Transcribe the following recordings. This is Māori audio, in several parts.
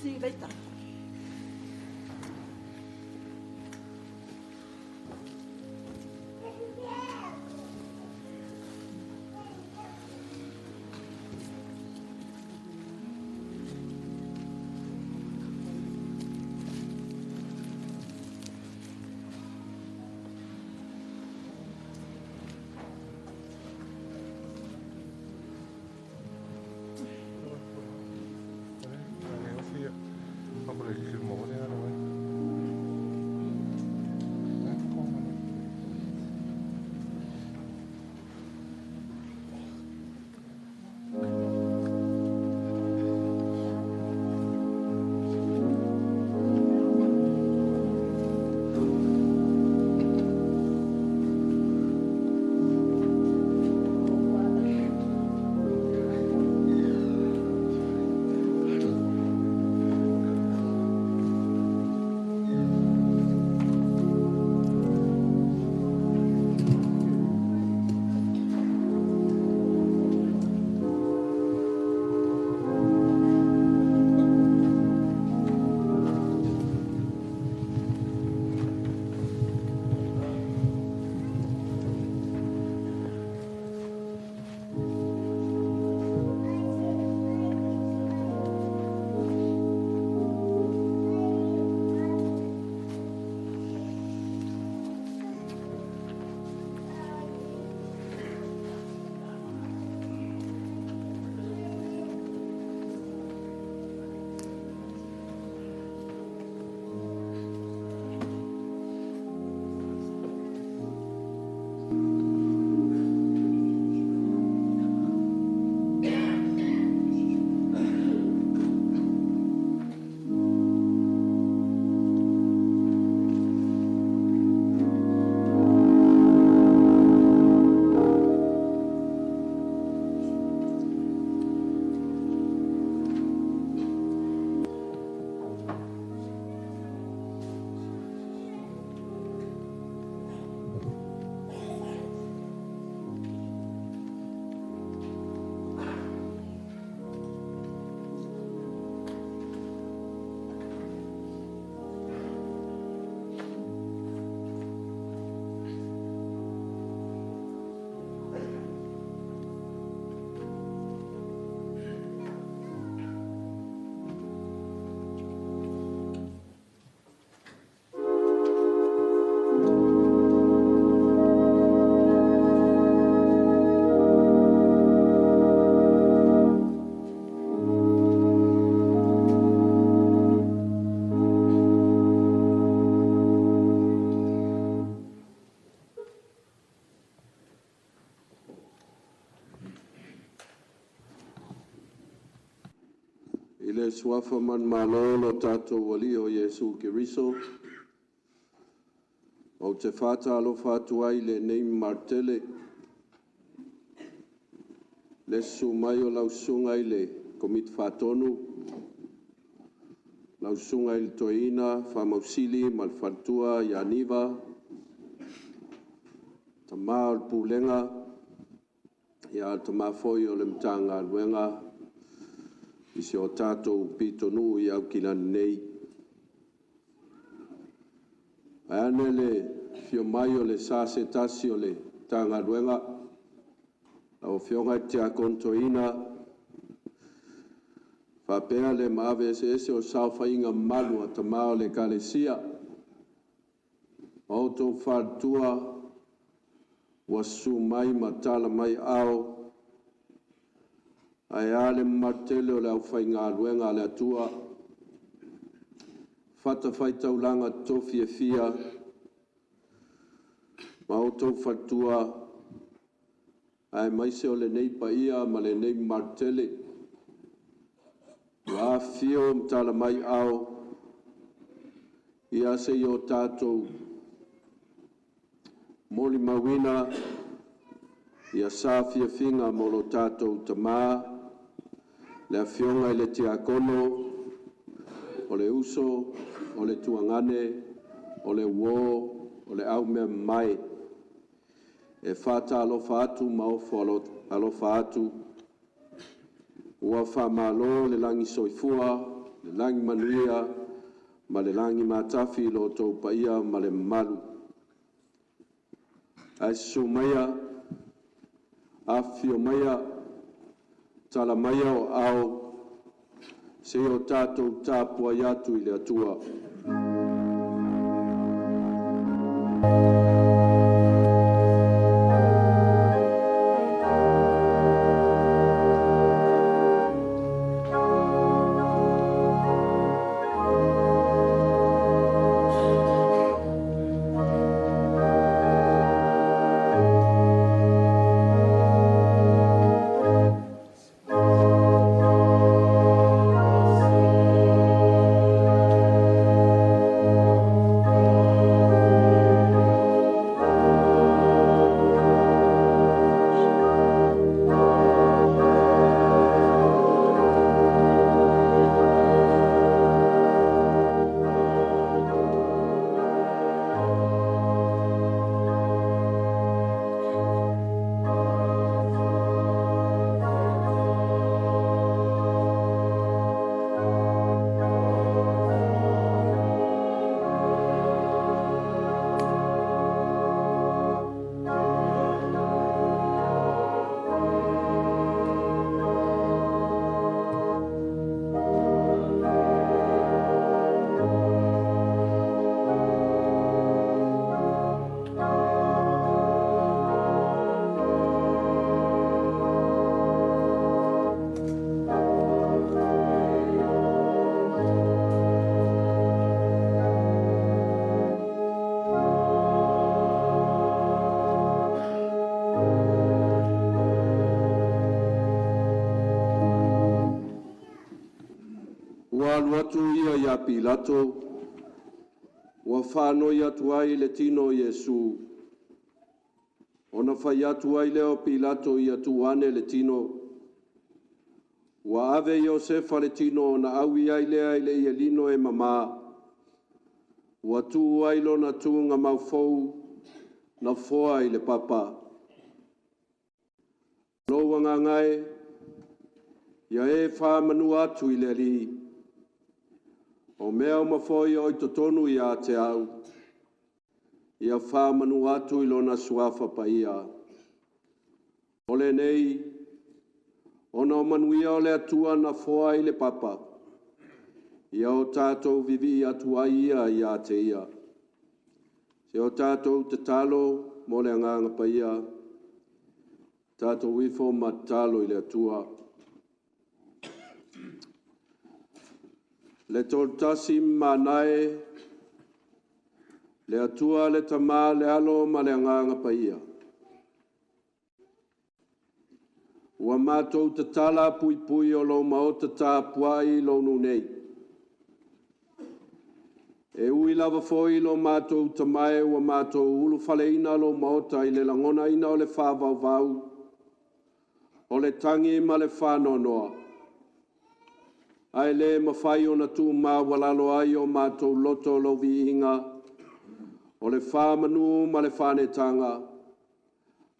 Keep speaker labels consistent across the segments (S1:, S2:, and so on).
S1: See you later.
S2: Apa
S1: le suafa man malolo tato wali o Yesu Kiriso. O te fata alo fatua i le nei martele. Le sumai o lausunga i le komit fatonu. Lausunga i le toina, famausili, malfatua, yaniva. Tama o pulenga. Ia tama foi o le mtanga luenga. Isi o tatou pitonu i au kilani nei. Aane le fiomai o le sase tasi o le tanga luenga. Au fionga te a kontoina. Whapea le maave ese o saufa inga malu a tamao le kalesia. Auto whartua. Wasu mai matala mai ao. Ai ale martele o le au whai ngā luenga le atua. Whata whai taulanga tofi e fia. Mautou whatua. Ai maise o le nei paia ma le nei martele. Wa fio mtala mai ao. Ia se i o tātou. Moli mawina. Ia sa fia finga molo tātou tamaa. Le afionga i le tiakono, o le uso, o le tuangane, o le uo, o le au mea mai. E fata alofa atu, maofo alofa atu. Ua whamalo le langi soifua, le langi manuia, ma le langi matafi lo tau paia ma le malu. Ai sumaya, afio maya, tala maya o ao, se o tātou tāpua iatu i le atua. Ualotu ia Pilato, ua whanoi atu ai le tino Yesu. Ona whai atu ai leo Pilato ia tuane le tino. Ua ave Iosefa le tino na awi ai lea ile ia lino e mama. Ua tu ai lo na tunga maufou na foa i le papa. Loa ngangae, ia e wha manu atu i le li. O mea o mafoi o i totonu i a te au. Ia wha manu atu i lona suafa pa ia. Ole nei, ona o manuia o le atua na foa i le papa. Ia o tātou vivi atu ai ia i a te ia. Se o tātou te talo mo le anganga pa ia. Tātou wifo matalo i le atua. Le toltasi manae, le atua le tama le alo ma le anganga pa ia. Ua mātou te tala pui pui o lo maota tā puai lo nunei. E ui lava foi lo mātou te mai ua mātou ulu faleina lo maota i le langona ina o le whāvau vau. O le tangi ma le whānonoa. Ai le mawhai o na tū mā walalo ai o mātou loto lo vi inga. O le whāmanu ma le whānetanga.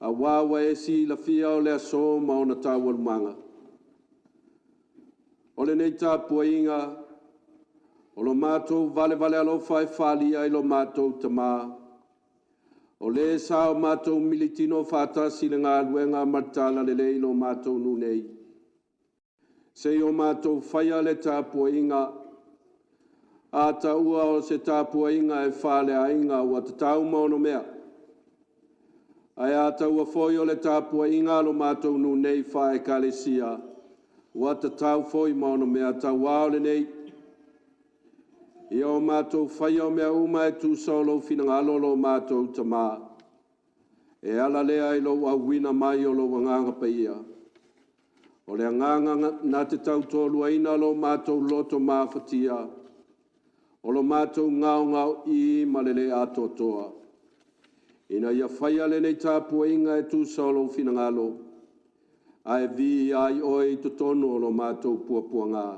S1: A wawa e si la fia o le aso ma o na tāwalumanga. O le nei tā puainga, o lo mātou vale alo whai whalia i lo mātou te mā. O le sa o mātou militino whātasi le ngā luenga martala le lei lo mātou nunei. Se o mātou whaia le tā puainga, a ta ua o se tā puainga e whale ainga ua te tau maono mea. Ai ata ua foi o le tāpua inga lo mātou nu nei whae kalesia. Ua te tau foi maono mea tau wao le nei. Ia o mātou whai o mea uma e tū solo finangalo lo mātou ta mā. E ala lea i lo awina mai o lo wanganga pa ia. O le anganga na te tau tolu aina lo mātou loto māwhatia. O lo mātou ngau ngau I malele atotoa. Ina ia whaia le nei tāpua inga e tū solo finangalo. Ai vi ai oi to tono lo mātou puapua ngā.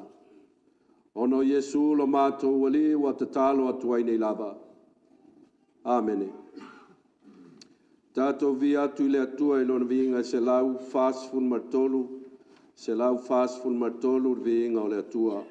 S1: Ono Yesu lo mātou wali wa te talo atu ai nei lava. Amene. Tātou vi atu le atua I lona viinga se lau fast food martolu. Se lau fast food martolu viinga o le atua.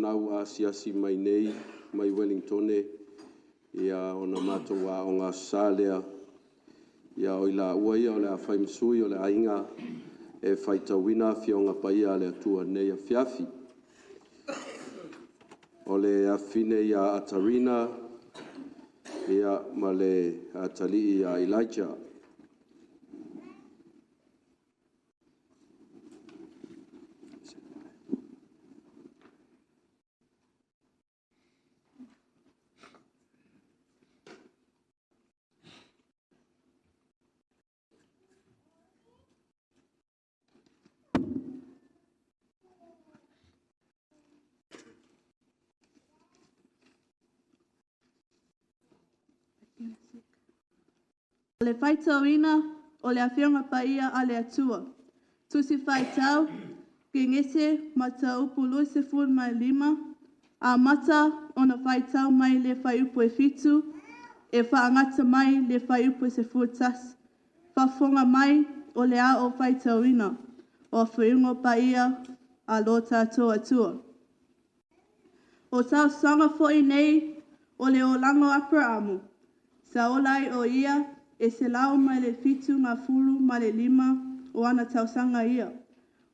S1: nau a siasi mai nei, mai Wellington ia ona matou a o ngā salea ia o ila ua ia o le a whaimsui o le ainga e whaitawina fionga paia le atua nei a fiafi. O le afine ia Atarina ia ma le atali ia Elijah.
S2: O le whaitauina o le awhionga paia a le atua. Tusi whaitau, ki ngese mata upu luise ful mai 5, a mata o na whaitau mai le whaiupu e fitu, e whaangata mai le whaiupu se ful tas. Whafonga mai o le a o whaitauina, o whiungo paia a lo tātou atua. O tau sanga fo'i nei o le o lango Abraamu, sa olai o ia, e se lau mai le fitu ngā fulu mai le 5 o ana tausanga ia.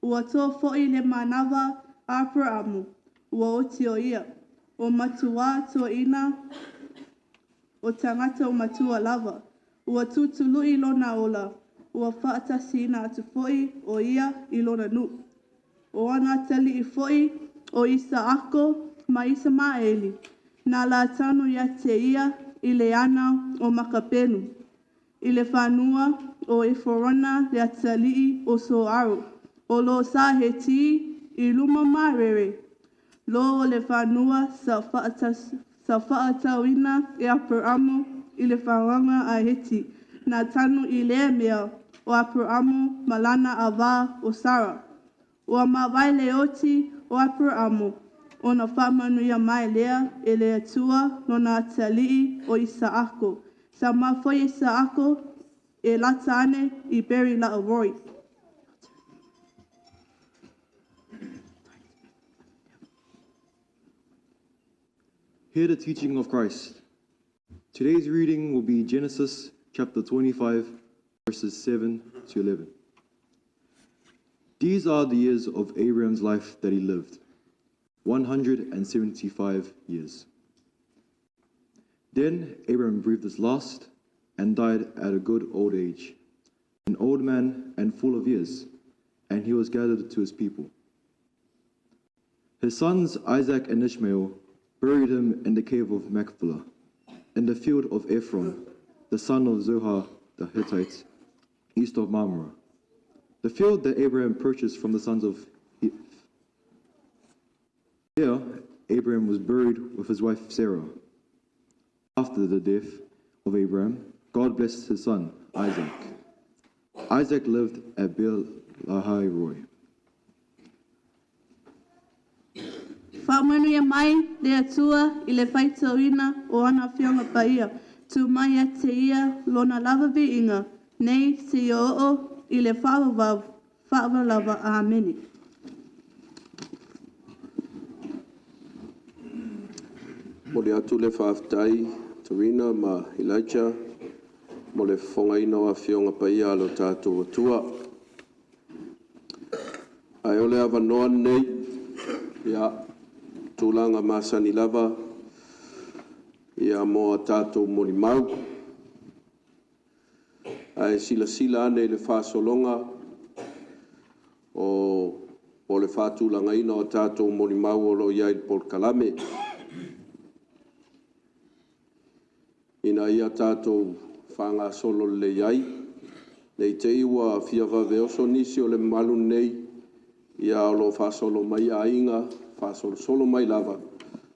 S2: Ua tō fo'i le manawa Abraamu, ua oti o ia. O matua tō ina, o tangata o matua lava. Ua tutulu i lona ola, ua whaatasi ina atu fo'i o ia i lona nu. O ana tali i fo'i o isa ako ma isa maeli, nā la tanu ia te ia i le ana o makapenu. I le whanua o e forona le atalii o so aro. O lo sa he ti i luma marere. Lo o le whanua sa whaatauina e Abraamu i le whawanga a heti. Nā tanu i lea mea o Abraamu malana a wā o Sara. O a mawai le oti o Abraamu o na whamanu ia mai lea e le atua no na atalii o Isaako. Sa mawhoi Isaako e latane i beri la aroi.
S3: Hear the teaching of Christ. Today's reading will be Genesis chapter 25, verses 7 to 11. These are the years of Abraham's life that he lived, 175 years. Then Abraham breathed his last and died at a good old age, an old man and full of years, and he was gathered to his people. His sons Isaac and Ishmael buried him in the cave of Machpelah, in the field of Ephron, the son of Zohar the Hittite, east of Mamre, the field that Abraham purchased from the sons of Heth. There, Abraham was buried with his wife Sarah. After the death of Abraham, God blessed his son, Isaac. Isaac lived at Beer-lahai-roi.
S2: Whamanu ia mai le atua i le whaitauina o ana whionga paia. Tu mai a te ia lona lava viinga, nei se o i le whawalava a ameni.
S1: Mo le atu le whaafitai, Tarina ma Elijah, mo le whongaina o a whionga paia alo tātou atua. Ai ole awanoa nei, ia tūlanga masani lava, ia mo a tātou mori mau. Ai sila ane le whaasolonga o le whaatūlanga ina o tātou mori mau o lo iai Port Kalame. Ina ia tātou whanga solo le iai, nei te iwa whiawa veoso nisi o le malu nei, ia o lo whaasolo mai a inga, whaasolo solo mai lava,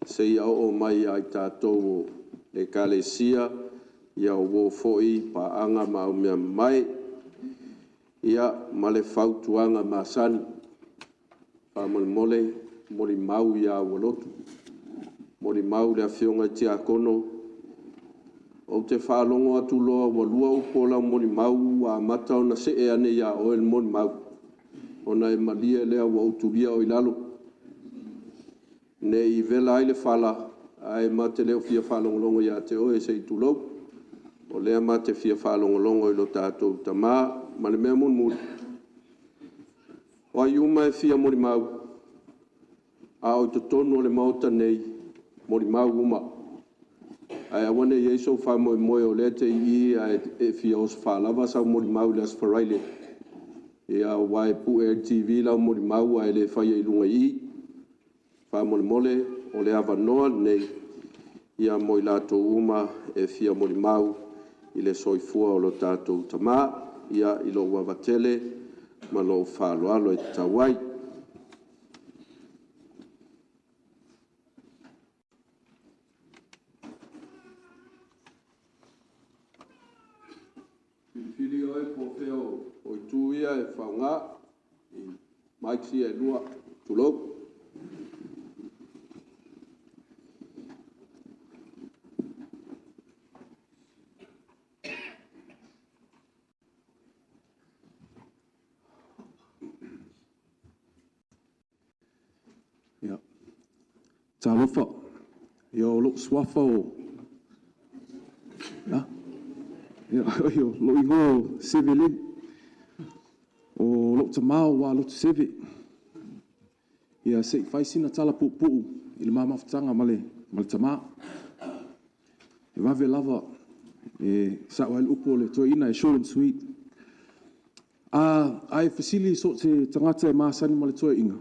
S1: se ia o mai ai tātou le kalesia, ia o wo foi pa anga ma o mea mai, ia ma le whautuanga masani, pa moli mau ia Ualotu, moli mau le a whionga te akono, o te whaalongo atu loa walua upola moni mau a mata o na se e ane ia o el moni mau. O na e malia lea wa utulia o ilalo. ne I vela ai le whala, ai ma te leo fia whalongolongo ia te oe sei tulou, o lea ma te fia whalongolongo I lo tātou tamā, ma le mea mun. O ai uma e fia mori mau, a o te tonu o le mauta nei, mori mau uma. Ai awane Yesu wha moe moe o lea te I e fia os whalava sa mori mau le asfaraile. Ia wai pu TV la mori mau ai le whaia I lunga I. Wha mole mole o le awa noa nei. Ia moi lato uma e fia mori mau I le soifua o lo tātou tamā. Ia I lo wavatele ma lo whalo alo e tawai. Fili oe po feo o tuia e whaunga I maiksi e lua tulou.
S4: Ja. Talofa. Yo lo swafa o. Ja. Ja, yo lo ingo Sevelin. O lo tamao Ualotu Seve. Ia se faisina tala pupu I le mamafutanga male tama. E wave lava e sawa il upo le toina e short and sweet. Ai fasili so te tangata e masani male toina.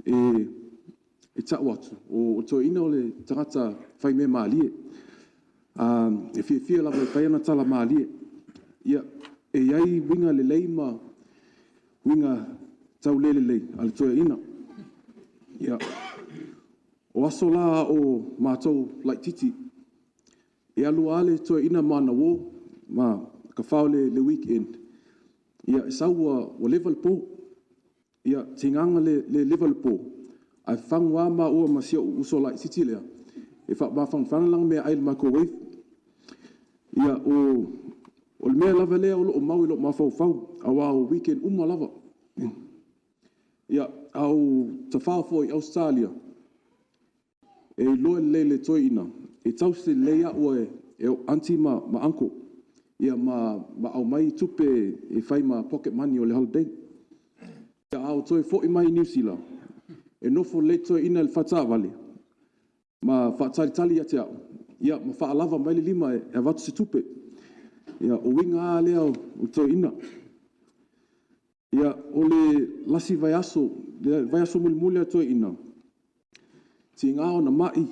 S4: E tawatu o toina o le tangata fai me maalie. E fia lava e whaiana tala maalie. Ia e iai winga le leima winga tau lele lei ale toina. Ia o aso la o mātou like titi. E alu ale toina mana wo ma ka whao le weekend. Ia e saua o level po. Ia tinganga le level po. Ai whangwa ma ua masia uso like titi lea. E whang lang mea ai le microwave. Ia o le mea lava lea o lo mau I lo mawhau awa o weekend uma lava. Ia au ta whawhau I Australia. E loe le toina. E tausi leia ua e auntie ma uncle. Ia ma au mai tupe e whai ma pocket money o le holiday. Ia au toi fo I mai New Zealand. E nofo le toina le whata vale. Ma whaatalitali ate au. Ia ma whaalava mai le lima e watu se tupe. Ia o winga lea o toina. Ia o le lasi vai aso muli muli a toina. Ti ngao na mai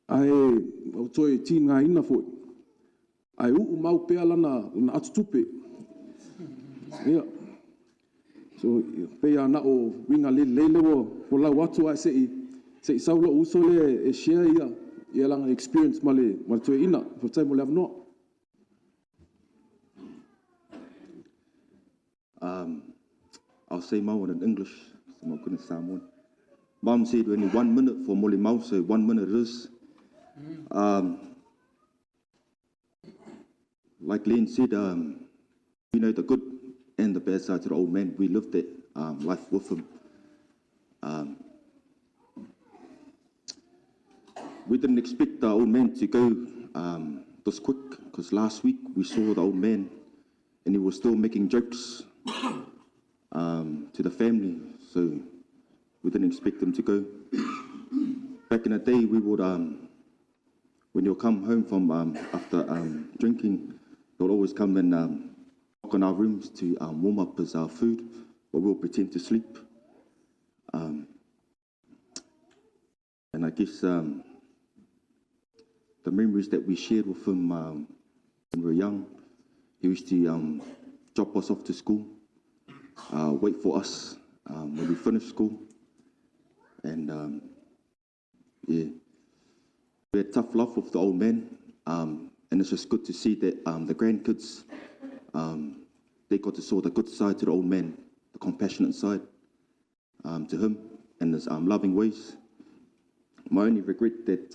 S4: ai o toi ti ngā ina foi. Ai mau pea lana atu tupe. Ia. So pea na o winga le o lau atu ai se saulo uso le e share ia langa experience male toi ina. For time mo le avno.
S3: I'll say more in English, so I'm going to Samoan. Mom said only 1 minute for Molly Mau, so 1 minute it is. Like Len said, we know the good and the bad side to the old man. We lived that life with him. We didn't expect the old man to go this quick, because last week we saw the old man and he was still making jokes to the family, so we didn't expect him to go. Back in the day, we would, when you'll come home from after drinking, they'll always come and knock on our rooms to warm up as our food, but we'll pretend to sleep. And I guess the memories that we shared with him when we were young, he used to drop us off to school, wait for us when we finished school, and yeah, we had tough love with the old man, and it's just good to see that the grandkids, they got to see the good side to the old man, the compassionate side to him, and his loving ways. My only regret that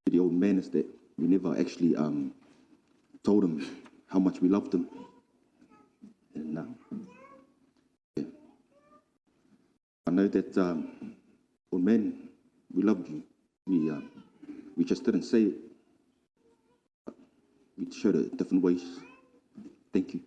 S3: the old man is that we never actually told him how much we loved him. And yeah. I know that
S5: old man, we loved you. We just didn't say it. We showed it different ways. Thank you.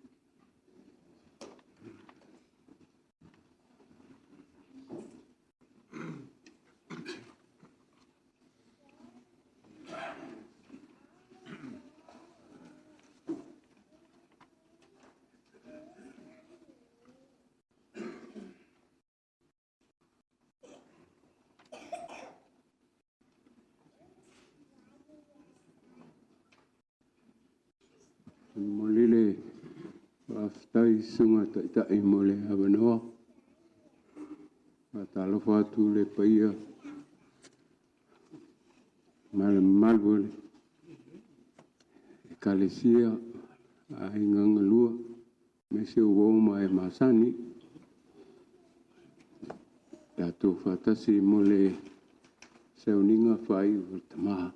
S6: Molile aftai sunga ta mole abanoa atalo fatu le paia malbole kalesia ai ngangalua mese uoma e masani tu fatasi mole seuninga fai ultama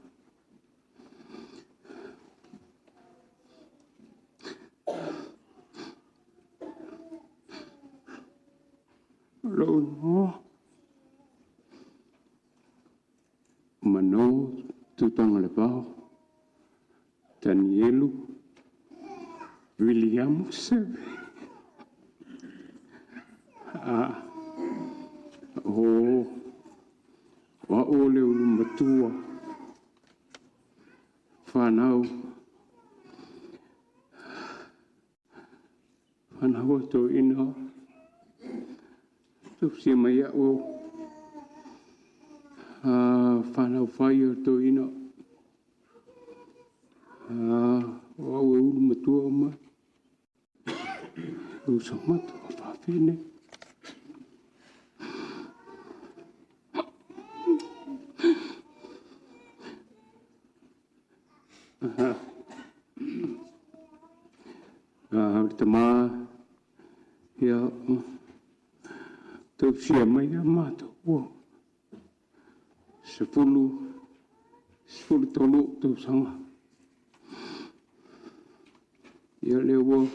S6: no mano tutang lepau Danielu Viliamu Seve wa ole matua fanau to ina tu si maya o fanau fire to ina wa ole matua ma usama to fa fine tama ya tu sia mai amato wo sepuluh tolu tu sanga ya lewo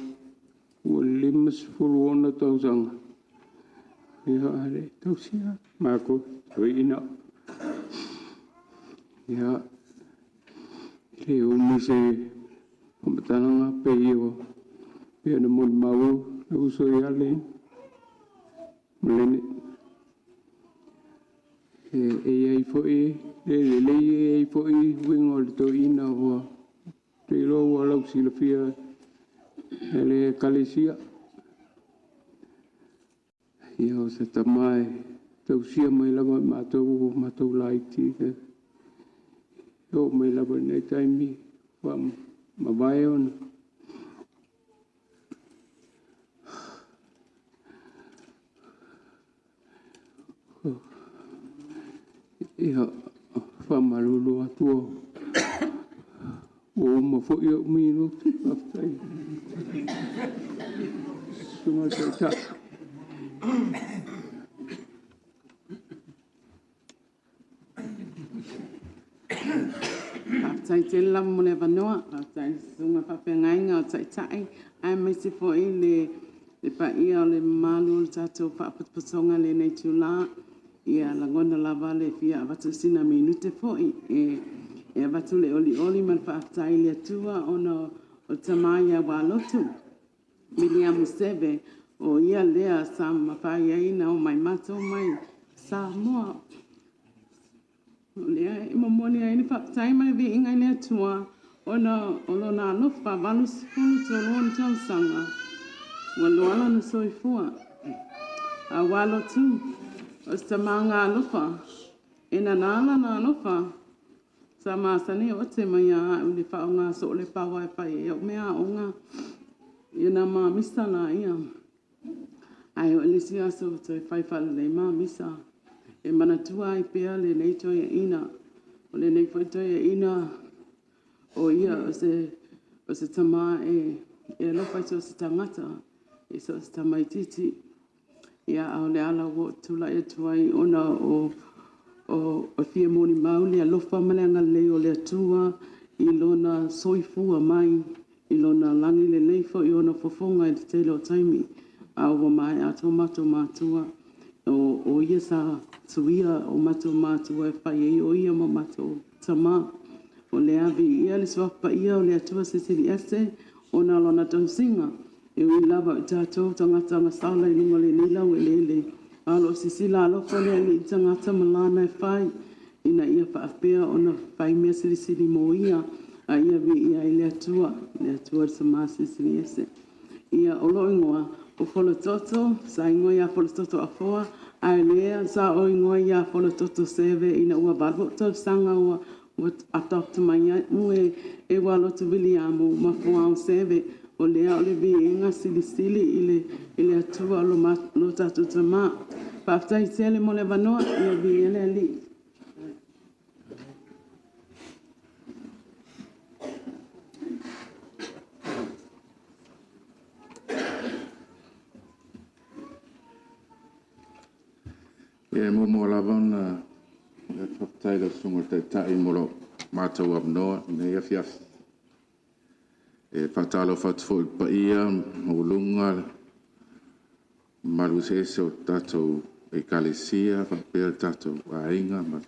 S6: wo 50 ona tu sanga ya ale tu sia mako tu ina ya leo mese pembetanang apa yo ya namun mau uso yale melene ai foi le foi wingol to ina wa telo wala silfia ele kalesia yo se tamai to sia mai la mato laiti yo mai la nei taimi wa mabayon ia famalulu atua o mafo ia minuto aftai semua cerita
S7: aftai telam mole vanoa aftai sunga papengainga o tai ai mai se fo ile le pa ia le malu tato pa pasonga le nei tula ia lagona lava le fia vatusina minute foi e vatule oli man fa aftai le tua ona o tamaya Ualotu Amelika Seve o ia lea sama pa ia ina o mai mato mai sa moa lea imomoni ai ni fa aftai mai vi inga le tua ona olona no fa valus fulu tolon tausanga waloala no soifua a Ualotu o samanga alofa ina nala na alofa sama sani o te mai a uli fa nga so le pa wa pa e o mea o nga ina ma misa na ia ai o le sia so te fai fa le ma misa e mana tua i pe le nei to ina o le nei fo to ina o ia o se tama e lo fa so se tangata e so se tamai titi ia au le ala wo tula e tuai ona o fie moni mauli a lofa malenga le o le tua i lona soifua mai i lona langi le leifo i ona fofonga i te telo taimi au wa mai a tomato matua o ia sa suia o matou e whai e o ia ma matou tama. O le avi ia le swapa ia o le atua se siri ese o na lona tausinga. E ui lava i tātou tangata ngasala i lunga le nila o le. Alo sisila alo kone ni tangata malana e whai. Ina ia whaapea o na whai mea siri mo ia. A ia vi ia i le atua sa masi siri ese. Ia olo ingoa o folo toto, sa ingoa ia folo toto a foa. A lea sa o ingoa ia folo toto seve ina ua valvo tau sanga ua atop tamai mue e Ualotu Viliamu mafuao seve o lea o le vienga sili ile atua lo tatu tama paftai tele mo le vanoa ia viele ali
S5: e mo lavana le paftai le sunga te tai mo mātou abnoa ne ia fiafi. E whatalo whatfo i paia, mo lunga, maru se o tātou e kalesia, whapea tātou a inga, ma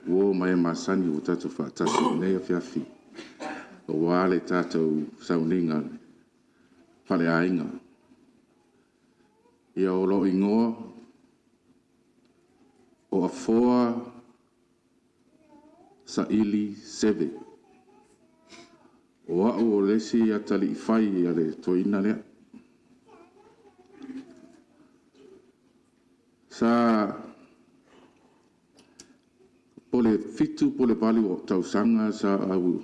S5: uo mai masani o tātou whatatu ne ia fiafi. O wale tātou sauninga, whale a inga. Ia o lo ingoa, o a foa, sa ili seve. O au o lesi atali i whai a le toina lea. Sa pole fitu pole pali o tausanga sa au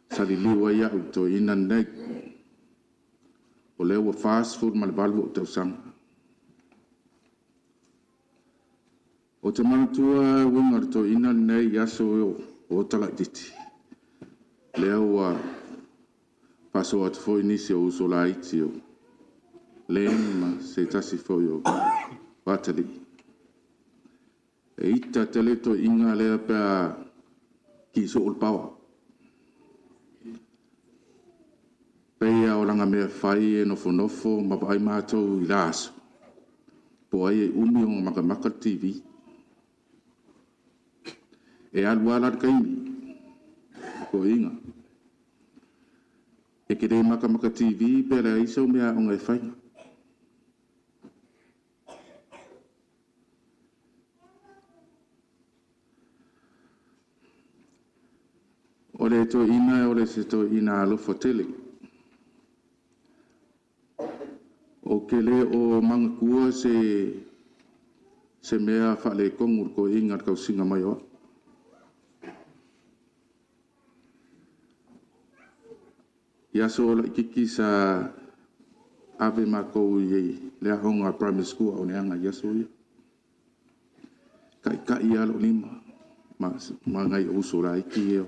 S5: sa li liwa ia au toina nei. O lewa fast food ma le balu o tausanga. O te manatua winga to ina nei yaso o tala titi. Lea ua paso atu foi nisi o uso la iti o. Lema se tasi foi o watali. E ita tele to inga lea pea ki so ul pawa. Pea o langa mea fai e nofo ma pai mātou i laso. Po ai e umi o maka TV. E aluala kaimi, ko inga. E kere maka TV, pera iso mea o ngai whainga. Ore to ina, ore se to ina alofo tele. O kele o mangakua se mea whale kongur ko inga kau singa mai o. Ia so la kiki sa ave mako ye le honga primary school o neanga ia so ia. Kai ia lo lima ma ngai o so la iki e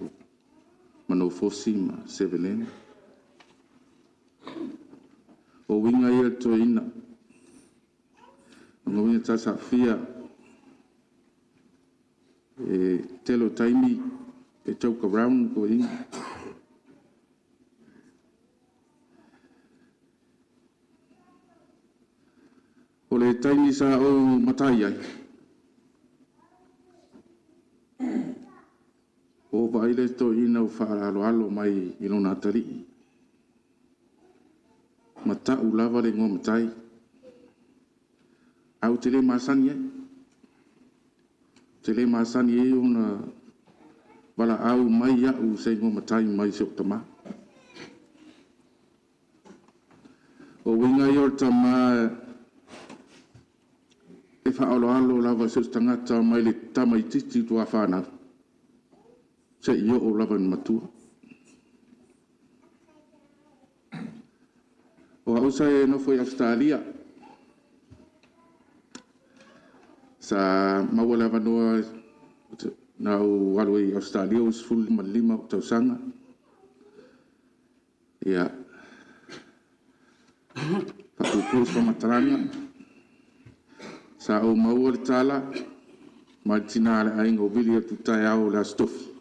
S5: mano fosi ma sevelen. O winga ia to ina. Ngo winga ta sa fia e telo taimi e choke around ko inga. O le taimi sa o matai ai. O vaile to ina o whaaralo mai i lona atari. Mata u lava le ngō matai. Au te le masani ai. Te le masani ai o na wala au mai au se ngō matai mai se o tama. O winga i o tama e whaaloalo lava se tangata mai le tama i titi tua whanau. Se i o lava ni matua. O hausa e nofo i Australia. Sa maua lava noa nau walo i Australia us full lima o tausanga. Ia. Whakupus pa mataranga. Sa o maua le tala, ma tina le ainga o vili atu tai au la stofi.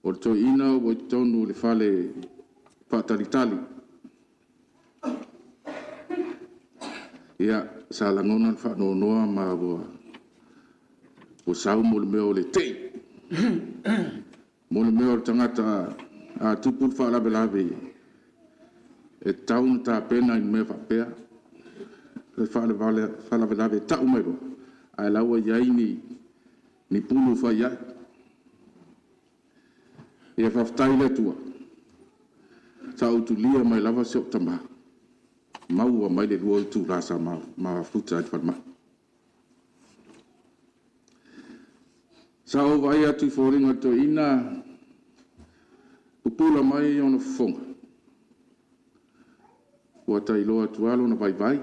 S5: O to ina o tonu le fale whataritali. Ia, sa langona le whanonoa ma o sau mo le mea o le tei. Mo le mea o le tangata a tupu le whaalawe e taun ta pena i mea whapea. Le whaalawe tau mai ro. Ai laua iai ni pulu whai ai. Ia whaftai le tua. Sa utulia mai lava se o tamaha. Maua mai le lua tu rasa ma futa ai whanma. Sa o vai atu whoringa to ina upula mai ona whonga. Ua tai loa tualo na vai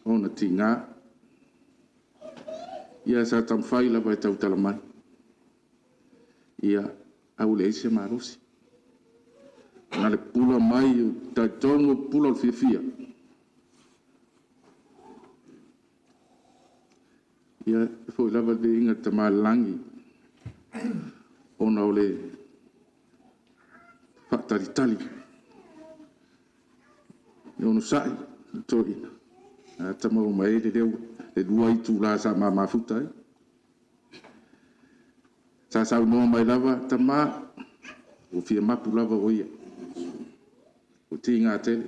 S5: ona ti ngā. Ia sa tamwhai la vai tau tala mai. Ia au le ese marosi. Nga le pula mai ta tongo pula le fia. Ia foi lava de inga te malangi. Ona o le whataritali. Ia ono sai, toina. Ta mau mai le leo, le lua i tu la sa mafutai. Sa sau no mai lava ta ma o fia mapu lava o ia. O ti ngā tele.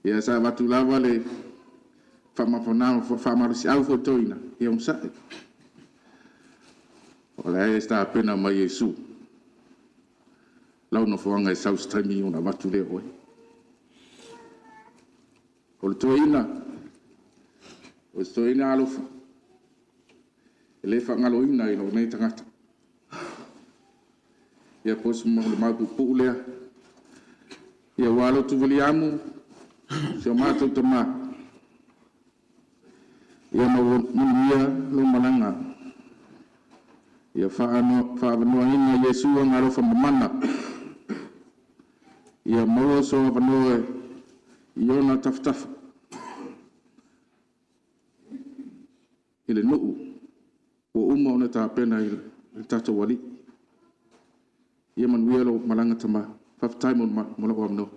S5: Ia sa watu lava le whamarusi au fotoina. Ia un sae. O le ae sta pena mai Yesu. Lau no whanga e sau stremi una watu le oe. O le toina. O le toina alofa. E le whangaloina i lo nei tangata. Ia posu mo le mapupu lea. Ia Ualotu Viliamu se o mātou te mā. Ia mawunia lo malanga. Ia whaavanoa ina Yesu ang arofa mamana. Ia maua so avanoa i ona taftafa. Ile nuu. O uma ona ta pena i tata wali. Ia manuia lo malanga tama. Whaftai mo la o amno.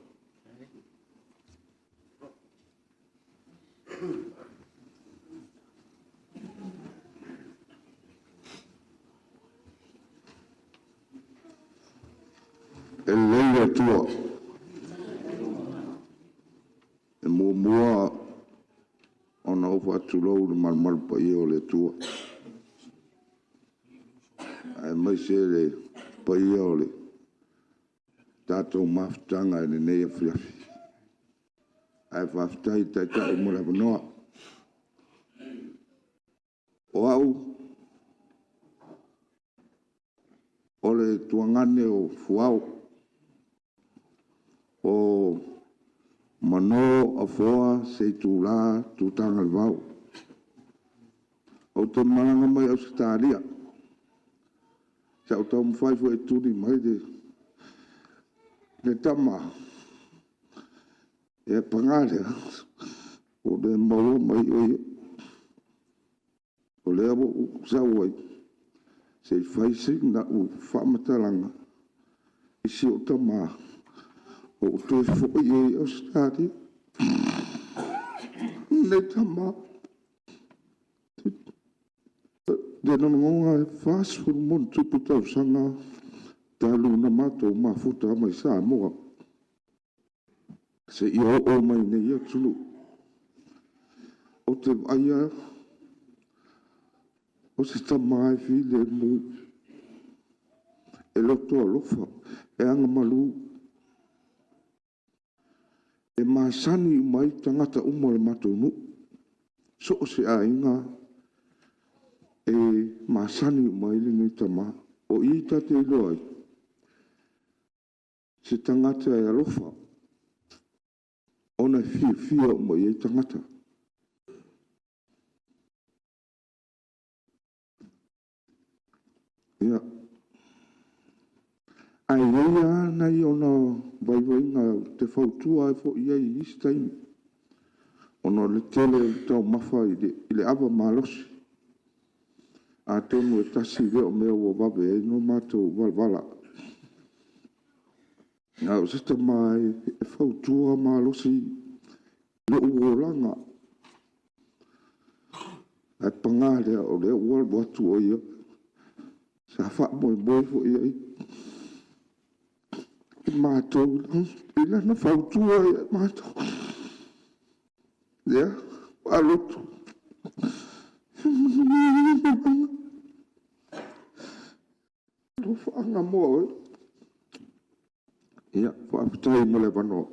S8: E leia tua. E mua ona ofa atulou le malmal pa ia o le tua. Ai mai se le pa ia o le tātou mafutanga e nei a whiawhi. Ai whaftai tai mo le wanoa. O au, o le tuangane o fuau, o mano a foa se tu la tu tanga le vau. O te maranga mai au se tāria. Sa o tau mwhai fo e turi mai de tama. E pangare. O le maua mai oia. O le abo sa uai. Se whai sing na u whamatalanga. Isi o tama. O toi fo i o se tāria. Ne tama. De nongonga fast food mon tupu tau sanga talu na mato mafuta mai sa moa. Se i o mai ne ia tulu. O te aia o se tamai file mu e loto alofa e anga malu e masani mai tangata uma le mato nu so se a inga e masani mai le ni tama o i tate loi se tangata e alofa ona fia mai e tangata ia ai ia nai ona vai nga te fautua e fo ia i istain ona le tele tau mafa i le ava malosi a tonu e tasi veo mea ua wawe e no mātou walwala. Nga o sita mai e whautua malosi le uolanga. Ai pangale o le uol watu o ia. Sa wha moi fo ia i. I mātou, ila na whautua ia mātou. Ia, Ualotu. Lo whaanga moa. Ia, whaapitai mo le wanoa.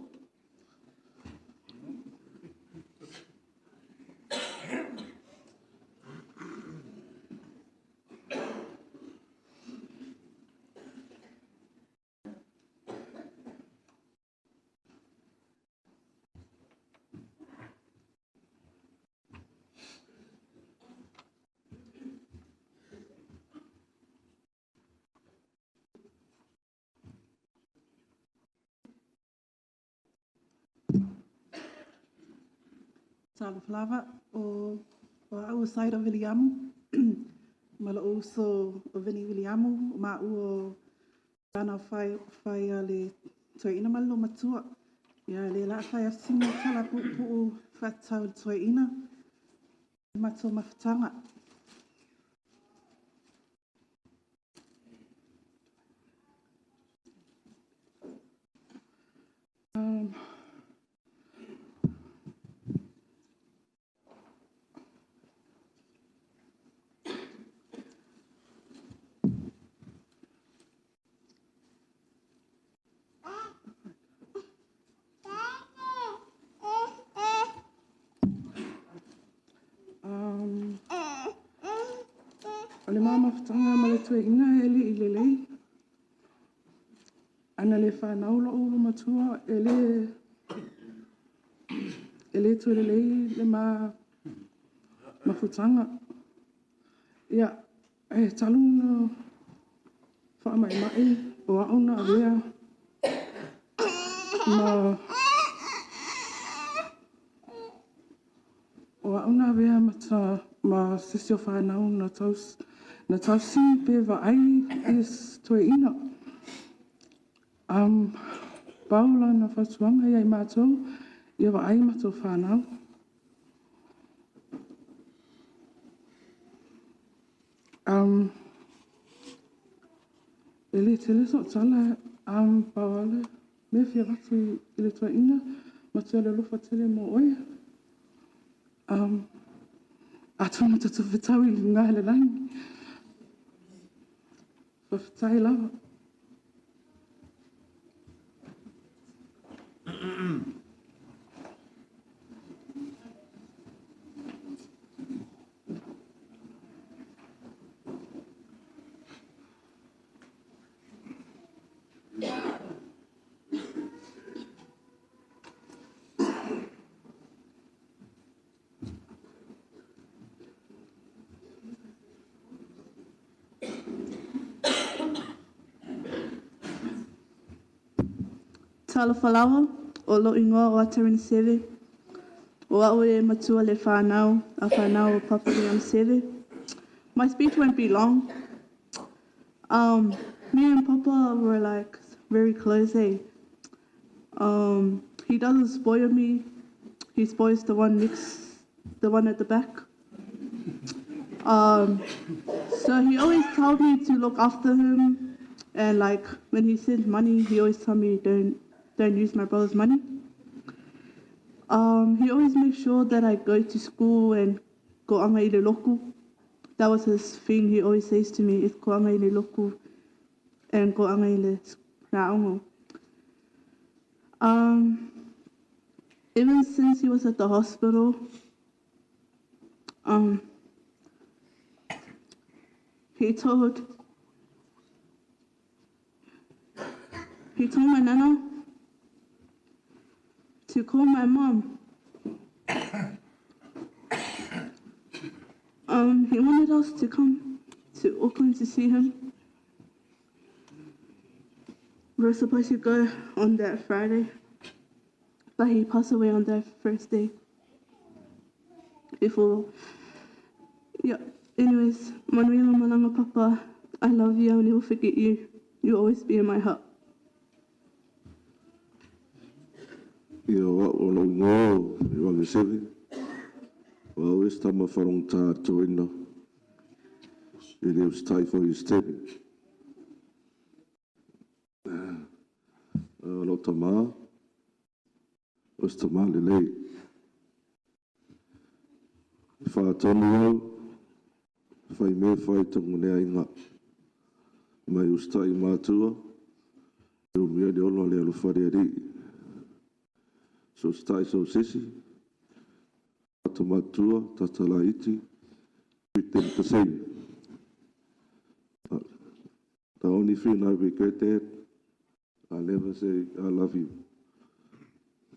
S7: Tala flava o Amelika Viliamu. Mala uso o Vini Viliamu, ma o ana fai ale toina malo matua. Ya le la fai asinga tala pu fatau toina. Matua mafatanga. Le mama fatanga male toina ele ilelei. Ana le whanau lo o matua ele tuelelei le mafutanga. Ia, taluna whaamai mai o auna awea o auna awea ma sisio whanau na tausi pe vai is toina. Paula na whatuanga iai mātou, ia wa ai mātou whanau. Ele tele so tala, Paula, me fia ratu I le tua ina, matua le lofa tele mo oia. Atua matatu whetau I ngā hele langi. Whawhetai lava.
S2: Tala whalawa, o lo ingoa o Atarin Seve, o au e matua le whanau, a whanau o Papa Viliamu Seve. My speech won't be long. Me and Papa were like very close, eh? He doesn't spoil me. He spoils the one at the back. So he always told me to look after him, and like when he sends money, he always told me don't use my brother's money. He always makes sure that I go to school and ko anga I le loku. That was his thing. He always says to me, ko anga I le loku and ko anga I le raongo. Even since he was at the hospital, he told my nana to call my mom. He wanted us to come to Auckland to see him. We were supposed to go on that Friday, but he passed away on that first day. Anyways, Manuela Malanga Papa, I love you, I'll never forget you. You'll always be in my heart.
S1: ono ngo, Iwangi Seve. Well, it's time for on to window. It is time for you stepping. Lotama. Was to Malay. If I turn around, if I may fight to Munea, my ustai matua, you may the only little faddy. So stay so sissy. Matua, Tatalaiti, with them to say. The only thing I regret that, I'll never say I love you.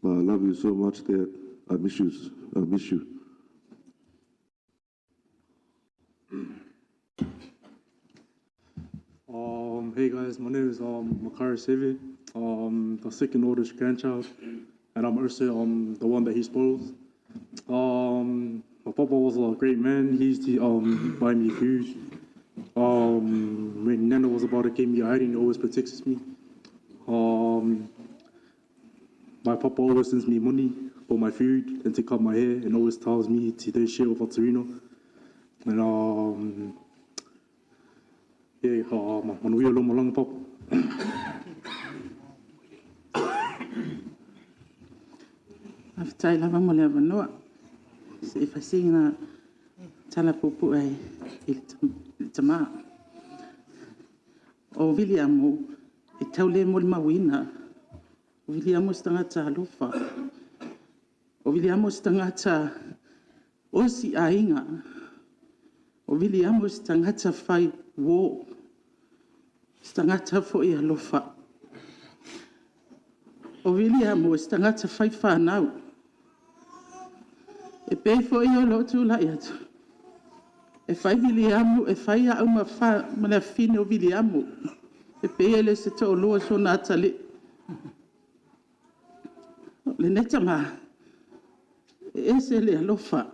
S1: But I love you so much that I miss you. I miss you.
S9: Hey guys, my name is Amelika Seve, the second oldest grandchild, and I'm also the one that he spoils. My papa was a great man. He used to buy me food. When Nana was about to give me a hiding, he always protects me. My papa always sends me money for my food and to cut my hair, and always tells me to do share with Torino. And man we along along pop.
S7: After I love him, I'll never know. If I sing a talapupu, it's a ma. O Viliamu, it tell them what my winner. Viliamu stangata lufa. O Viliamu stangata osi ainga. O Viliamu stangata fai wo. Stangata fo ia lufa. O Viliamu stangata fai fa now. E pe fo ia lotu la iatu. E fai Viliamu, e fai a uma fa mana fino Viliamu. E pe ele se to loa so na tali. Le neta ma. E se le alofa.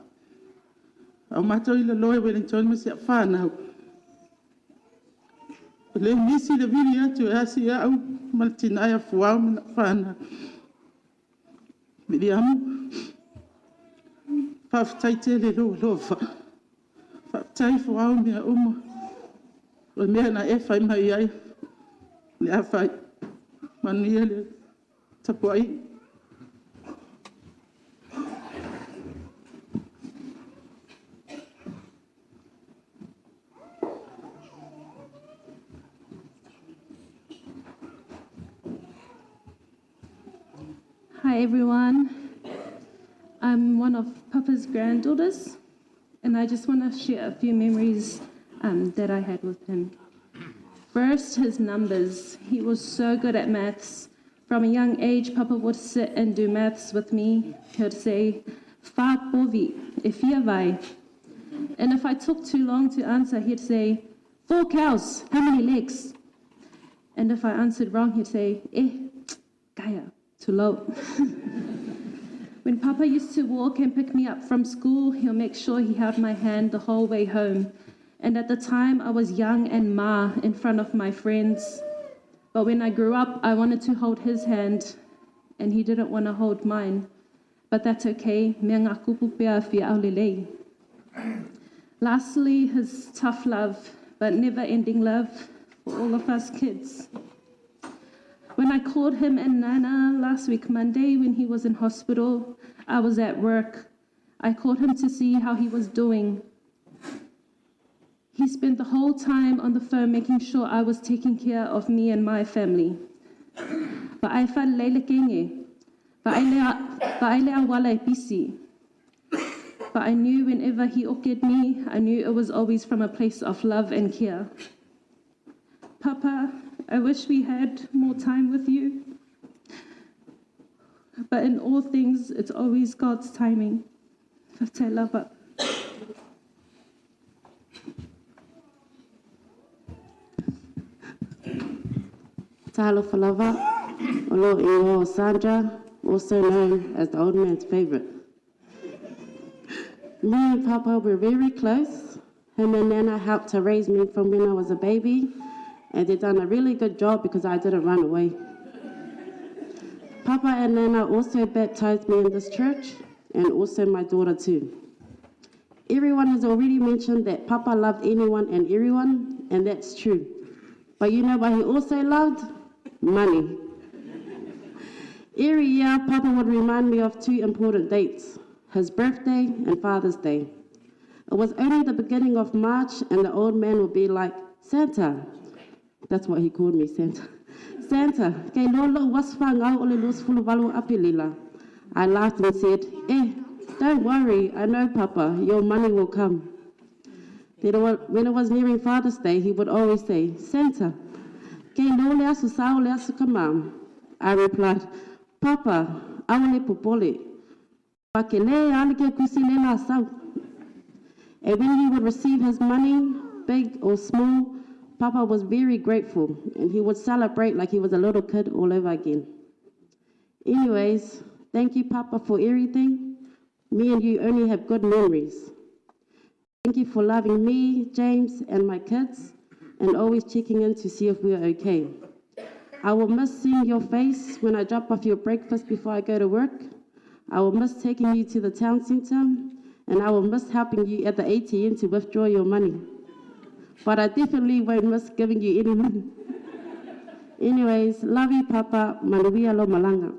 S7: Au mato i le loe Wellington me se fa na. Le misi le Viliatu e asi au maltinaya fuau me na fa na. Viliamu. Faftai tele lo lofa. Faftai fuau mea uma. O mea na e fai mai ai. Le a fai. Manuele tapuai.
S10: Hi everyone. I'm one of Papa's granddaughters, and I just want to share a few memories that I had with him. First, his numbers. He was so good at maths. From a young age, Papa would sit and do maths with me. He would say, "Fa povi, EFKS." And if I took too long to answer, he'd say, 4 cows, how many legs? And if I answered wrong, he'd say, kaya, too low. When Papa used to walk and pick me up from school, he'll make sure he held my hand the whole way home. And at the time, I was young and ma in front of my friends. But when I grew up, I wanted to hold his hand, and he didn't want to hold mine. But that's okay. Me ngā kupu pea whia aulelei. Lastly, his tough love, but never-ending love for all of us kids. When I called him and Nana last week, Monday, when he was in hospital, I was at work. I called him to see how he was doing. He spent the whole time on the phone making sure I was taking care of me and my family. But I felt leile kenge. But I lea wala e pisi. But I knew whenever he oked me, I knew it was always from a place of love and care. Papa, I wish we had more time with you. But in all things, it's always God's timing. Whaftai lava.
S11: Talo Falava, Olo Ingo Sandra, also known as the old man's favorite. Me and Papa were very close. Him and Nana helped to raise me from when I was a baby, and they done a really good job because I didn't run away. Papa and Nana also baptized me in this church, and also my daughter too. Everyone has already mentioned that Papa loved anyone and everyone, and that's true. But you know what he also loved? Money. Every year, Papa would remind me of two important dates, his birthday and Father's Day. It was only the beginning of March, and the old man would be like, Santa. That's what he called me, Santa. Santa, kei lolo waswanga ole lus fuluvalu apilila. I laughed and said, don't worry, I know, Papa, your money will come. Then when it was nearing Father's Day, he would always say, Santa, kei lole asu sa ole asu kamam. I replied, Papa, awale popole. Pakele alike kusilela sau. And when he would receive his money, big or small, Papa was very grateful, and he would celebrate like he was a little kid all over again. Anyways, thank you, Papa, for everything. Me and you only have good memories. Thank you for loving me, James, and my kids, and always checking in to see if we are okay. I will miss seeing your face when I drop off your breakfast before I go to work. I will miss taking you to the town centre, and I will miss helping you at the ATM to withdraw your money. But I definitely won't miss giving you any money. Anyways, love you, Papa. Manuia lo malanga.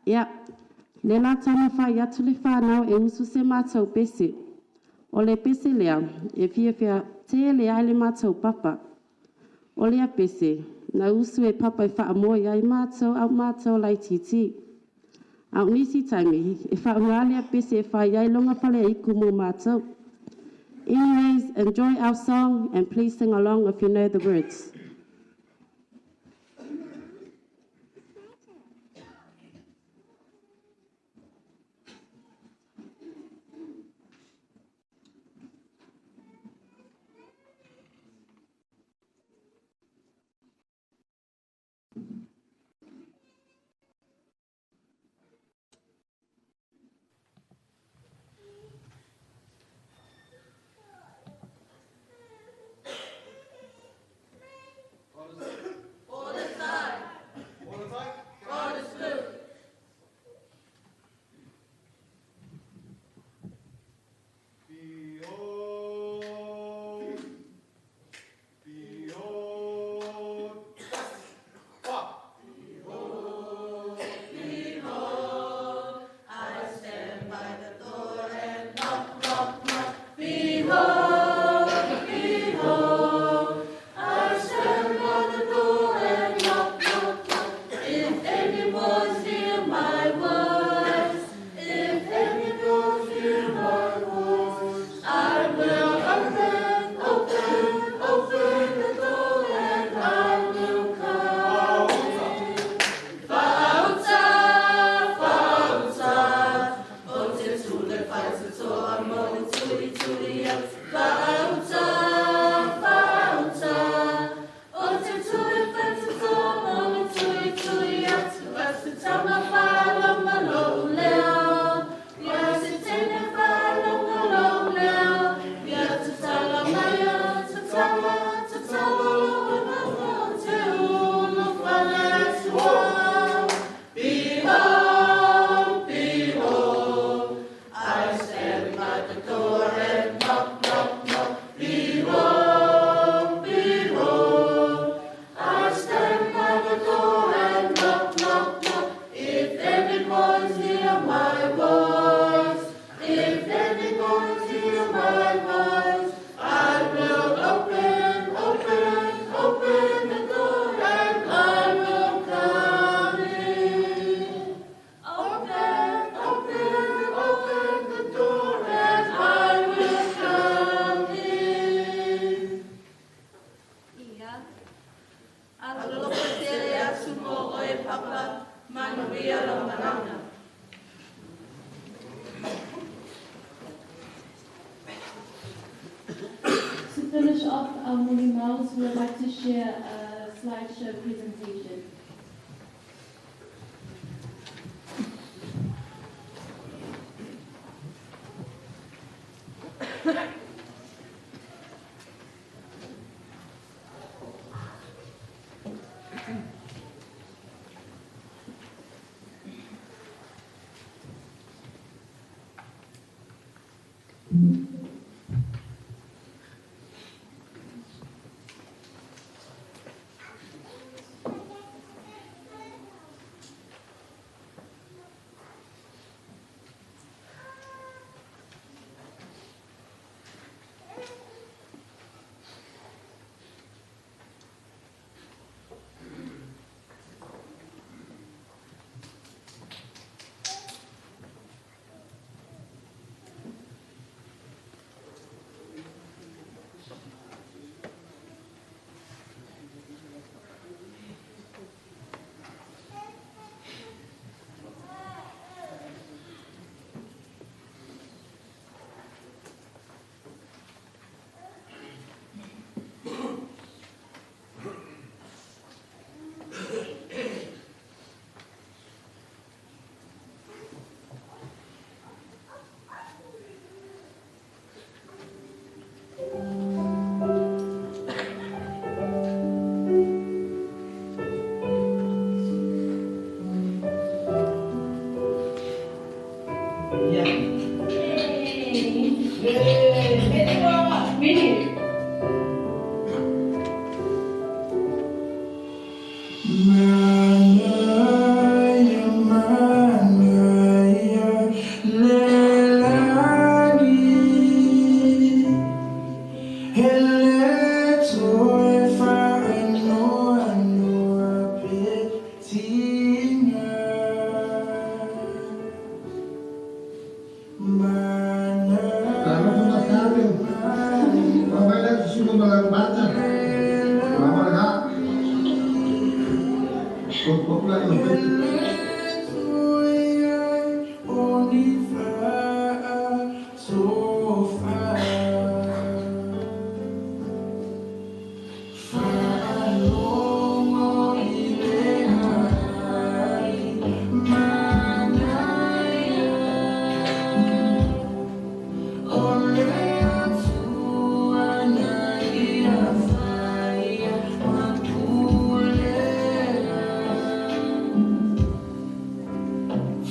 S11: Yeah. Lela tana fa yatule fa now e usu se matau pese. Ole pese lea, e fia te lea ele matau papa. Ole a pese, na usu e papa e fa amoa ia matau au matau lai titi. Au nisi taimi, e wha unga a pese e wha iai longa whale e iku mo matau. Anyways, enjoy our song and please sing along if you know the words.
S10: Finish off our morning meals, we would like to share a slideshow presentation.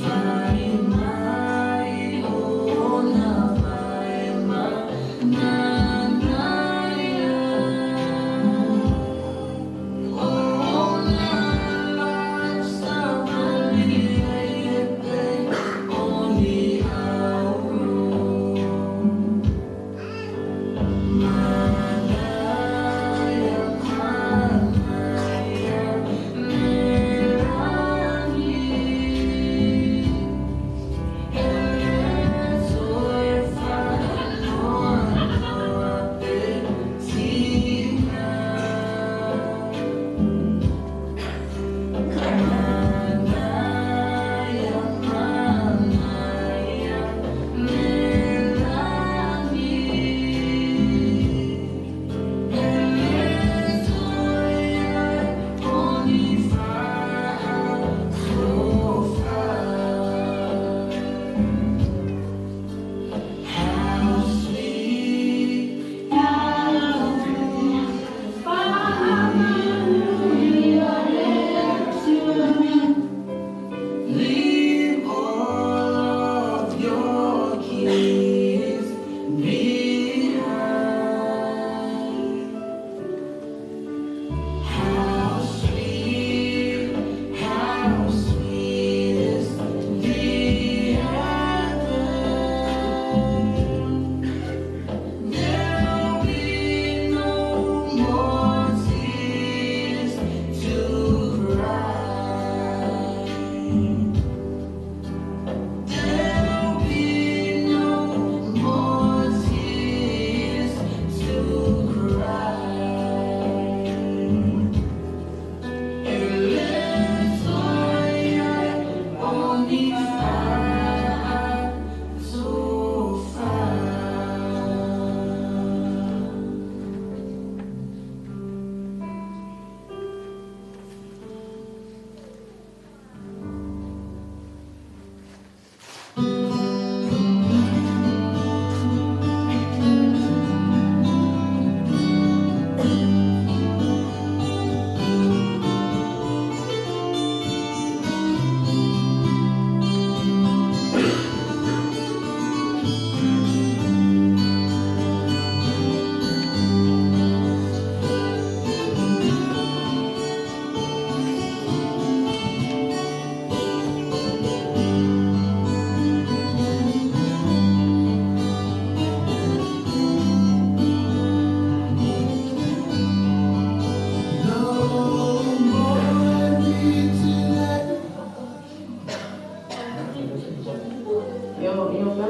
S12: Fly my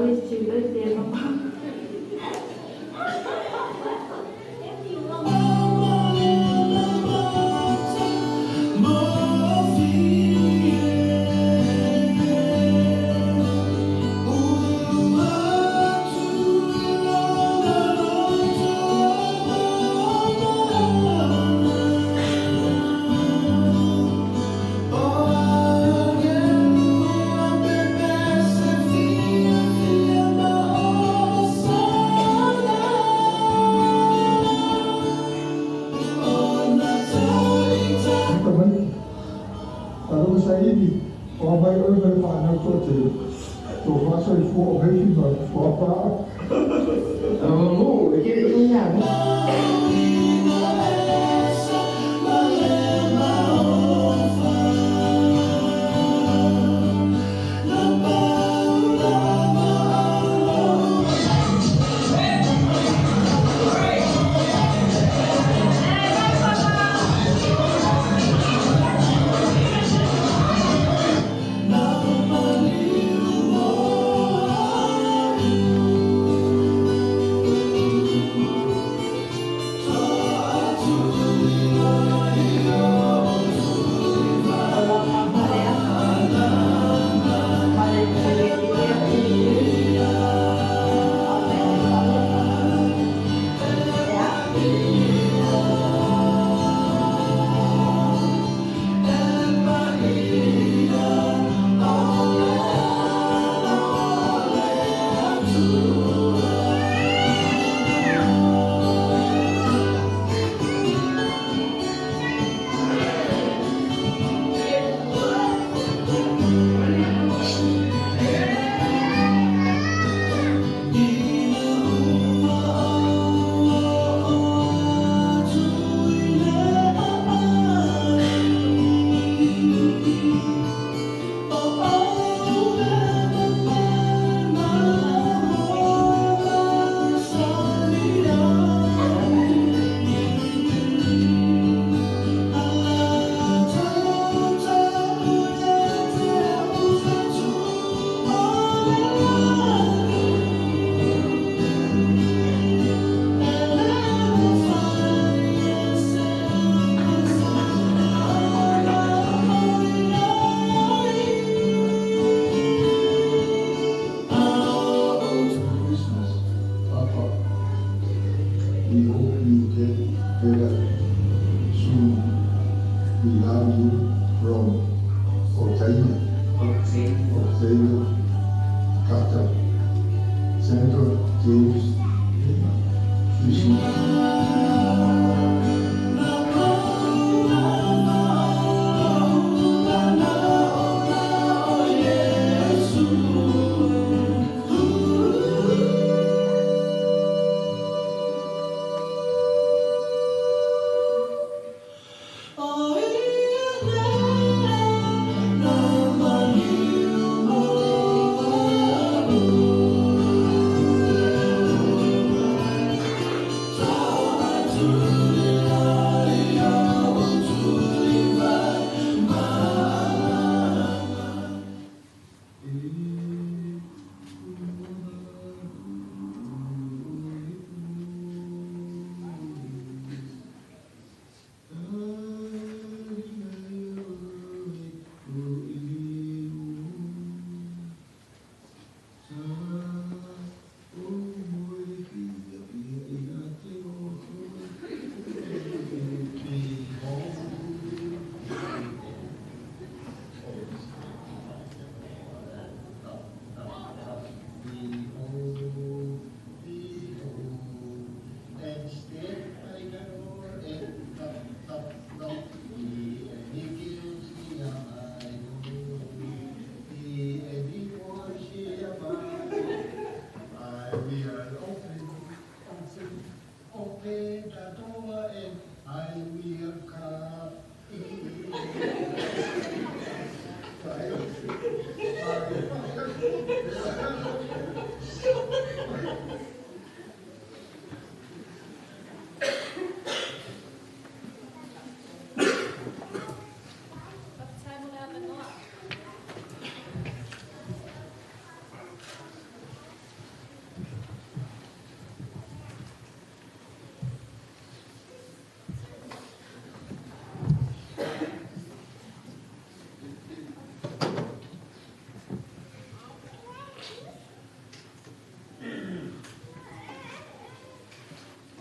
S12: always too good there, Mama.
S13: Oh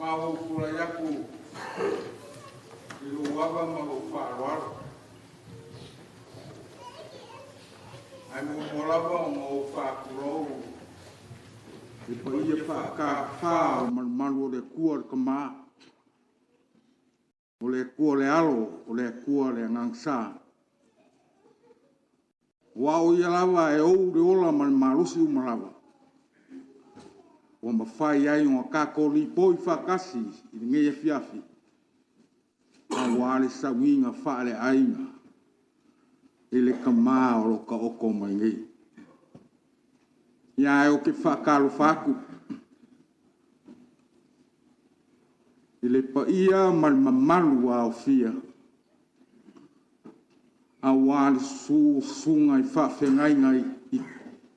S12: Mau kura yaku ilu waba mau faroar. Ai mo molava mau fakuro. Ipo ia ka fa malu le kua kama. O le kua le alo, o le kua le ngangsa. Wa o ia lava e ou le ola malusi umalava. O mawhai ai o kako li poi whakasi i ngei fiafi. A wale sa winga whaale ainga. I le kamā o ka oko mai ngei. Ia e o ke whakalu whaku. I le paia mamalu a o fia. A wale sunga i whawhengai ngai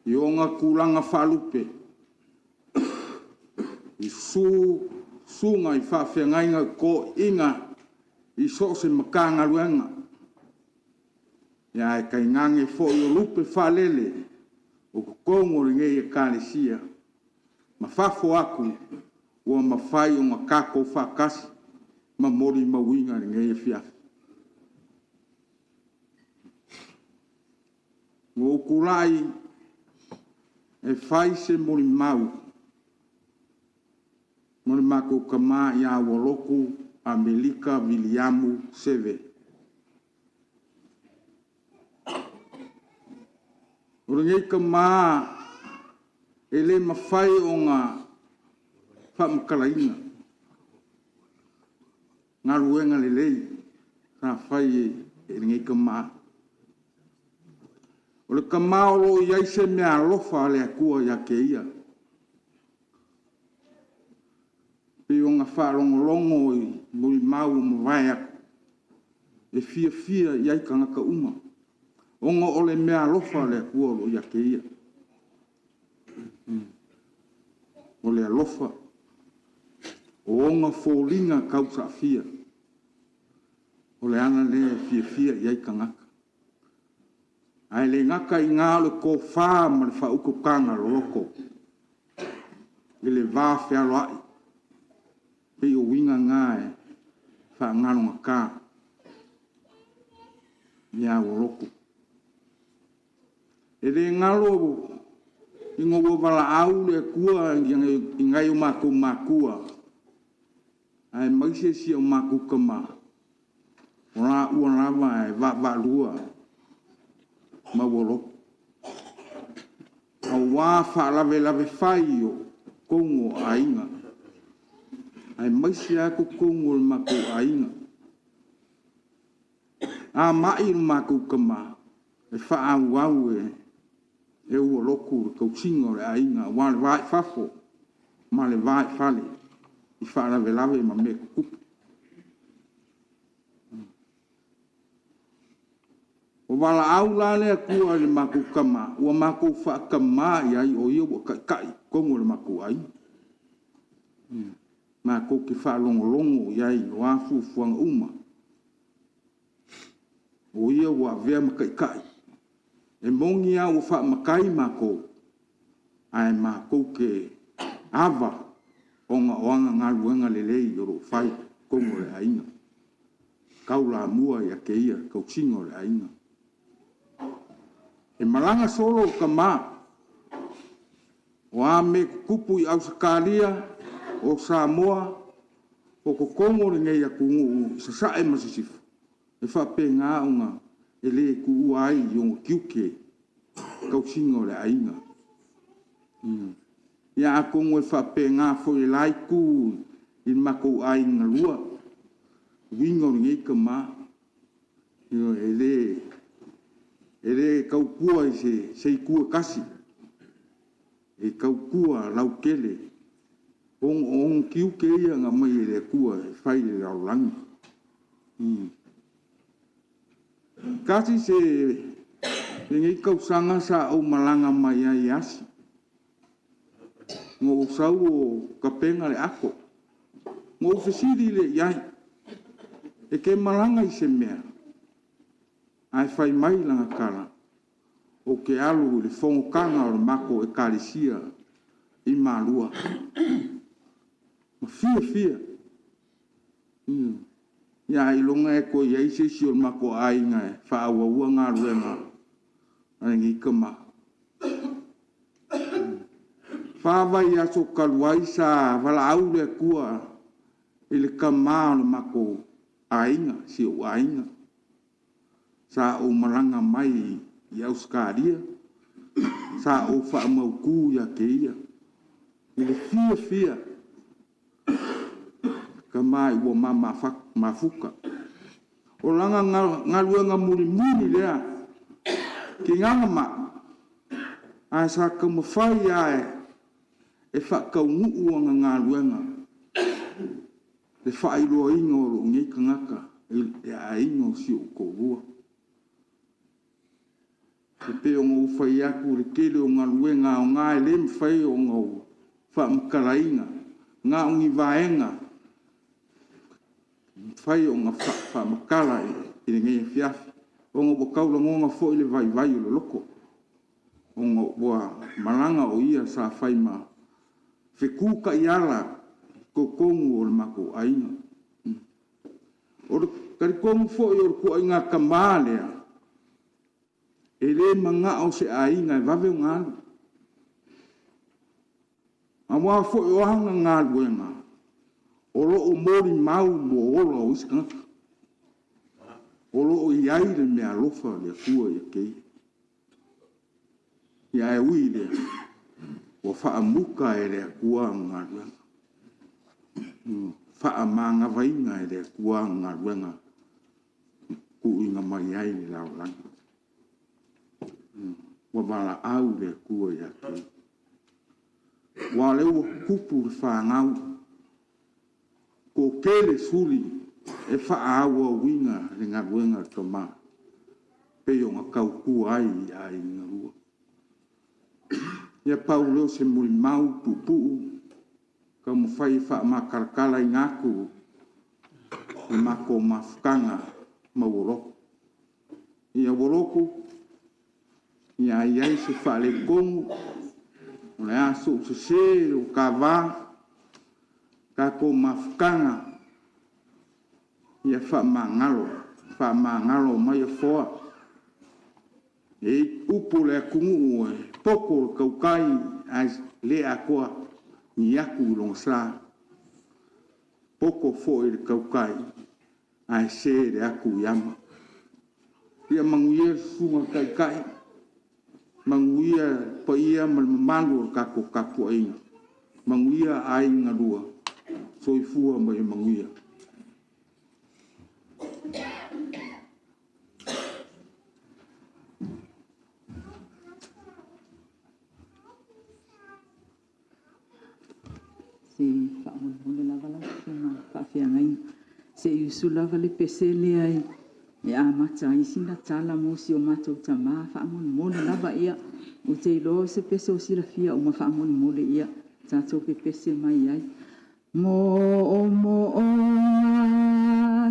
S12: i onga kulanga whalupe. I sunga i whawhengainga ko inga i so se makanga luenga. Ia e kai ngange fo i o lupe whalele o kongo ringei e kālesia. Ma whafo aku ua mawhai o ngā kako whakasi ma mori mawinga ringei e fiafi. Ngō kurai e whai se mori mau. Mori mako kama ia Ualotu Amelika Viliamu Seve. Urangei kama ele mawhai o ngā whamakalainga. Ngā ruenga lelei ngā whai e ringei kama. O le kama olo i aise mea alofa le akua ia ke ia. Pe o ngā whaalongolongo i mui mau mawai aku. E fia i aika ngaka uma. Onga o le mea alofa le akua olo ia ke ia. O le alofa. O onga fōlinga kausa fia. O le ana le fia i aika ngaka. Ai le ngaka i ngā le ko whā ma le whauko kanga loko. I le vā whialo ai. Pei o winga ngā e wha ngalonga kā. Ia Ualotu. E le ngalo i ngō wala au le kua i ngai o mako makua. Ai maise si o mako kama. O rā ua lava e va lua. Ma Ualotu. Au wā wha lave whai o kongo a inga. Ai maise ako kongo le mako a inga. A mai le mako kama. E wha au e Ualotu le kausinga le a inga. Wā le vai whafo. Ma le vai whale. I wha lave ma me kukupu. O wala au la le akua le mako kama. Ua mako whaakama i ai o ia wa kai kongo le mako ai. Mako ki whaalongolongo i ai o afu fuanga uma. O ia wa vea makai. E mongi au whaamakai mako. Ai mako ke ava. Onga oanga ngā luenga lelei oro whai kongo le ainga. Kaula mua ia ke ia kausingo le ainga. E malanga solo kama. O ame kupu i Australia, o Samoa, o kokongo le ngei a kungu sa sae masisifu. E whape ngā unga e le ku uai i ongo kiuke kausingo le ainga. Ia a kongo e whape ngā fo e laiku i mako ai ngā lua. Wingo le ngei kama. E le kaukua i se ikua kasi. E kaukua laukele. Ong kiuke ia ngā mai e le kua e whai le raulangi. Kasi se ngei kausanga sa au malanga mai ai asi. Ngō usau o kapenga le ako. Ngō ufesiri le iai. E ke malanga i se mea. Ai whai mai langa kara. O ke alu le whongokanga o le mako e kālesia i mārua. Ma fia. Ia I longa e ko ia se si o mako ai nga fa wa ngā ruenga. Ai ngi kama. Fa vai aso kaluai sa wala au le kua ile kama o mako ainga si o ainga. Sa o maranga mai i Auskaria. Sa o wha mauku ia ke ia. Ile fia. Ka mai ua mafuka. O langa ngaluenga muri lea. Ki nganga ma. A sa ka mawhai ae. E wha kaungu ua ngaluenga. Le wha iloa inga o lo ngai kangaka. E a inga o si o korua. Te pe o ngau whai aku le kele o ngaluenga o ngā ele mwhai o ngau wha mkarainga. Ngā ungi vaenga. Whai o ngā wha makara I le ngai fiafi. O ngā wakaula ngonga fo I le vai o le loko. O ngā ua malanga o ia sa whai ma. Whikuka I ala ko kongu o le mako ainga. O le karikongu fo I o le kua inga kamalea. E le manga o se ainga e vave o ngalu. A mua fo I o hanga ngalu e ngā. O lo o mori mau mo ola o iskanga. O lo o iai le mea lofa le kua I a kei. Ia e ui le. O wha muka e le kua ngalu. Wha manga vainga e le kua ngalu. Ku inga mai ai le lau langa. Wa bala au le kua ia kei. Wa le ua kupu le wha ngau. Ko kele suli e wha awa winga le ngā ruenga toma. Peo ngā kaukua ai ngā rua. Ia pau leo se muli mau pupu. Ka mu whai wha makarakala I ngāku. I mako mafukanga ma woroko. Ia woroko. Ia iai se wha le kongu. O le aso se se o ka wā. Ka ko mafukanga. Ia wha mangalo mai a whoa. E upo le kungu e poko kaukai as le a koa ni aku long sa. Poko fo le kaukai ai se le aku yama. Ia manguia sunga kai. Manguia pa ia malmamando kako kapu ai. Manguia ai ngarua. Soifua mai manguia.
S13: Se whaamon lava la sunga whawhiangai. Se iusu lava le pese le ai. E a mata I sina tala mo si o matou tama whaamon lava ia. O te ilo se pese o sira fia o ma whaamon mole ia. Tatou pe pese mai ai. Mo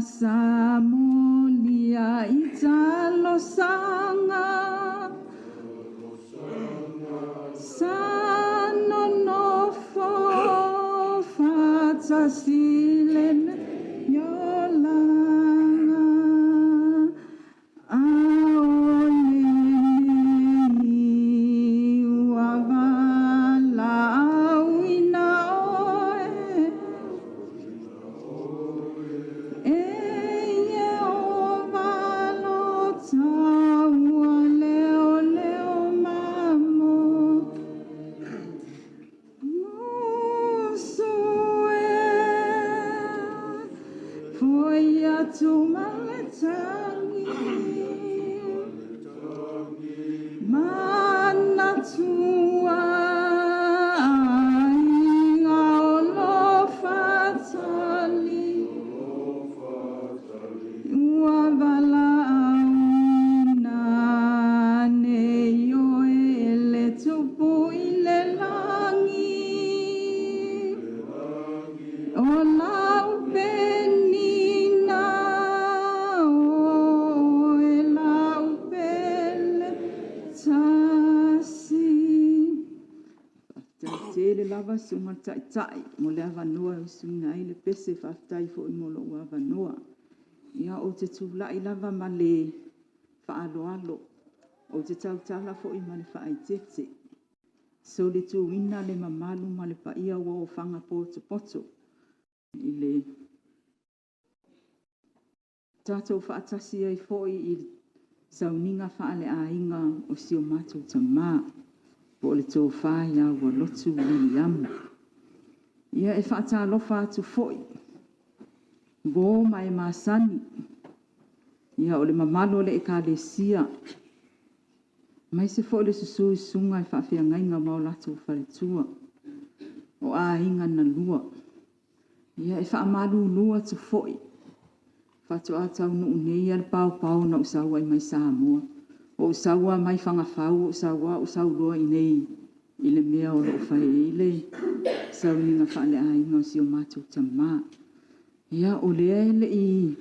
S13: samonia I talo sanga sanonofo fata silene yolanga aoleni wavala awina le lava sunga tai mo le avanua sunga ai le pese whaftai fo i molo ua avanua. Ia o te tūlai lava ma le whaaloalo o te tautala fo i ma le whaaitete. So le tūwina le mamalu ma le paia ua o whanga poto poto. I le tātou whaatasi ai fo i sauninga whaale a inga o sio mātou ta mā. Po le tō whai a Ualotu Amelika. Ia e whaata lofa atu foi. Go mai masani. Ia o le mamalo le e ka le sia. Mai se foi le susu i sunga e whaafia ngainga mau latu whaletua. O a inga na lua. Ia e whaamalu lua tu foi. Whatu atau no unei al pau pau na usawa i mai Samoa. O usawa mai whangawhau, usau loa i nei i le mea o lo whai i le sauninga whaale a inga o sio mātou ta mā. Ia o lea ele i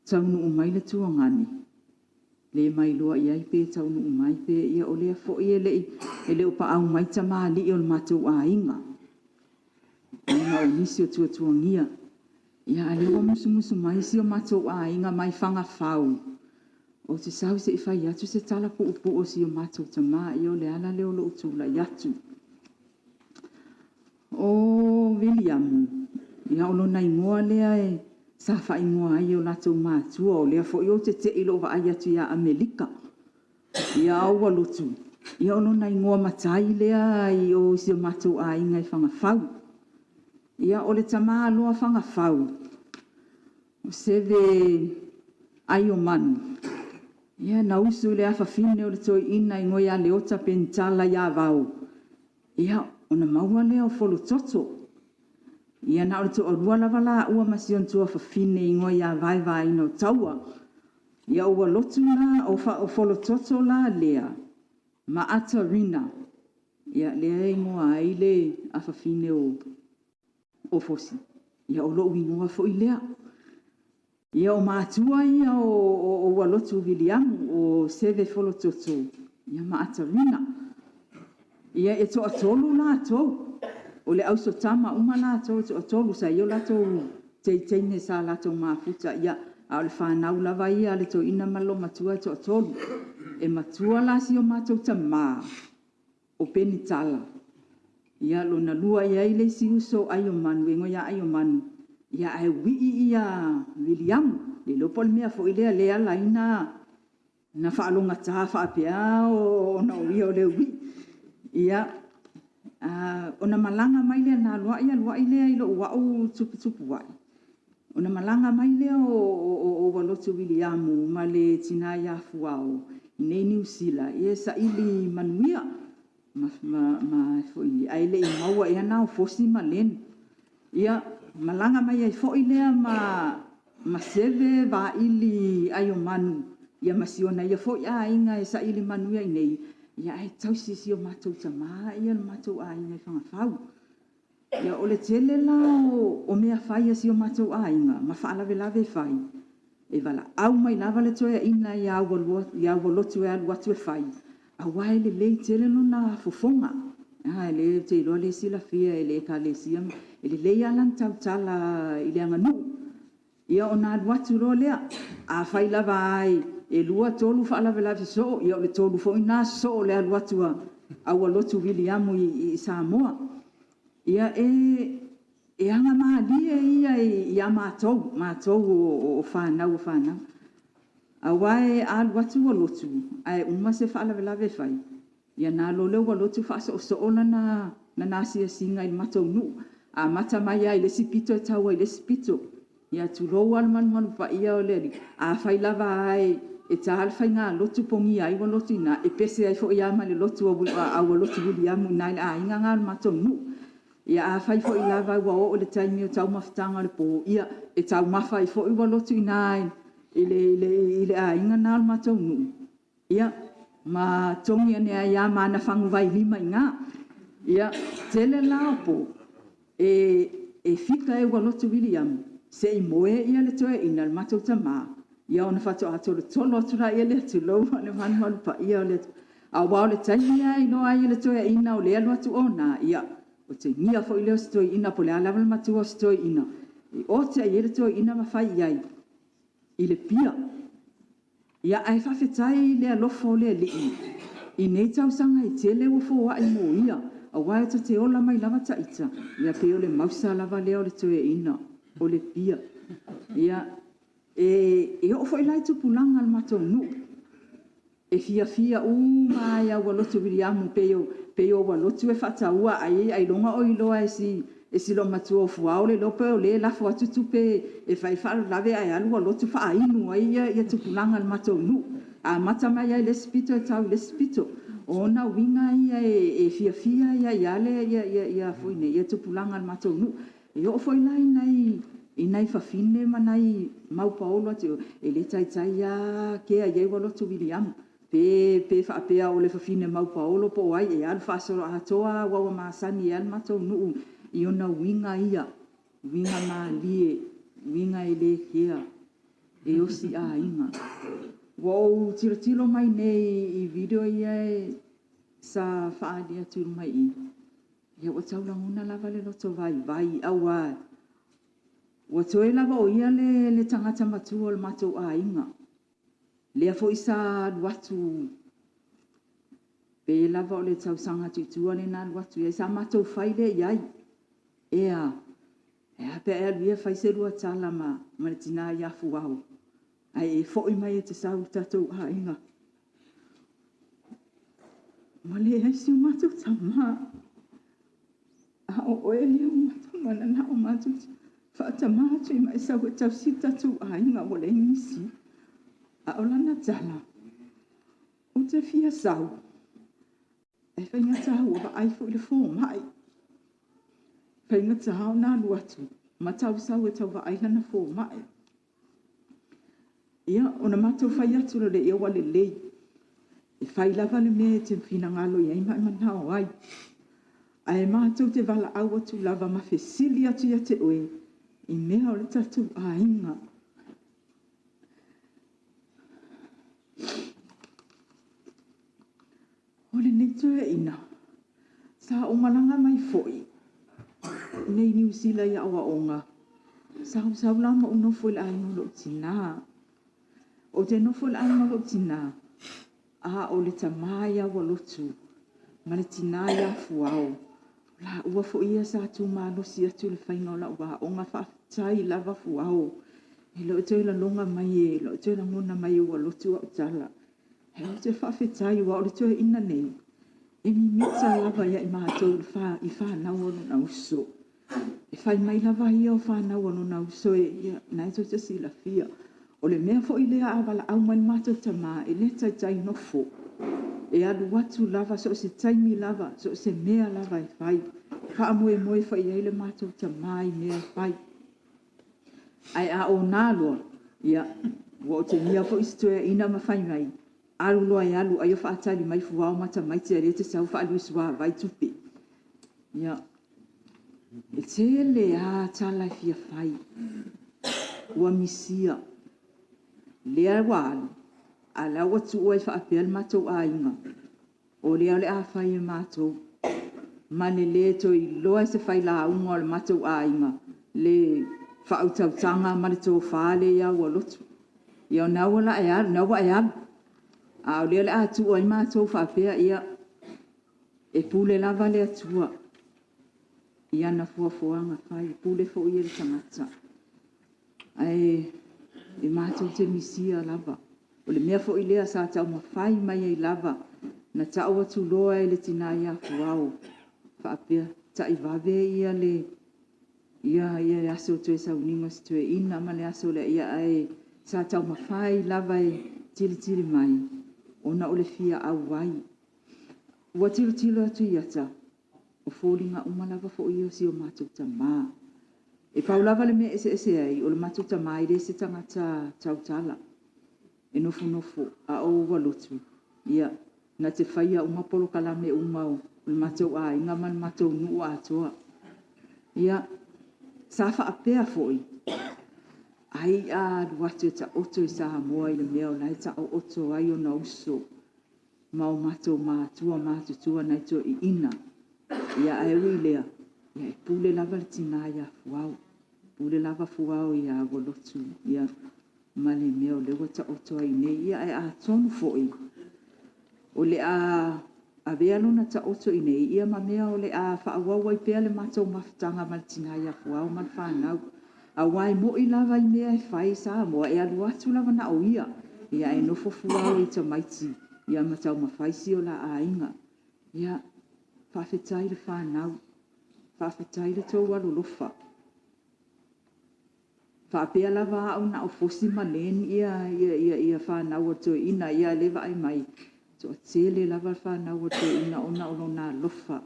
S13: taunu umai le tuangani. Le mai loa i ai pe taunu umai pe ia o lea fo i ele upa au mai ta mā li o le mātou a inga. Inga o nisi o tuangia. Ia alewa musu mai sio mātou a inga mai whangawhau. O te sau se i whai atu se tala po upo o si o mātou ta mā i o le ala leo lo utula i atu. O Viliamu, ia o lona ingoa lea e sa wha ingoa ai o latou mātua o lea fo i o te te ilo wa ai atu ia Amelika. Ia o Ualotu, ia o lona ingoa matai lea i o si o mātou a inga i whangawhau. Ia o le tamā loa whangawhau. O Seve ai o manu. Ia na usu le awhawhine o le toi ina i ngoi a leota pentala ia vau. Ia o na maua lea o folo toto. Ia na o le to o rua lava la ua masion tua whawhine i ngoi a vai no taua. Ia o Ualotu la o folo toto la lea. Ma ata rina. Ia lea i ngoa ai le awhawhine o fosi. Ia o lo wingoa fo i lea. Ia o mātua ia o Ualotu Viliamu o Seve folo toto. Ia maata rina. Ia e toa tolu la tau. O le auso tama uma la tau toa tolu sa io la tau teiteine sa la tau maafuta. Ia a le whanau lava ia le tau ina malo matua toa tolu. E matua la si o mātou ta mā. O penitala. Ia lo na lua ia ile si uso ayo manu. E ngoia ayo manu. Ia e wii ia Viliamu. Le lopo le mea fo ilea lea la ina na whaalonga taha whaapea o na uia o le wii. Ia o na malanga mai lea na lua ilea ilo wau tupu wai. O na malanga mai lea o Ualotu Viliamu ma le tina ia fuao. Nei New Zealand. Ia sa ili manuia. Ma fo ili. Aile i maua ea nao fosi ma len. Ia malanga mai ai fo ilea ma Seve va ili ayo manu. Ia masiona ia fo ia inga e sa ili manuia i nei. Ia e tausi si o mātou ta mā. Ia mātou a inga i whangawhau. Ia o le tele la o mea whai si o mātou a inga. Ma whaalawe lawe whai. E wala au mai lava le toea ina i au Ualotu e alu atu e whai. A wai le lei tele no na fofonga. Le te iloa le sila fia e le ka le siam. E le lei alan tau tala i le anganu. Ia o nā luatu roa lea. A whai lava ai. E lua tolu whaalawe lawe so. Ia o le tolu fo i nā so le aluatua. A Ualotu Viliamu i Samoa. Ia e anga maalia ia i a mātou o whanau. A wae aluatu Ualotu. Ai uma se whaalawe lawe whai. Ia nā lo leo Ualotu whaasa o soona na nāsia singa i matou nu. A mata mai ai le sipito e taua i le sipito. Ia tulou al manu pa ia o le. A whai lava ai e tāle whai ngā lotu pongi ai Ualotu ina. E pese ai fo ia ma le lotu a Ualotu Viliamu nai le a inga ngā matou nu. Ia a whai fo i lava ua o le taimi o tau mawhitanga le po. Ia e tau mawhai fo i Ualotu ina ai. I le a inga ngā matou nu. Ia ma tongi ane a ia ma na whangu vai lima i ngā. Ia tele lao po. E fika e Ualotu Viliamu. Se i moe ia le toe ina le matou ta mā. Ia ona whatu ato le tolo atura ia le atu lau. Le manu pa ia le atu. A wao le taimi ai no ai le toi ina o le alu atu ona ia o te ngia fo i leo stoi ina po le alawa le matua stoi ina. I o te ai le toi ina mawhai iai i le pia. Ia ai whawhetai le alofo le li i nei tausanga i te leo fo wa i mo ia. A wai ta te ola mai lava ta ita. Ia pe o le mausa lava leo le toi ina o le pia. Ia e o fo i lai tupulanga al matou nu. E fia mai a Ualotu Viliamu pe o Ualotu e whataua ai longa o iloa e si lo matua o fuao le lope o le lafo atutu pe e whai whalo lave ai alu Ualotu wha ainu ai ia tupulanga al matou nu. A mata mai ai le spito e tau le spito. Ona winga ia e fia ia le ia foine ia tupulanga al matou nu. E o foi lai nai whawhine manai mau paolo atu e le tai ia kea iei Ualotu Viliamu. Pe whaapea o le whawhine mau paolo po ai e alu whaasoro atoa wawa maasani e alu matou nuu i ona winga ia. Winga maa lie, winga e le kea e osi a inga. Wow, tilo mai nei i video ia e sa whaadia tulu mai i. Ia o taulanguna lava le loto vai au a. Wa toe lava o ia le tangata matua o le matou a inga. Lea fo isa luatu pe lava o le tausanga tuitua le na luatu ia sa matou whai le iai. Ea pe ea luia whai se rua tala ma le tina ia fuau. Ai e fo i mai e te sau tatou a inga. Ma le ai si o matou tama. A o e lea o matou manana o matou whaatama atu i mai sau e tau si tatou a inga o le inisi. A olana tala. O te fia sau. E whainga tau o ai fo i le fō mai. Whainga tau nā luatu. Ma tau sau e tau wa ai lana fō mai. Ia, ona matou whai atu le ia wale lei. E whai lava le me te whina ngalo i ai mai manao ai. A e matou te wala au atu lava ma whesili atu ia te oe. I mea o le tatu a inga. Ole nei toe ina. Sa o malanga mai foi. Nei New Zealand ia awa onga. Sau lama o nofo il ai ngolo tina. O te nofo il ai ngolo tina. A o le tamaya Ualotu. Ma le tina ia fuau. La ua fo ia sa tu malo si atu le whainga o la ua onga whaatai lava fuau. E lo te la longa mai e, lo te la ngona mai Ualotu au tala. He o te whawhetai ua o le toe ina nei. E mi mita lava ia i mātou i whanau anu na uso. E whai mai lava ia o whanau anu na uso e ia na e te si la fia. O le mea fo i lea awala au mai mātou tama e le tai nofo. E alu watu lava so se taimi lava, so se mea lava e whai. Wha moe whai e le mātou tama i mea e whai. Ai a o nāloa, ia, wa o te nia fo i stoe ina mawhai mai. Alu loa e alu, ai o whaatali mai fuwao mata mai te arete sau whaalu isua vai tupe. Ia, e te le a tala fia whai. Ua misia. Lea walu. A la watu oi whaapea le matou a inga. O lea le a whai e matou. Mane le to i loa se whai la unga o le matou a inga. Le whautautanga mane tō whaale ia Ualotu. Ia o nawa e alu, nawa e alu. A o lea le atu oi matou whaapea ia. E pule lava le atua. Ia na fuafuanga whai. Pule fo ia le tangata. Ai, e matou te misia lava. O le mea fo i lea sa tau mawhai mai ei lava. Na tau atu loa e le tina ia fuau. Whaapea, ta i wawe ia le. Ia aso tue sa uninga si tue ina ma le aso le ia ai. Sa tau mawhai lava e tili mai. Ona o le fia au wai. Ua tilo atu i ata. O fōringa umalava fo i o si o mātou tamā. E paulava le mea ese ai. O le mātou tamā i le se tangata tautala. E nofo a o Ualotu. Ia, na te whaia uma polo kalame umau. Le matou a inga man matou nuu atoa. Ia, sa whaapea foi. Ai a ruatu e ta oto i sa moa i le mea o lai ta o oto ai o na uso. mau matou mātua mātutua nei to I ina. Ia ai ui lea. Ia e pule lava le tina ia fuau. Pule lava fuau ia Ualotu. Ia male mea o lewa ta oto ai nei. Ia e a tonu foi. O le a vea lona ta oto I nei. Ia ma mea o le a whaawawai pea le matou mafutanga mal tina ia fuau mal whanau. A wai mo I lava I mea e whai sa moa e alu atu lava na o ia. Ia e nofo fuau I ta maiti. Ia matau mawhaisi o la a inga. Ia whawhetai le whanau. Whawhetai le tau walolofa. Whapea lava au na o fosi manen ia whanau o to ina ia lewa ai mai. So tele lava whanau o to ina ona o na lofa.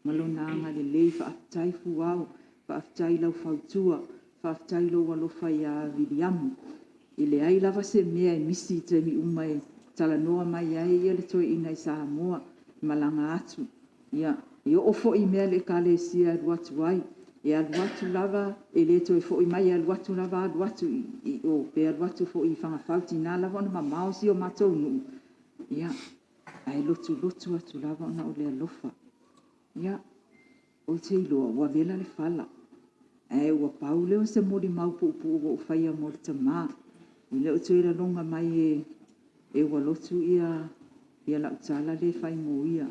S13: Malona anga le lei whawhetai fuau. Whawhetai lau whautua. Whawhetai lau walofa ia Viliamu. Ile ai lava se mea e misi te mi umai. Tala noa mai ai ia le to ina I Samoa. Malanga atu. Ia. Ia ofo I mea le kale sia aluatu ai. E aluatu lava, e le to e fo I mai aluatu lava aluatu. O pe aluatu fo I whangawhauti nā lava ona mamao si o matou nuu. Ia, ai lotu atu lava ona o le alofa. Ia, o te iloa, ua vela le fala. E ua pau leo se mori mau pupu o whaia mo le tamā. I leo to ira longa mai e Ualotu ia lautala le whai mo ia.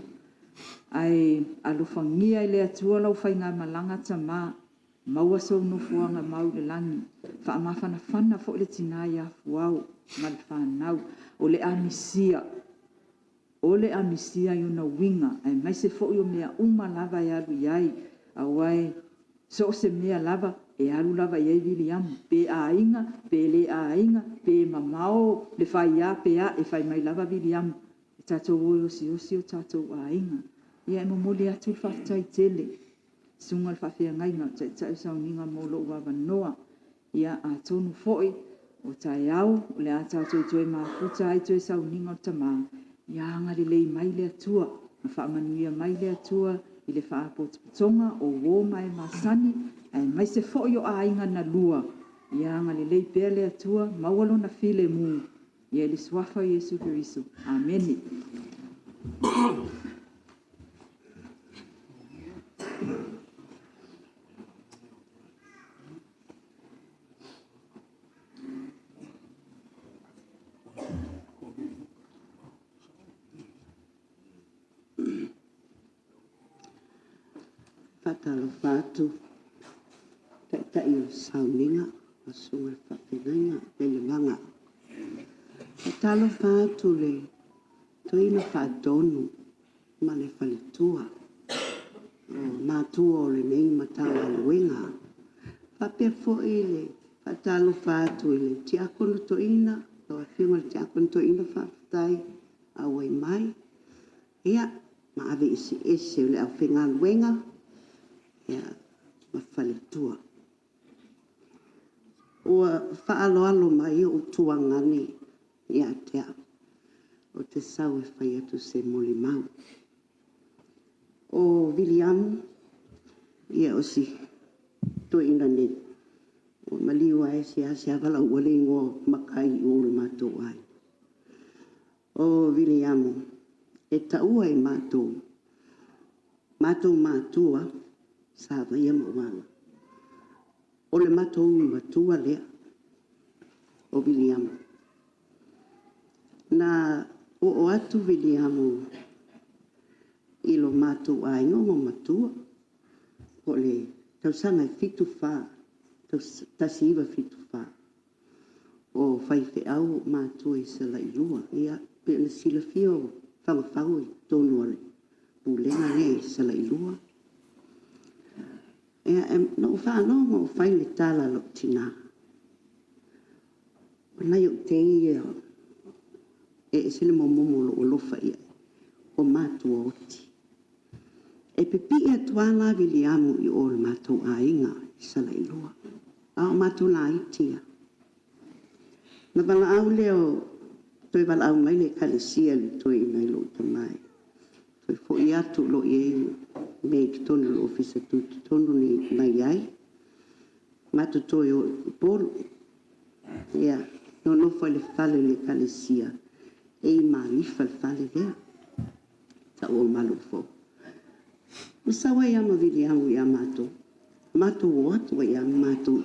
S13: Ai alofangia I le atua lau whai ngā malanga tamā. Maua sau nofuanga mau le langi. Whaamawhana whana fo le tina ia fuau. Mal whanau. O le amisia. O le amisia I una winga. Ai mai se fo I o mea uma lava I alu iai. Awai. So se mea lava. E alu lava iai Viliamu. Pe a inga. Pe le a inga. Pe mamao. Le whai ia. Pe a. E whai mai lava Viliamu. Tatou osi o tatou a inga. Ia e momole atu le whawhetai tele. Sunga le whawhea ngainga. Tai sauninga mo lo wawa noa. Ia a tonu foi. O tai au. O le a tatou toi mafuta ai toi sauninga o tamā. Ia anga le lei mai le atua. Ma whaamanuia mai le atua. I le whaapotonga o woma e masani. Ai mai se foi o a inga na lua. Ia anga le lei pea le atua. Maualo na file mu. Ia le swafa Yesu Kiriso. Amen.
S14: Fatalo fatu. Tai o sauninga. Asunga whawhenanga. Pele manga. Talo fatu le toina whaatonu ma le whaletua. Mātua o le nei matawa luenga. Whapea fo I le whatalo fatu I le tiakono toina. Loa whiunga le tiakono toina whawhetai awai mai. Ia, ma ave ese o le au whenga luenga. Ia, ma whaletua. Ua whaaloalo mai o tuangani. Ia te au. O te sau e whai atu se moli mau. O Viliamu. Ia o si. To ina ne. O maliwa e si ase avala uale ingo makai o le mātou ai. O Viliamu. E taua e mātou. Mātou mātua. Sa vai ama wala. O le mātou mātua lea. O Viliamu. Na o atu Viliamu I lo mātou a ingo matua. O le tausanga I fitu wha. Tasiva fitu wha. O whaiwhi au mātua I sala I lua. Ia pe na sila fio whangawhau I tonu ale. Pulenga ne I sala I lua. Ia no whanonga o whai le tala lo tina. Nai o te ia. E sele momomo lo lofa ia o mātua oti. E pepi e tuala Viliamu I o le mātou a inga I sala I lua. A o mātou la itia. Na wala au leo, toi wala au mai le kalesia le toi nai lo tamai. Toi fo I atu lo I me ki tonu lo ofisa tu tonu ni mai ai. Mātou toi o polo. Ia, no fa le fale le kalesia. E ma mifa le fale lea. ta o malufo. Usawa ia Viliamu ia mātou. Mātou o atu ia mātou.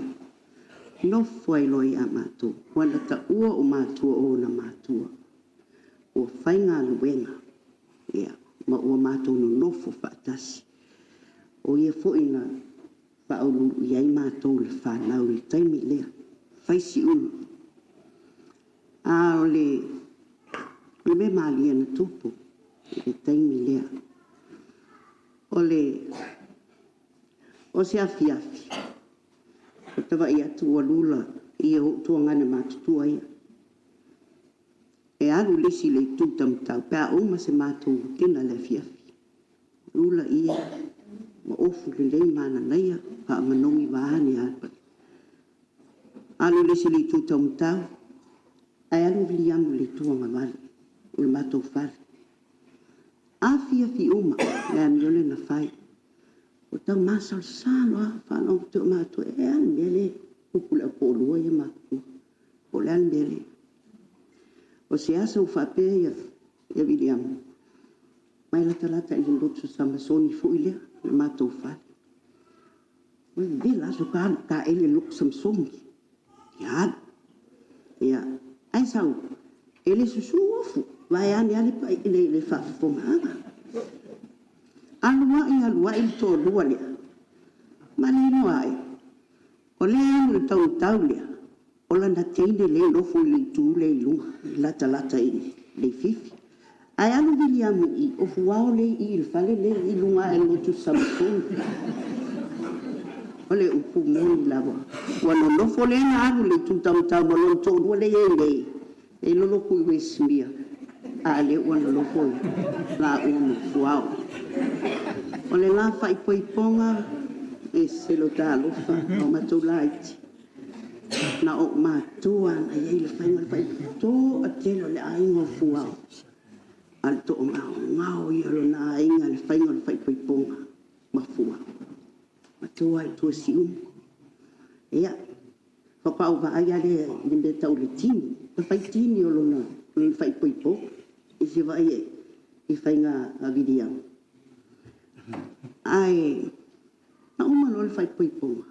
S14: No foi lo ia mātou. Wana ta ua o mātua o na mātua. O whainga luenga. Ia, ma ua mātou no nofo whaatasi. O ia foina whaolu iai mātou le whanau le taimi lea. Whaisi unu. A o le me maalia na tupu. Le taimi lea. O se afi. O tawa ia tua lula. Ia o tua ngane mātutua ia. E alu lesi le tūtamtau. Pea oma se mātou kena le afi. Lula ia. Ma ofu le lei mana naia. Pa manongi wahane alpa. Alu lesi le tūtamtau. Ai alu Viliamu le tua ngawale. O le mātou whare. Afi uma, le amiole na whai. O tau masal saloa, whanau tō mātua, e an mele, upule a pōlua ia mātua. O le an mele. O se asa u whapea ia Viliamu. Mai la talata i lotu samasoni fuilea, le mātua whai. Oi, vela so ka ele luk samsongi. Ia, ia, ai sau, ele susu ofu. Vai ane ale pa le whawhawhonga. Alua i tō lua lea. Mani noa ai. O le anu le tau lea. O la na teine le lofo le tū le lunga. Lata i le fifi. Ai anu Viliamu i o fuao le i le fale le i lunga e lotu samsoni. O le upu moni lava. Wano lofo le na anu le tū tamtau malon tō lua le e. E lolo kui we smia. A le wana lopoi, la unu fuau. O le la whai poiponga, e se lo tā lofa, o matou laiti. Na o mātua, na iei le whai tō a telo le aingo fuau. Al tō o ngao i alo na ainga le whai poiponga, ma fuau. Matua i tō si Ia, whapau wa aia le me tau le tini, le whai tini o lona, le whai poiponga. I se vai i whainga a Viliamu. Ai, na uma lo le whai poiponga.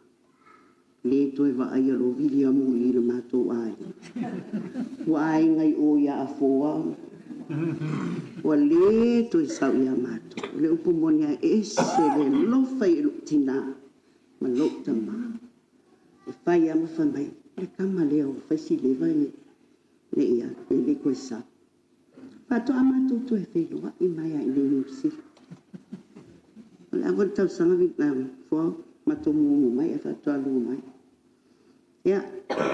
S14: Le toi wa ai alo Viliamu i le mātou ai. Wa ai ngai o ia a fōa. Wa le toi sau ia mātou. Le upo moni a ese le lofa i lo tina. Ma lo tama. E whai ama whamai. Le kama leo, whai si lewa ne ia, e le koe sa. Pato amatu tu e whenua i mai ai le nusi. Le avon tau sanga Vietnam, fua mato mumu mai, e fato alu mai. Ia,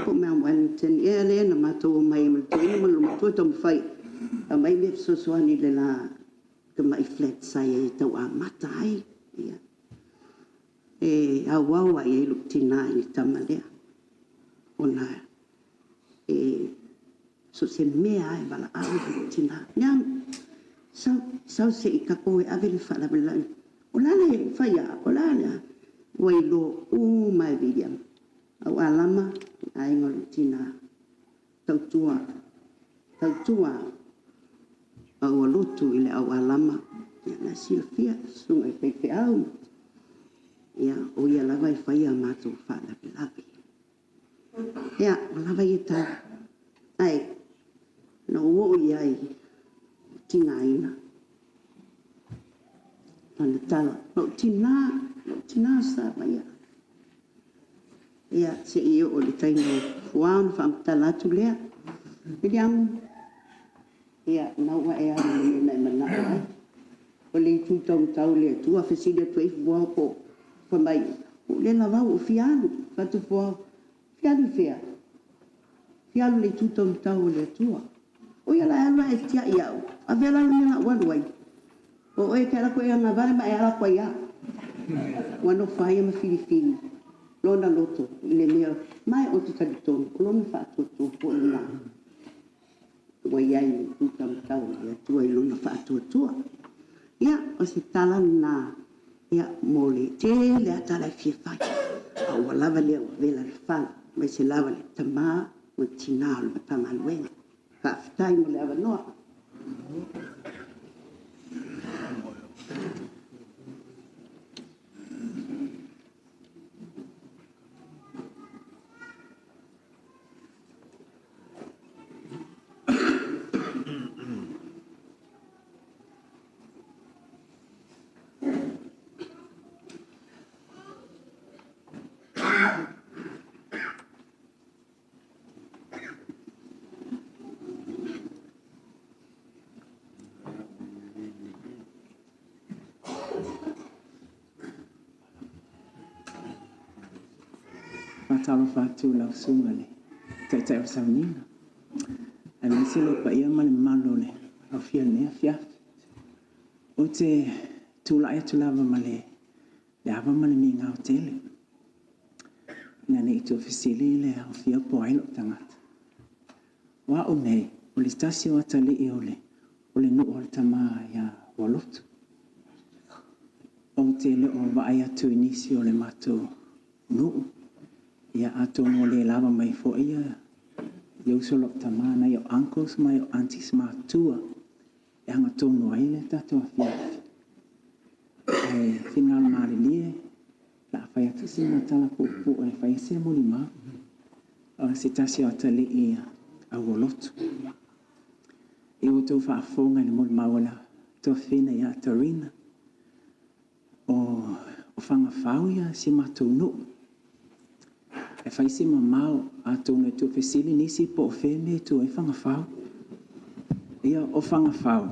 S14: po mea Wellington, ia le na mato mai, mato ina malu mato tau mwhai. A mai me sosoani le la, ka mai flat sai e tau a matai. Ia. E a wawa i e luk tina i tamalea. Ona, so se mea e wala awe tina. Niam, sau se i kako e awe le whala belai. O lana e whaia, o lana. Wailo u mai Viliamu. Au alama, a ingolu tina. Tautua. Au Ualotu i le au alama. Ia na silfia, sunga i pepe au. Ia, o ia lava i whaia mātou whala belai. Ia, o lava i ta. Ai, na o iai tinga ina. Tana tala, no tina sa maia. Ia, se i o le taino fuan, whaamtala atu lea. Viliamu. Ia, naua e ari na mana ai. O le tūtau lea tua, whesile tu e fuau po whamai. O le lavau o fianu, whatu fuau. Fianu fea. Fianu le tūtau lea tua. O ia la ala e tia i au. A vela ni la wanuai. O e kera koe anga vale ma e ala koe ia. Wano whaia ma Filipini. Lona loto. Ile mea. Mai o te talitonu. O lona whaatuatua po ina. Ua iai ni tūtau lea tua i lona whaatuatua. Ia, o se tala na. Ia, mole. Te lea tala e fie whai. A ua lava lea o vela le whala. Mai se lava le tamaa. O tina o le matama luenga. Ka fitai mo le avanoa.
S15: Fatalo fatu lau sunga le. Tai tai o saunina. A le sele pa ia male malo le. Au fia nea fiaf. O te tula e tulava male. Le ava male mi ngau tele. Nane i tu fisili le au fia po ailo tangata. Wa o nei. O le stasi o atali i o le. O le nuu o le tama ia Ualotu. O te le o vaai atu inisi o le matou nuu. Ia atono le lava mai fo ia. Iau solo tamana ia uncles mai o aunties matua. E anga tono ai le tato a fiafi. E fingal maari lie. La fai atu sina tala pupu e fai se muli ma. O se tasi o atali ia a Ualotu. I o tau whaafonga ni muli mawala. Tau whina ia Tarina. O whanga whau ia si matou nuu. E fai si mamau a tōna tu fesili nisi po o wheme tu e whangawhau. Ia o whangawhau.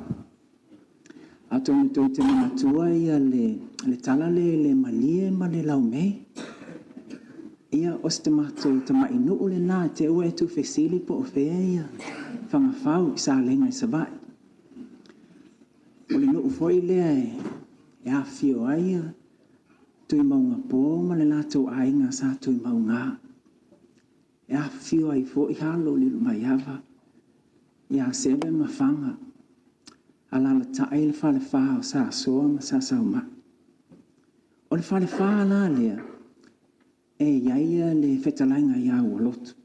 S15: A tōna tu te manatua ia le tala le malie ma le lau mei. Ia o ste matou ta mai nuu le nā te ua e tu fesili po o whea ia. Whangawhau i sa lenga i savai. O le nuu foi lea e a fio aia. Tui maunga pō ma le lātou ainga sa tui maunga. E a fio ai fo i halo li mai ava. Ia seve ma whanga. Ala la tae le whale wha o sa soa ma sa sauma. O le whale wha la lea. E iaia le whetalainga ia Ualotu.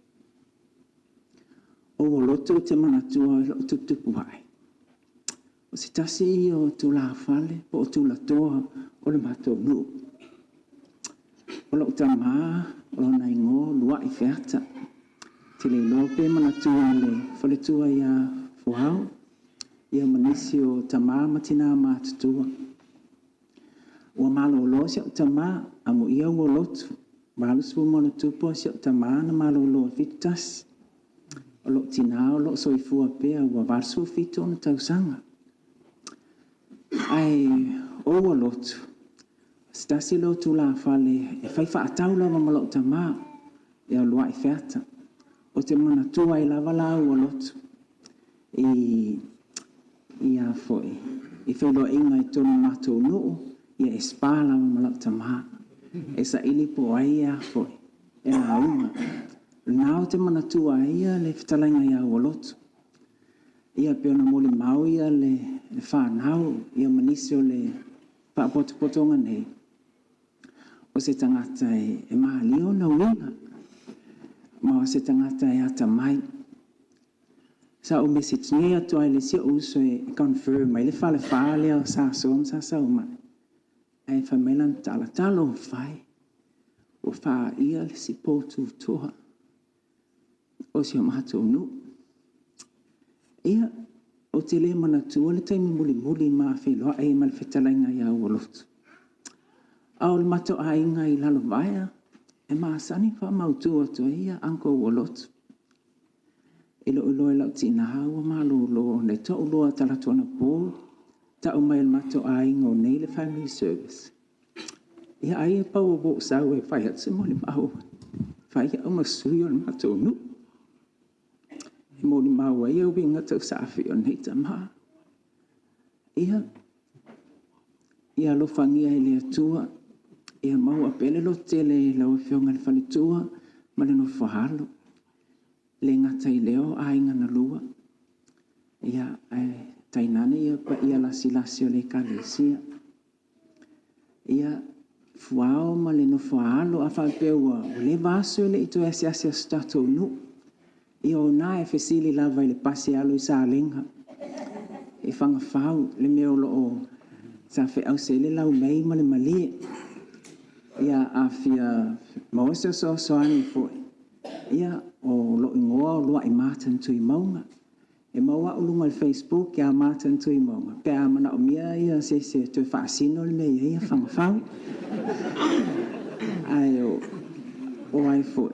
S15: O Ualotu te manatua i lo tutupu ai. O si tasi o tu la whale po o tu la toa o le matou nuu. O lo utama, o lo naingo, lua i whiata. Te le lope manatua le whaletua ia fuhau. Ia manisi o tama matina mātutua. Ua malo lo si o tama, amu ia Ualotu. Walusu mono tupo si o tama na malo lo fitas. O lo tina o lo soifua pea ua walusu fito na tausanga. Ai, o Ualotu. Stasi lo tu la fale e fai fa atau lava malo tama e o lua i whiata. O te mana tua i lava la Ualotu. I a foi. I whelo inga i tonu matou nuu i e spa lava malo tama. E sa ili po ai a foi. E la unga. Nao te mana tua ia le whitalainga i a Ualotu. Ia peona moli mau ia le whanau. Ia manisi o le whaapotopotonga nei. O se tangata e mahalio na uinga. Ma o se tangata e ata mai. Sa o message nei atu ai le sia uso e confirm mai le whale o sa som sa sa umai. E whamelan tala talo o whai. O wha ia le si potu toha. O si o mahatou nu. Ia o te le manatua le taimi muli muli ma wheloa e ma le whetalainga ia Ualotu. Au le mato ainga i lalo vaia, e maasani wha mautua tua ia anko Ualotu. E lo ulo e lau tina haua malu ulo, le to ulo a talatuana pō, ta umai le mato ainga o nei le family service. Ia ai e pau o bo sau e whai atse mo le mau, whai au masui o le mato nu. E mo le mau ai au winga tau saafi o nei tamaha. Ia lo fangia e le atua, ia mau a pele lo tele lau e whionga le whalitua, ma le no whahalo. Le ngata i leo a inga na lua. Ia tainane ia pa ia lasi o le kalesia. Ia fuao ma le no whahalo a whapeua o le vaso le ito esi a stato nu. Ia o na e fesili lava i le pasi alo i sa lenga. E whanga whau le meo lo o sa fe au se le lau mei ma le mali ia a fia mo se so ani fo ia o lo ingoa lo ai matan tu i maunga e maua ulunga le Facebook ia matan tu i maunga pe a mana o mia ia se tu fa sino le mei ia fangafau ai o ai fo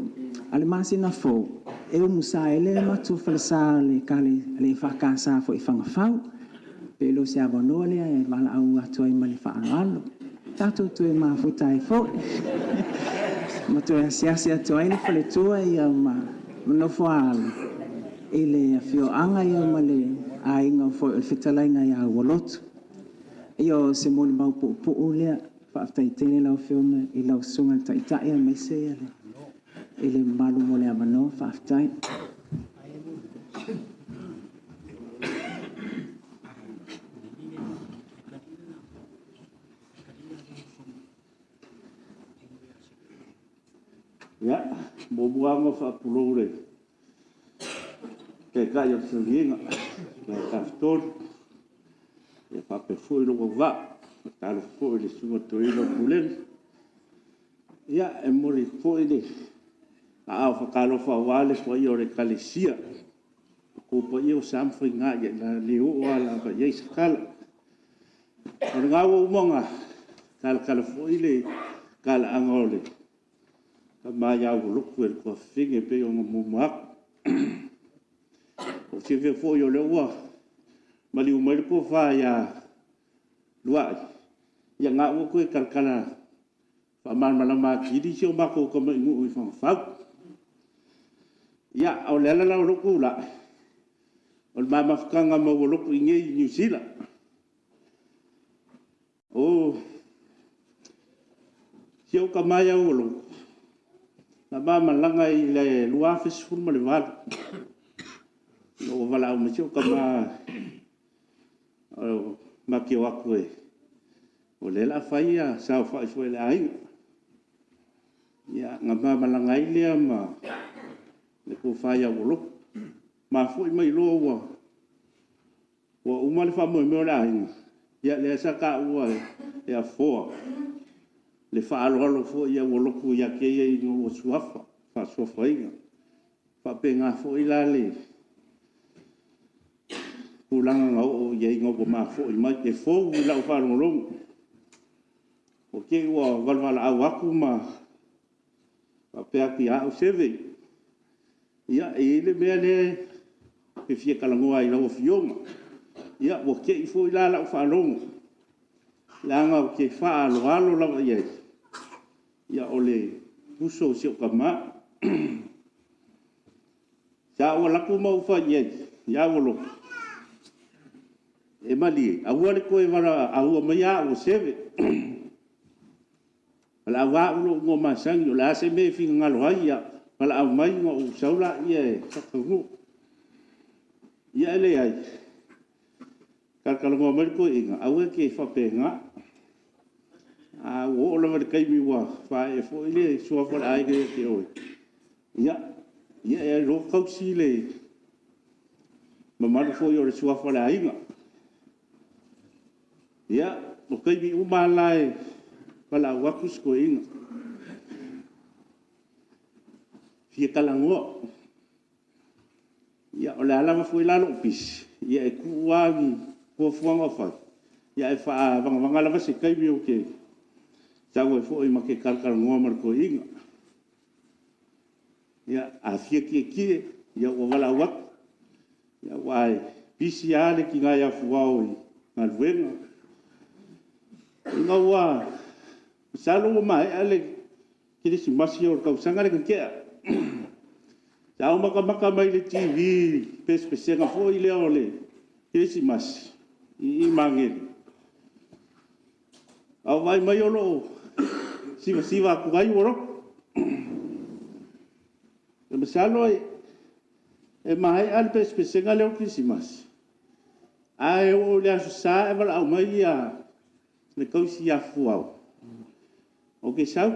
S15: ale masina fo e o musa ele ma tu falsa le kale le fa casa fo i fangafau pe lo se avono le e mala au atu ai mali fa alo tato tu e ma futa e fo ma tu e sia atu ai le fale tua ia ma no fo ale ele fio anga ia male ai nga fo il fitalainga ia Ualotu io se mo mau pu le fa tai tene la fio i la sunga tai tai me se ele malu mo le amano fa tai
S16: ya mo buanga fa pulore ke ka yo singa ke ka stor e fa pe foi lo va ta lo foi le suo toilo pulen ya e mori foi de a fa kalo fa wale foi yo re kalesia ko po yo sam foi nga ya na liu wala ba ye skala nga wo monga kal foi le kal angole ma ya look wel ko finge pe yo mo mak o se ve fo yo le wa mali o mai ko fa ya lua ya nga wo ko kalkala fa man ma ki di se ma ko mo ngu fa fa ya o le la lo ku la o ma ka nga mo lo ku nge New Zealand o se o ka mai o lo na mama langa i le lua fes ful ma le val no vala o mcho kama ma ki wa ko o le la faia sa fa fo le ai ya nga mama langa i le ma le ko faia o lo ma fo mai lo wa o ma le fa mo me la ai ya le sa ka wa ya fo le fa alo fo ia wo loku ia ke ia no suafa fa suafa ia fa penga fo ila le ulang o ia ngo ma fo i mai ke fo ila fa long o ke wa valvala au aku ma fa pe aki a seve ia e le mele ke fie kala ngoa i lo fioma ia o ke fo ila la fa long langa ke fa alo la ia ya ole puso se kama ya wala ku mau fa ye ya wolo e mali a wale ko e vara a u maya o seve ala wa ulo ngo masang yo la se me fi ngalo ya pala a mai ngo saula ye sakku ya le ai kal ngo mer ko inga a we ke fa penga a wo lo mer kai mi wa fa e fo ile so fa ai ke o ya e lo kau si le ma fo yo so fa ai nga ya o kai mi uma lai pala wa kus ko inga fie kalango ya o la ma fo ila lo pis ya e ku wa mi ko fo nga fa ya e fa vanga la se kai mi o ke tawe fo i make kalkal ngomar ko inga ya a fie ki ya o wala wak ya wai pisiale ki nga ya fuau ngal wenga nga wa salo mai ale ki si masio ka sangare ke ya o maka mai le TV pes nga fo i le ole ki si mas i mangel au vai mai olo siva ku ai woro e masalo e mai al pes nga le Christmas ai o le sa e vala au mai ya le kausi ya fuau o ke sau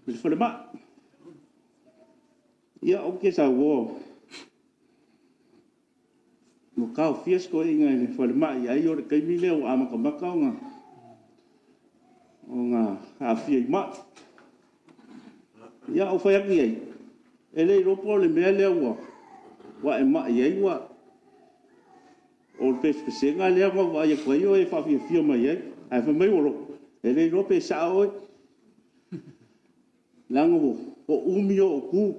S16: le folema ya o ke sa wo no ka fies ko inga le folema ya yo le kai mi le o ama ka maka nga o ngā hawhia i maa. Ia o whaiaki ei. E lei ropo le mea lea ua. Wa e maa i ei wa. O le pesenga lea ma wa ia koe o e whawhia fia mai ei. Ai whamai oro. E lei ropo e saa oi. Langa o umi o ku.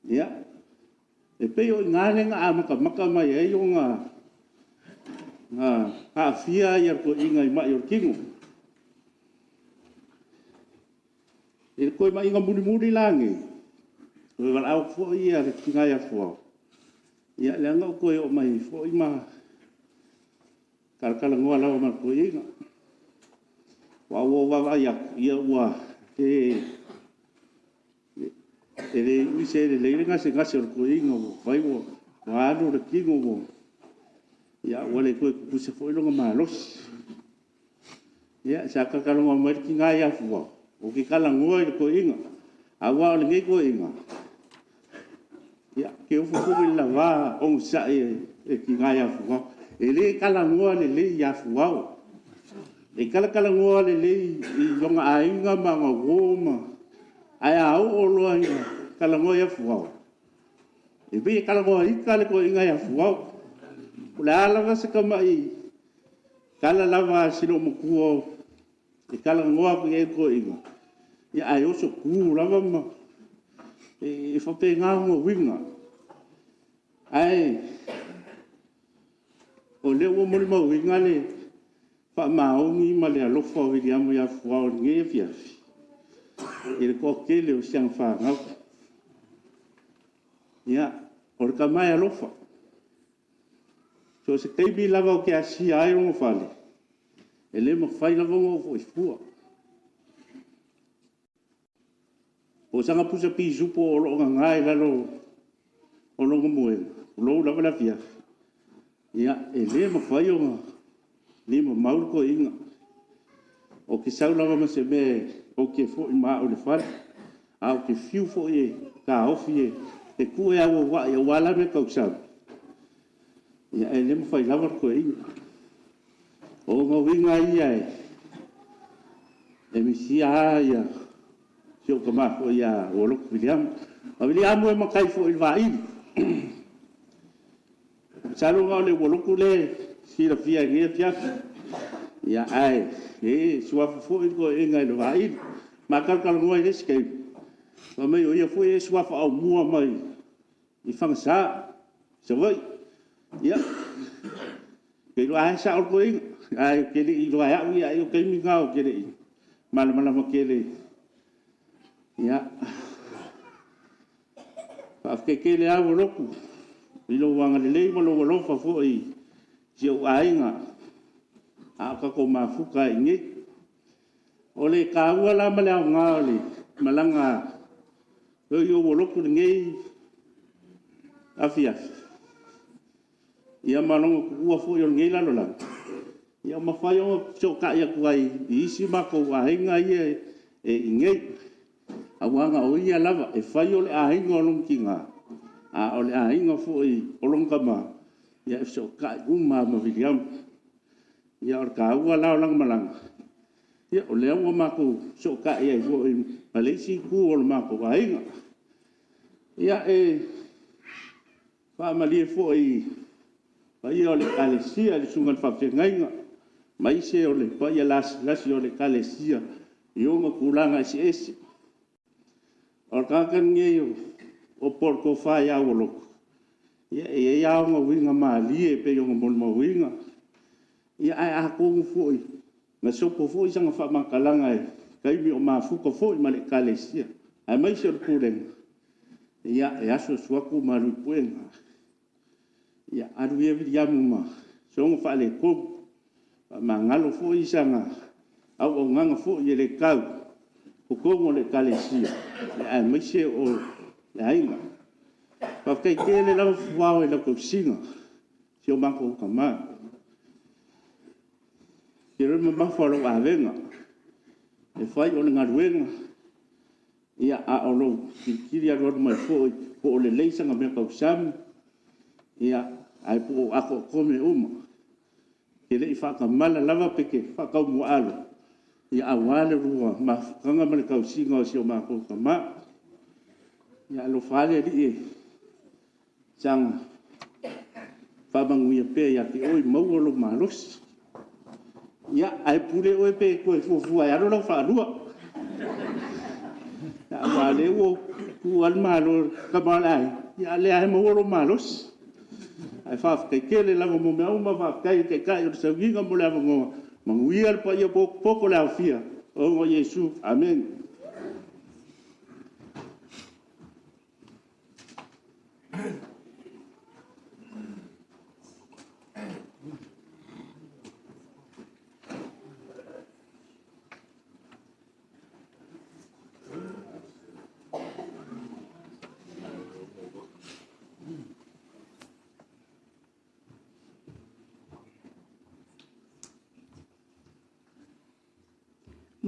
S16: Ia. E pei o ngāne ngā maka mai ei o ngā hawhia ia ko inga i mai o kingo. E koe mai inga muri langi. Koe wala au fo ia re kingai a fo. Ia leanga o koe o mai fo i ma karakala ngoa lau ma koe inga. Wa wa ia ua e le uise le leile ngase o koe inga o vai o wa anu re kingo o. Ia wale koe kupuse fo ilonga maa los. Ia sa karakala ngoa mai kingai a fo. O ki kala ngoa i koe inga. A wao le ngei koe inga. Ia, ke ufu fuku la wā o sa e ki ngai a fuwa. E le kala ngoa le le i a fuwa. E kala ngoa le le i longa a inga ma ngā goma. Ai a au o loa inga kala ngoa i a fuwa. E pe kala ngoa i kala koe inga i a fuwa. Le alaga se kama i kala lava sino mokua e kala ngoa koe e koe inga. Ia ai oso kū lava ma. E whape ngā ngā winga. Ai, o leo o mori mau winga le wha maongi ma le alofa o Viliamu ia fuao nge fiafi. I le kua kele o siang wha ngau. Ia, o le ka mai alofa. So se keibi lava o ke asia ai o ngofale. E le ma whai lava o fo i fua. O sanga pusa pi supo o lo ngai lalo o lo moe o lo lava la fia ia e le ma fai o ni ma maul ko inga o ki sau lava ma se me o ke fo i ma o le fal a o ke fiu fo e ka ofi e ku e au wa e wala me ka usau ia e le ma fai lava ko inga o ma winga ia e mi sia ia Sio kama fo ia Ualotu Viliamu. A Viliamu e makai fo i vai. Salo ngau le Ualotu le sira fia ngia fia. Ia ai e sua fo i ko e ngai le vai. Ma kalkal ngoi le skei. Ma mai o ia fo e sua fa au mua mai. I fanga sa. Se vai. Ia. Ke lo ai sa o ko i. Ai ke li lo ai au ia o ke mi ngau ke li. Mana ma ke li. Ia. Whafkeke le awa roku. Ilo wanga le lei malo walofa fo i. Sio ainga. A kako mafuka i nge. O le kaua la male au ngā le. Malanga. Yo waloku le ngei. Afia. Ia malonga kukua fo i o ngei lalo la. Ia mawhai o so ka ia kuai. I isi mako wahinga ia e ngei. Awanga o ia lava e whai o le ahinga o long kinga. A o le ahinga fo i o long kama. Ia e so kai ma Viliamu. Ia o ka ua lao lang malanga. Ia o leo o mako so kai ai fo i Malaysia ku o le mako ahinga. Ia e whaamalie fo i pai o le kalesia le sungan whawhengainga. Mai se o le pai lasi o le kalesia. I o kulanga si esi. O kakan nge o porko whai au o loko. Ia e au ngā winga maalie pe o ngā mon winga. Ia ai a kongu fōi. Ngā sopo fōi sanga whamakalanga e. Kaimi o mafuka fōi ma le kalesia. Ai mai se o kūrenga. Ia e aso suaku marui puenga. Ia aru ia Viliamu ma. Songa whale kongu. Ma ngalo fōi sanga. Au o nganga fōi e le kau. O kongo le kalesia. Ai mai se o le ainga. Pakai kele lau fuau e lau kausinga. Si o mako o kama. Ki rima mawhalo a venga. E whai o le ngaruenga. Ia a o lo kiri a rodu mai fōi. Po o le leisanga mea kausami. Ia ai po o ako kome uma. ke le whakamala lava peke whakau mualo. Ia awale rua ma kanga mani kau singa o sio mako kama. Ia alo whale li e changa. Whamanguia pe ia te oi mauolo malos. Ia ai pule oi pe koe fufua ia rola whanua. Ia awale o kuan malo kamalai. Ia le ai mauolo malos. Ai whaaf kei kele lava mo mea uma whaaf kei kai o sa winga mo lava ngoa. Manguia pa ia poko le awhia. O ngo Yesu. Amen.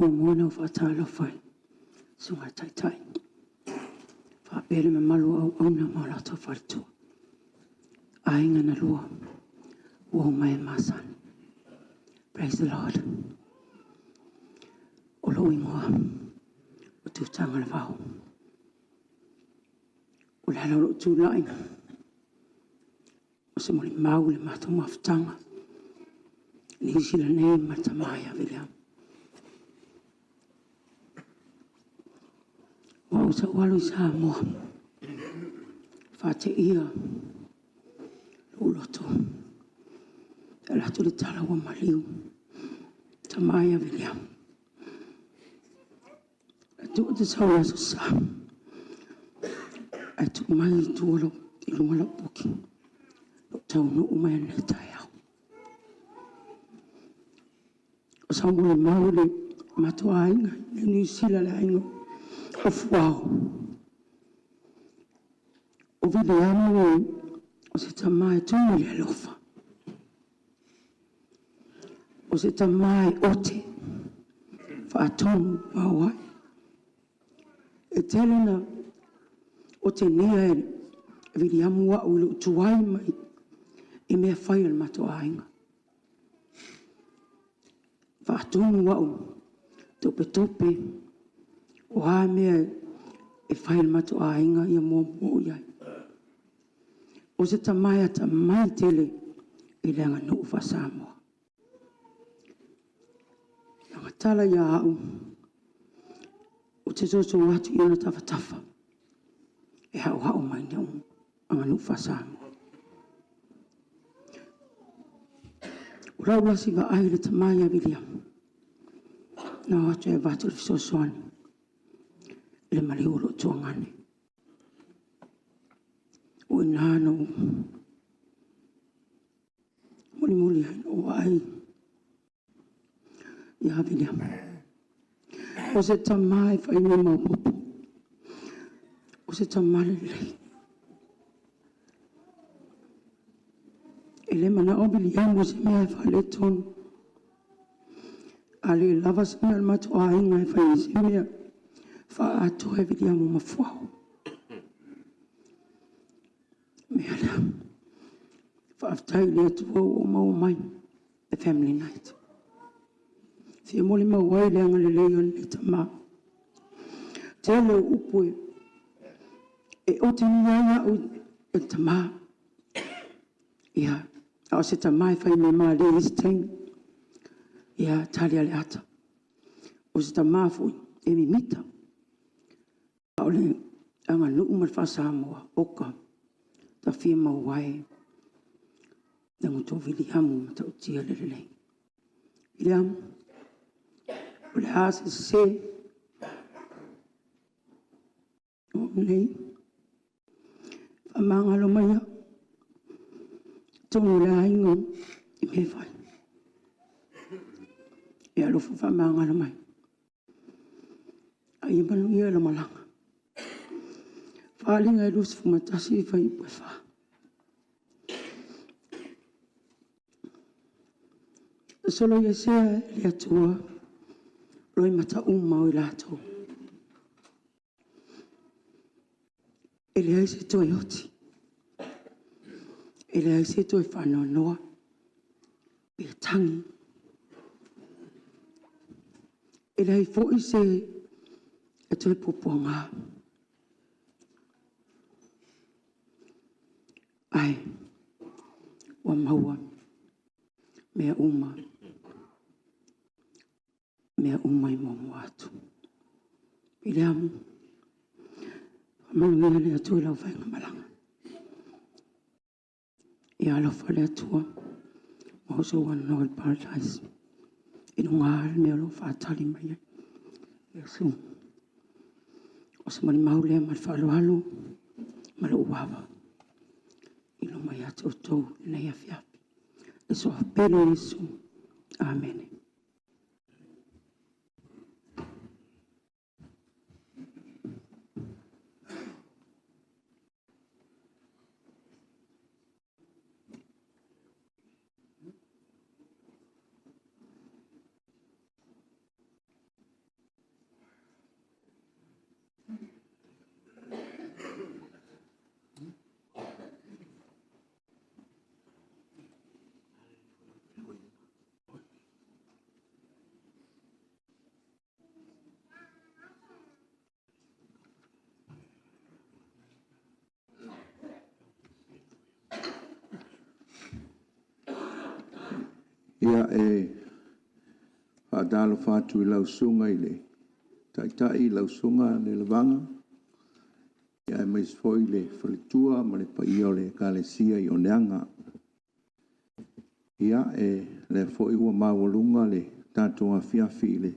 S17: Mona whatala whai, sunga tai tai. Whapere me malu au au na maulata wharitua. Ainga na lua, uo mai masan. Praise the Lord. O lo ingoa, o tu tanga na whao. O lana lo tu lainga. O se mori mau le mata mawhtanga. Ni sila nei matamaya Viliamu. Wau sa walu sa moa. Whate ia. Ualotu. E lato le tala wa maliu. Tamaya Viliamu. E tu o te saura su sa. E tu mai tu alo i lumala puki. Lo tau no umai ne tai au. O sa mule maule matua ainga. Ni sila le ainga. Of wow. O Viliamu o se tamai tumu le alofa. O se tamai ote. Whaatonu wawai. E telena o te nia e Viliamu wa ulu tuai mai. I mea whai al matua ainga. Whaatonu wa u. Tope tope. O ha mea e whail matu a inga ia mō iai. O se tamai a tamai tele i leanga nuu wha Samoa. Anga tala ia au. O te soso watu i ona tafa tafa. E hau hau mai ni anga nuu wha Samoa. O rau lasi wa ai le tamai a Viliamu. Nā atu e watu le fisosoani. Le mali uro tuangane. O inano. Muli muli o ai. Ia Viliamu. O se tamai whai me maupopo. O se tamale lei. E le mana o Viliamu se mea whale tonu. Ale lava se mea matu a inga e whai se mea. Whaato e Viliamu mafuau. Mea lea. Whaaftai lea tua o mau mai. E family night. Fia mole mawai lea ngale leo le tama. Te leo upu e. E o te nianga o e tama. Ia. A o se tama e whai me maa le istain. Ia tali ale ata. O se tama fui. E mi mita. Ole anga nuu mal fa Samoa oka ta fia mawai na nguto Viliamu ta utia lelele Viliamu ole hasi se o nei fa manga lo maya tonu le aingo I me fai e alo fa manga lo mai ai manu ia lo malanga Whalinga e lusi fumatasi I whai ue wha. Solo ia sea le atua, roi mata umau I lato. E le aise toi oti. E le aise toi whanoa noa. pe tangi. E lei fo'i se e toi poponga. Ai, wa maua, mea uma I momo atu. Viliamu, manuia le atua lau whainga malanga. E alofa le atua, ma also want to apologize. I nunga hale mea lo whaatali mai. Yesu, o se mani maulea ma whaaloalo, ma le uwawa. I lo mai atu o tau, nei a fiapi. E so pelo Yesu. Amen.
S18: Ia whaadalo whātu I lausunga I le taitai lausunga le lawanga. Ia mais foi le whalitua ma le paia o le kalesia I Onehunga. Ia le foi ua mawalunga le tātua fiafi le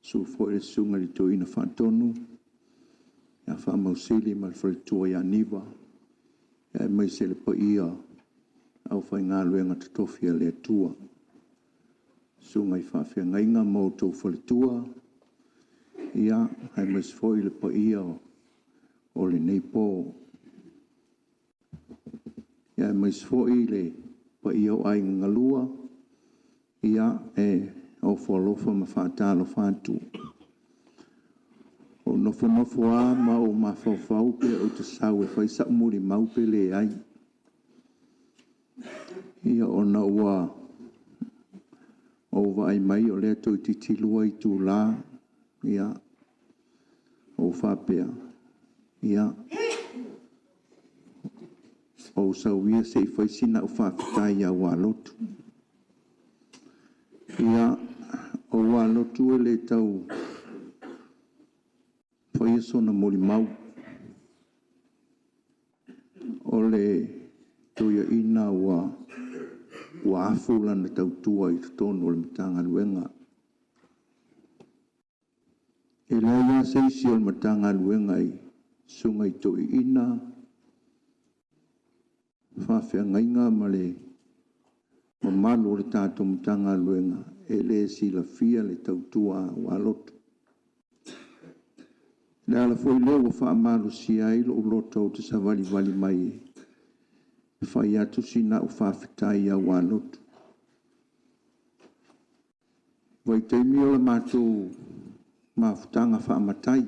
S18: su foi le sunga li toina whaatonu. Ia whamausili ma le whalitua ia niwa. Ia mais le paia au whai ngā luenga te tofia le atua. Sunga I whawhia ngainga mō tau whalitua. Ia, hai mas foi le paia o le neipo. Ia, mas foi le paia o ai ngalua. Ia, au whalofa ma whaatalo whātu. O nofo a ma o ma whawhau pe o te sau e whai sa muri maupe le ai. Ia ona ua o vai mai o lea tui titilua I tū la. Ia o whapea. Ia o sauia se I whaisina o whawhitai a Ualotu. Ia o Ualotu e le tau whaiasona mori mau. O le tuia ina ua afula na tautua I tono le matanga luenga. E laia seisi o le matanga luenga I sunga I toi ina. Whawhia ngainga ma le mamalu o le tātou matanga luenga. E le sila fia le tautua Ualotu. Le ala foi leo wa whaamalu si ai lo uloto o te savali vali mai e. Whai atu sina o whawhitai a Ualotu. Vai teimi o le mātou mawhutanga whaamatai.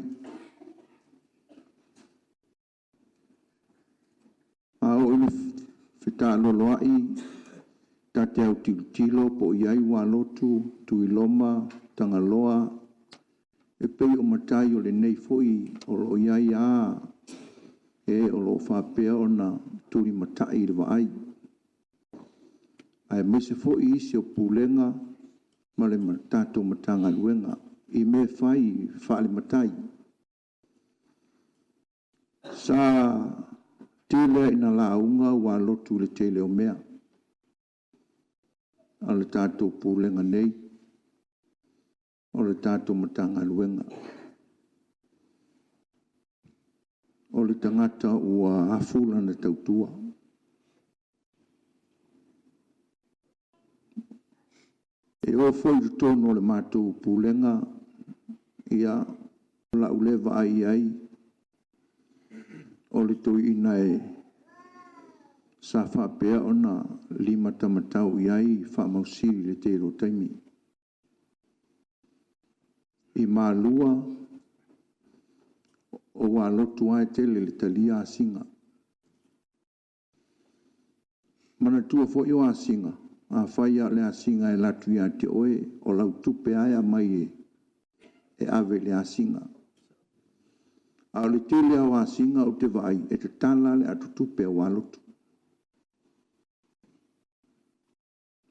S18: A o ili whita loloai, tate au tilo po iai Ualotu, tui loma, tangaloa, e pei o matai o le nei foi o lo iai a, o lo whapea o na turi matai le vaai. Ai mese foi isi o pulenga, ma le tato matanga luenga, I me whai whaale matai. Sa tele ina launga Ualotu le tele o mea. A le tato pulenga nei, o le tato matanga luenga. O le tangata ua afula na tautua. E o foi le tono le mātou pulenga, ia la ulewa ai, o le tui ina sa whapea ona 5 tamatau iai whamausiri le te ro taimi. I mālua o Ualotu ai tele le talia a singa. Mana tua fo i o a singa, a whaia le asinga e latu ia te oe, o lau tupe aia mai e ave le asinga. A o le tele au asinga o te vai, e te tala le atu tupe a Ualotu.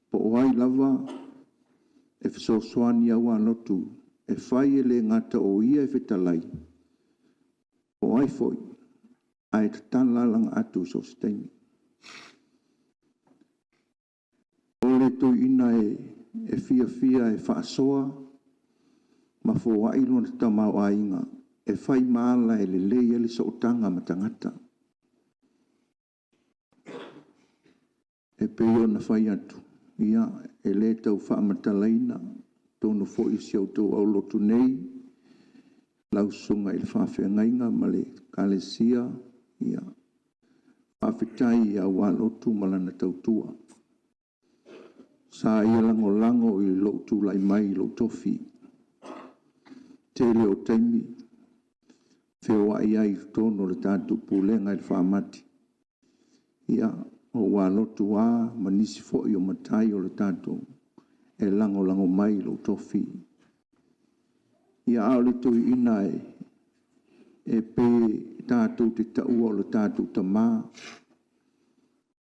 S18: Po oai lava, e fisosoani a Ualotu, e whai e le ngata o ia e whetalai. Po oai foi, a e te tala langa atu so steini. O le tui ina e fia e whaasoa, ma fo wailo na tamau a inga, e whai maala e le lei ele sa otanga matangata. E peo na whai atu, ia e le tau whaamatalaina, tonu fo isi au tau aulotu nei, lau sunga i le whawhengainga ma le kalesia, ia whawhetai ia Ualotu malana tautua. Sa ia lango i lo tu lai mai lo tofi. Tele o taimi. Whewa ai tono le tātu pulenga i whamati. Ia o Ualotu a manisi fo i o matai o le tātu. E lango mai lo tofi. Ia au le tui ina e pe tātu te taua o le tātu tamā.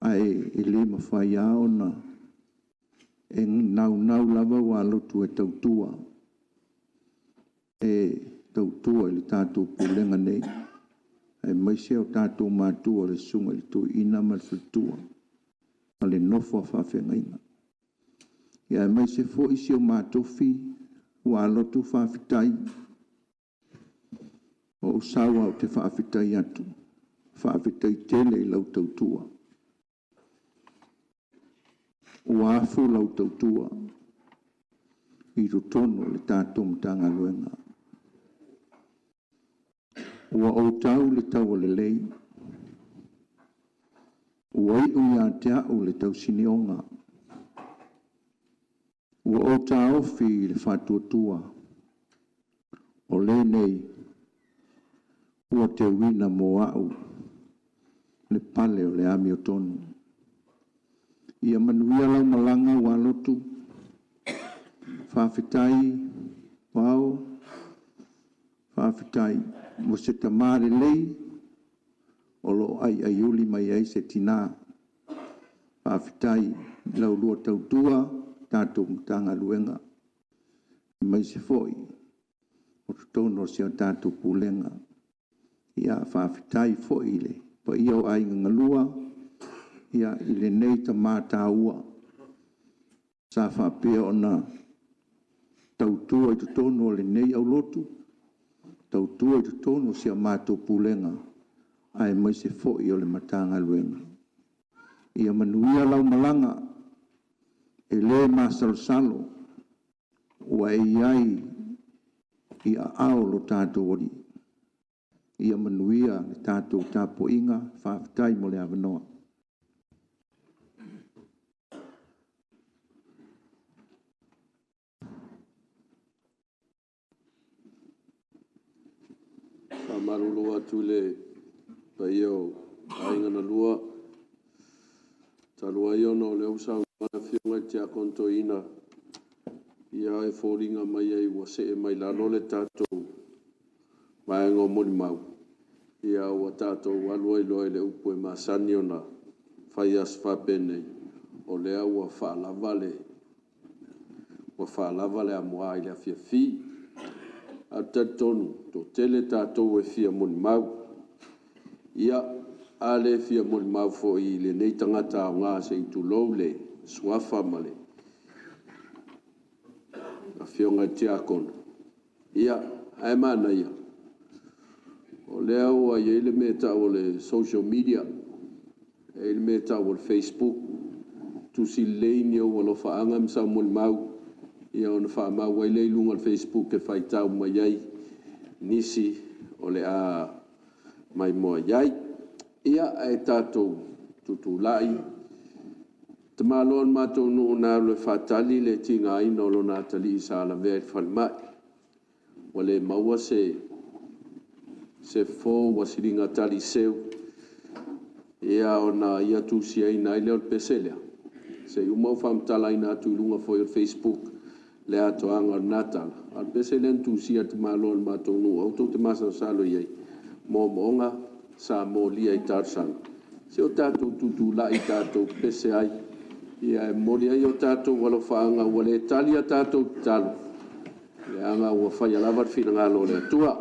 S18: Ai e le mawhai aona. E nau lava Ualotu e tautua. E tautua i le tātou pulenga nei. E maise o tātou mātua le sunga i tu ina ma le whitua. Ma le nofo a whawhengaina. Ia e maise fo isi o mātofi Ualotu whawhitai. O usawa o te whawhitai atu. Whawhitai tele i lau tautua. Ua afu lau tautua i rotono le tātou mtanga luenga. Ua o tau le tau le lei. Ua i uia te au le tau sinionga. Ua o tau fi le whatuatua. O le nei ua te wina mo au le pale o le ami o tonu. Ia manuia lau malanga Ualotu. Whawhitai, wao, whawhitai. Mo se tamare lei, o lo ai uli mai ai se tina. Whawhitai, lau lua tautua, tātou mtanga luenga. Mai se foi, o tono se o tātou pulenga. Ia whawhitai foi le, pa ia o ai ngalua, ia ile nei ta mata ua. Sa whapea o na tautua i tutono le nei au lotu. Tautua i tutono si a mātou pulenga. Ai mai se foi o le matanga luenga. Ia manuia lau malanga. E le masalosalo. Ua e iai i a ao lo tātou ori. Ia manuia le tātou tāpo inga. Whawhitai mo le avanoa.
S1: Marulu atu le paio ainga na lua. Talua iono le usau mana fionga tia konto ina. Ia e fōringa mai ai ua se e mai lalo le tātou. Mai ngō moni mau. Ia ua tātou walua iloa le upo e masani o na whai as whapene. O lea ua whaalava le. Ua whaalava le amoa i le afia fi. A tatonu, to tele tātou e fia moni mau. Ia, ale fia moni mau fo i le nei tangata o ngā se i tu lou le, suafa male. A fionga tia kona. Ia, ai mana ia. O lea ua i ele me tau le social media. Ele me tau le Facebook. Tu si leini o lo faanga msa moni mau. Ia ona wha mau ai lei lunga Facebook e whai tau mai ai nisi o le a mai moa iai. Ia e tātou tutu lai. Te māloan mātou nuu nā le whatali le tinga ina o lo nā tali i sa la vea whalimai. Wa le maua se fō wasiringa tali seu. Ia o nā ia tūsi ai nai leo peselea. Se umau whamtala ina atu ilunga fo your Facebook le atoanga o Natal. Al pese len tu sia te malo al matonu au tau te masa salo iei. Mo moonga sa mo lia i tarsang. Se o tātou tutu la i tātou pese ai. Ia e mori ai o tātou walo whaanga wale talia tātou talo. Le anga ua whai alavar whina ngalo le atua.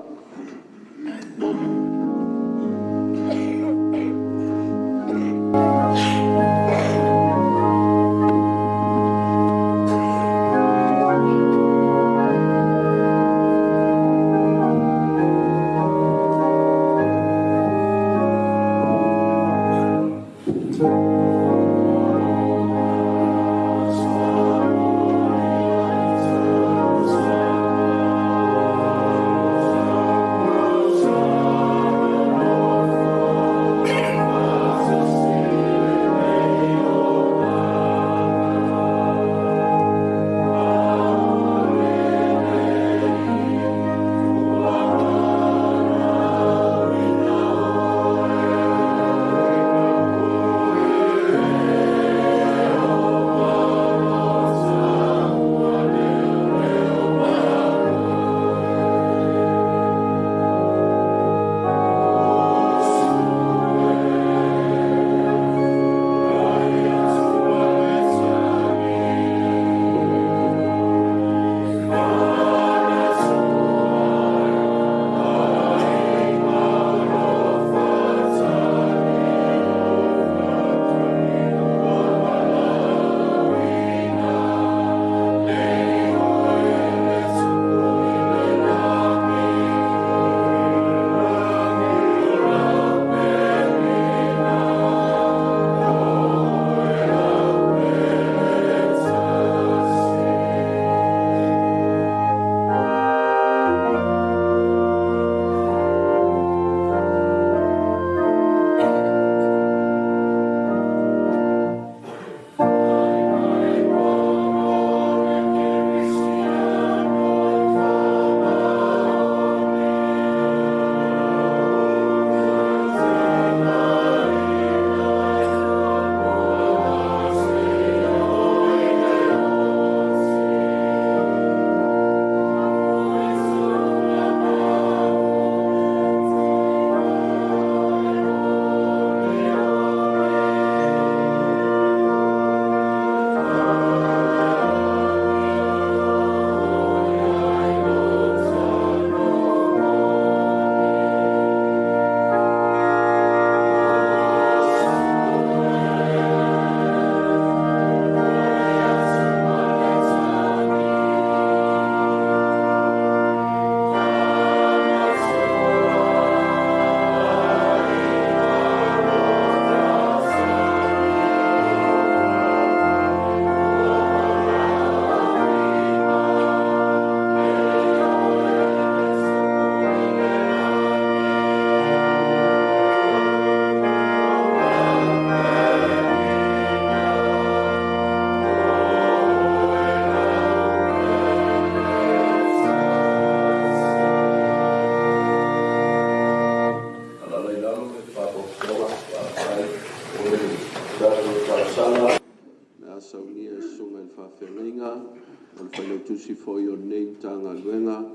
S1: tusi for your name tanga luenga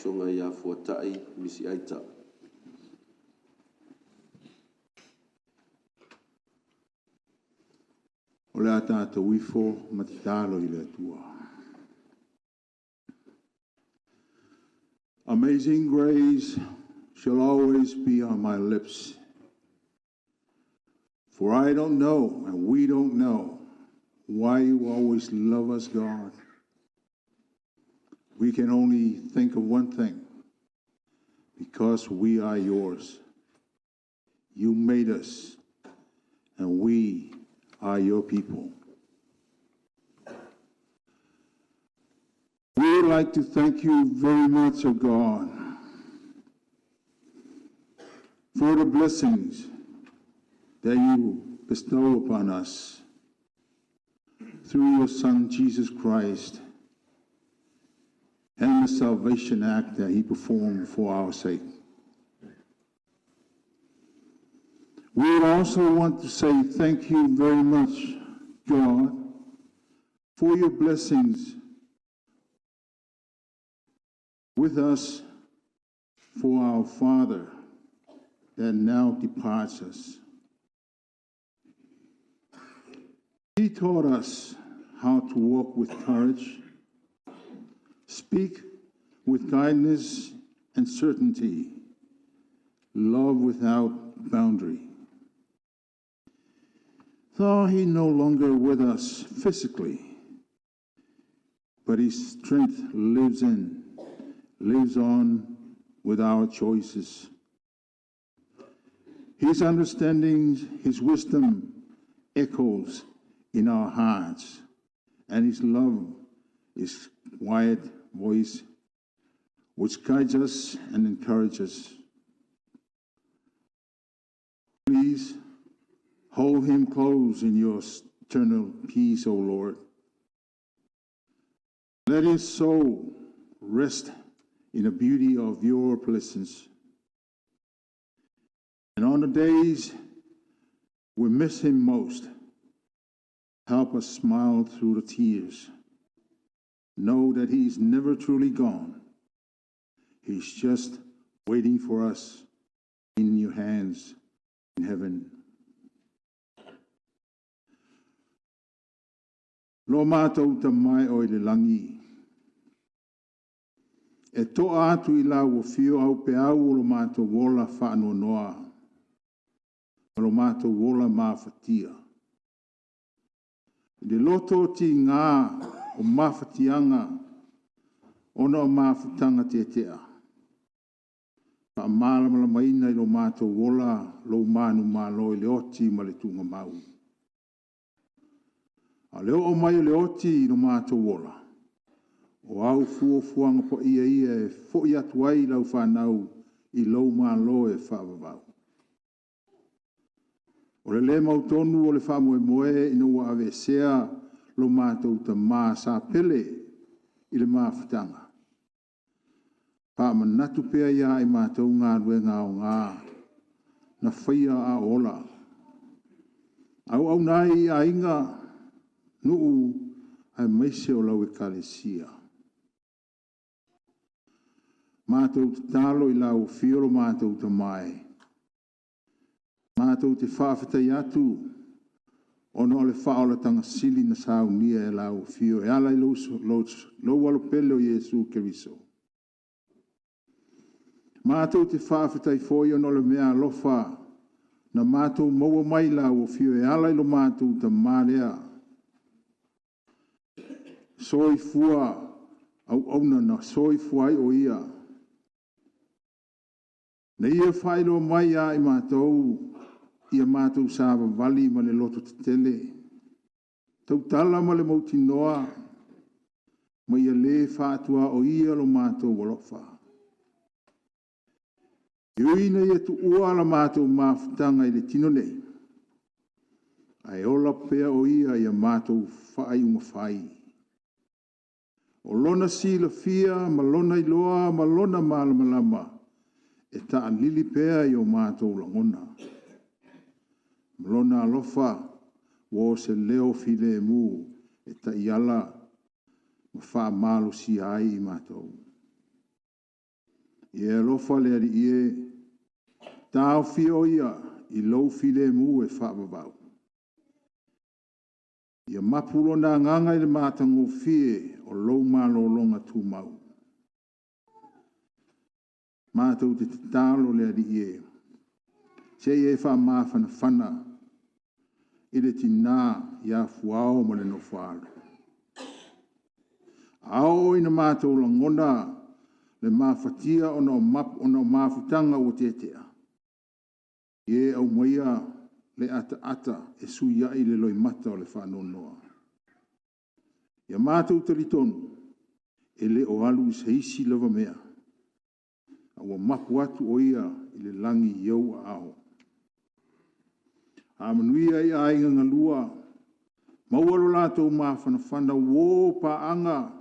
S1: songa ya fuatai misi aita.
S12: O le ata te wifo matitalo i le tua. Amazing grace shall always be on my lips. For I don't know, and we don't know, why you always love us, God. We can only think of one thing, because we are yours. You made us, and we are your people. We would like to thank you very much, O God, for the blessings that you bestow upon us through your Son, Jesus Christ, and the salvation act that he performed for our sake. We would also want to say thank you very much, God, for your blessings with us for our Father that now departs us. He taught us how to walk with courage, speak with kindness and certainty, love without boundary. Though he no longer with us physically, but his strength lives on with our choices. His understanding, his wisdom echoes in our hearts, and his love is quiet voice which guides us and encourages. Please hold him close in your eternal peace, O Lord. Let his soul rest in the beauty of your presence. And on the days we miss him most, help us smile through the tears. Know that he is never truly gone. He's just waiting for us in your hands in heaven. Lo mātou ta mai o le langi. E toa atu I la ua fio au pe au o lo mātou wola whaano noa. O lo mātou wola mawhatia. Le loto ti ngā o mawhatianga ona o mawhatanga te tea. Pa mālamala maina I lo mātou wola lo mānu mālo I le oti ma le tunga mau. A leo o mai le oti no mātou wola. O au fuanga po ia e fo I atu ai lau whanau I lau mālo e whaavavau. O le mautonu o le whamoe ina ua ave sea lo mātou ta mā sa pele I le mawhitanga. Pa manatu pea ia I mātou ngā ruenga o ngā na whaia a ola. Au nai a inga nuu ai maise o lau e kalesia. Mātou te talo I lau whioro mātou te mai. Mātou te whawhetai atu ono o le whaola tanga sili na sao nia e lau whio e alai lo alopele o Jesu Keriso. Mātou te whawhetai foi ono le mea alofa na mātou maua mai lau whio e alai lo mātou te marea. Soi fua au auna na soi fuai o ia. Na ia whaelo mai a I mātou, ia mātou sāwa vali ma le loto te tele. Tau tala ma le mauti noa, ma ia le whātua o ia lo mātou walofa. Iuina ia tu ua la mātou mawhitanga I le tino nei. Ai ola pea o ia mātou whaai unga whai. O lona sila fia, ma lona iloa, ma lona malamalama, e ta lili pea I o mātou langona. Ma lona alofa, wo se leo file mu, e ta iala, ma wha malo si ai I mātou. I alofa le ari ie, tau fio ia, I lau file mu e wha babau. Ia mapulo na nganga I le mātango fie o lou malo longa tu mau. Mātou te talo le ari ie. Se e wha mawhana whana. I le tina ia fuao ma le no whaalo. Ao ina mātou langona le mawhatia ona o mawhutanga o tetea. Ie au maia le ata e suia I le loi mata o le whanonoa. Ia mātou taritonu, e le o alu I seisi lava mea. Awa mapu atu o ia I le langi iau a ao. A manuia I a inga ngalua, maualo lātou mawhanawhana wō paanga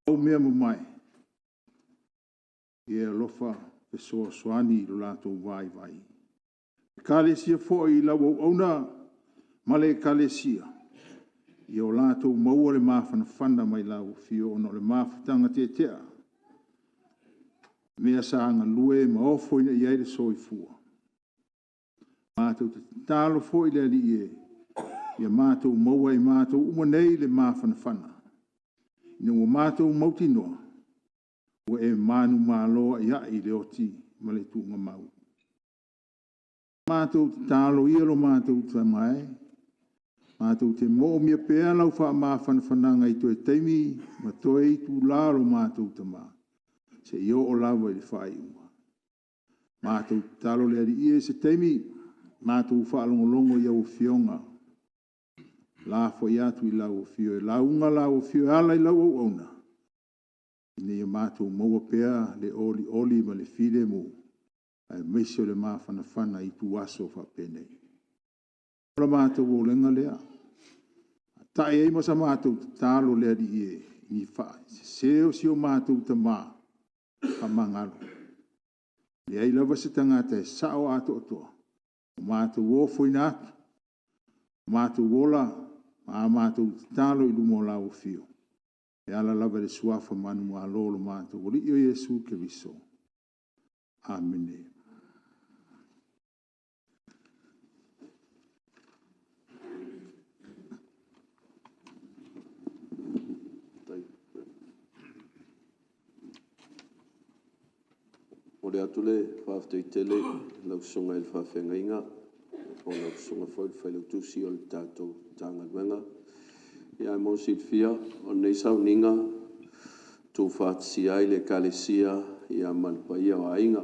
S12: au mea mamai. Ia lofa e soa soani lo lātou vai. Kalesia fo I lau au na male kalesia. I o lātou maua le mawhanawhana mai lau fio ono le mawhatanga te tea. Mea saanga lue ma ofo ina iai le soifua. Mātou te tālo fo i le ali e. Ia mātou maua i mātou umanei le mawhanawhana. Ina ua mātou mauti noa. Ua e manu māloa ia i le oti ma le tūnga mau. Mātou te tālo ia lo mātou te mai. Mātou te mo mia pēa lau wha mawhanawhananga i toe teimi ma toe i tū lalo mātou te mā. Se io o lawa i le whai ua. Mātou te talo le ari ie se teimi. Mātou wha alongolongo i au fionga. La fo i atu i lau fio. Launga lau fio ala i lau au auna. Ine ia mātou maua pēa le oli ma le file mu. Ai meisio le mawhanawhana i tu aso wha penei. Ora mātou o lenga lea. Tae ei masa mātou te talo lea di ie. Ni wha seo sio mātou te mā. Pa mangalo. Le ai lava se tangata e sao ato atoa. O mātou o foina atu. O mātou ola. Ma mātou te talo i lumo lau fio. E ala lava le suafa manu mua lolo mātou. Ori o Yesu ke viso. Amen.
S1: O le atu le whaaftoi tele, lau songa il whawhenga inga, o lau songa whailau tusi o le tātou tānga luenga. Ia mo sit fia, o nei sau ninga, tū whaatsi ai le kalesia, ia malpa ia o ainga.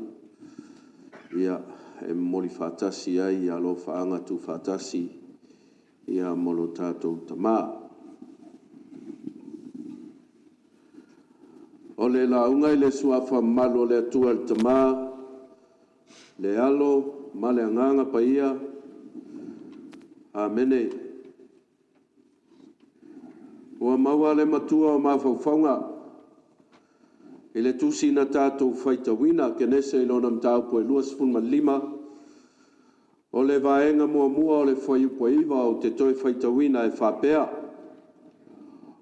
S1: Ia e mori whaatasi ai, ia lo whaanga tū whaatasi, ia molo tātou tamaa. O le launga i le suafa malo le atua le tamā, le alo, ma le anganga pa ia. Amene. Ua maua le matua o mawhauwhaunga. I le tusi na tātou whaitawina, ke nese i lona mtau po e 2.5. O le vaenga mua o le whaiupo iwa o te toi whaitawina e whapea.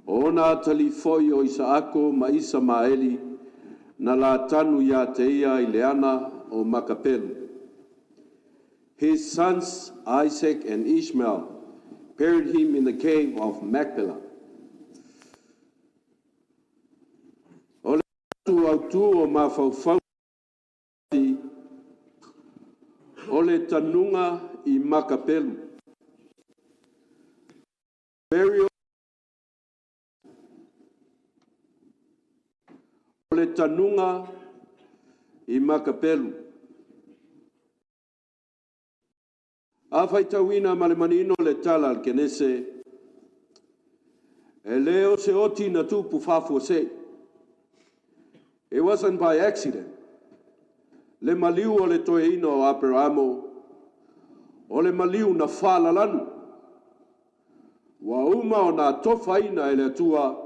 S1: Ona atali foi o Isaako ma Isa Maeli na la tanu ia te ia i leana o Makapelu. His sons Isaac and Ishmael buried him in the cave of Machpelah. O le atu autu o mawhauwhau o le tanunga i Makapelu. Burial le tanunga i Makapelu. A whaitawina ma le manino le tala al kenese. E leo se oti na tupu whafua se. It wasn't by accident. Le maliu o le toe ino o Abrahamo. O le maliu na whalalanu. Wa uma o na tofaina e le atua.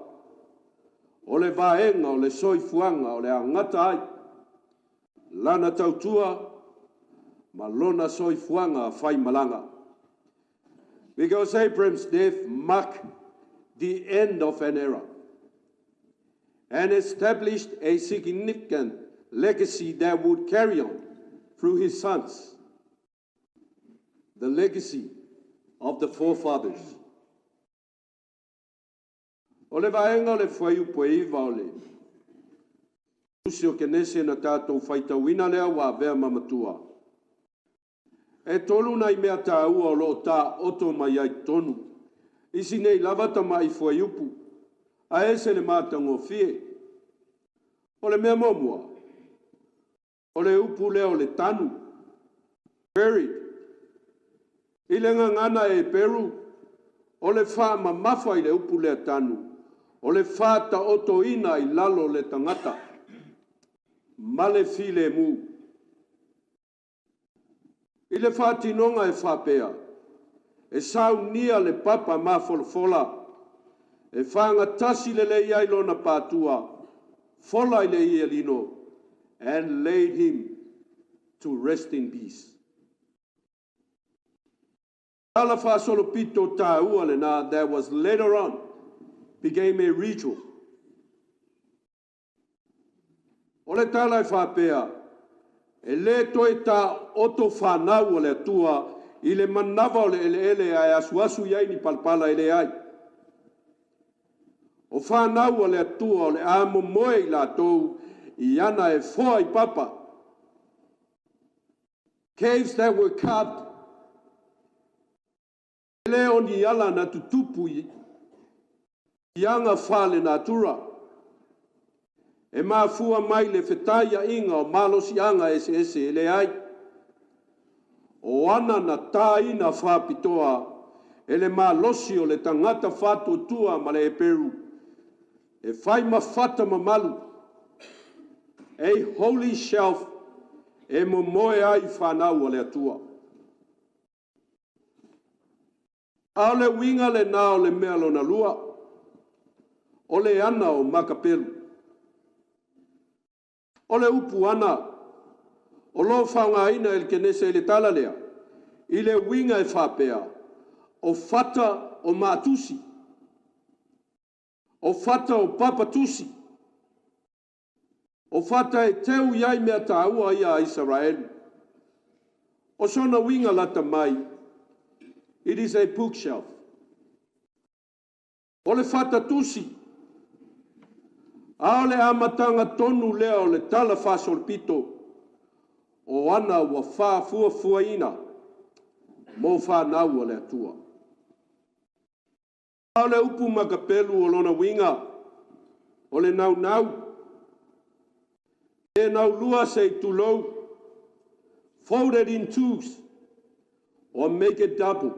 S1: O le vaenga, o le soifuanga, o le angata ai. Lana tautua, ma lona soifuanga a whai malanga. Because Abraham's death marked the end of an era and established a significant legacy that would carry on through his sons. The legacy of the forefathers. O le vaenga o le whaiupo iwa o le. Usi o kenese na tātou whaitawina lea wā vea mamatua. E tolu nai mea tā ua o lo tā oto mai ai tonu. Isi nei lavata mai whaiupu. A ese le mātango fie. O le mea momua. O le upu leo le tanu. Buried. I le ngana e Peru. O le wha mamafa i le upu lea tanu. O le whāta oto ina i lalo le tangata. Ma le file mu. I le whātinonga e whapea. E sau nia le papa ma folfola. E whanga tasi le lei ai lona pātua. Fola i le ia lino. And laid him to rest in peace. Tala whasolopito tāua le nā, that was later on became a ritual. O le tala e whapea, e le toi tā oto whanau o le atua, i le manawa o le ele ai asuasu iai ni palpala ele ai. O whanau o le atua o le amo moe i la tou, i ana e foa I papa. Caves that were carved, ele o ni ala na tutupu I anga whale na tura. E mafua mai le whetaia inga o malosi anga ese ele ai. O ana na tāina whapitoa, ele malosi o le tangata whato tua ma le e Peru. E whai mawhata mamalu. A holy shelf e momoe ai whanau o le atua. A le winga le nā o le mea lona lua. O le ana o makapelu. O le upu ana, o lo whaungaina el kenese le tala lea, I le winga e whapea, o fata o mātusi, o fata o papatusi, o fata e teu iai mea tāua ia a Israel. O sona winga lata mai, it is a bookshelf. O le fata tusi, a le amatanga tonu lea o le tala whasolpito, o ana ua wha fuafuaina, mo whanau o le atua. A le upu makapelu o lona winga, o le nau, e nau lua se tulou, folded in twos, or make it double.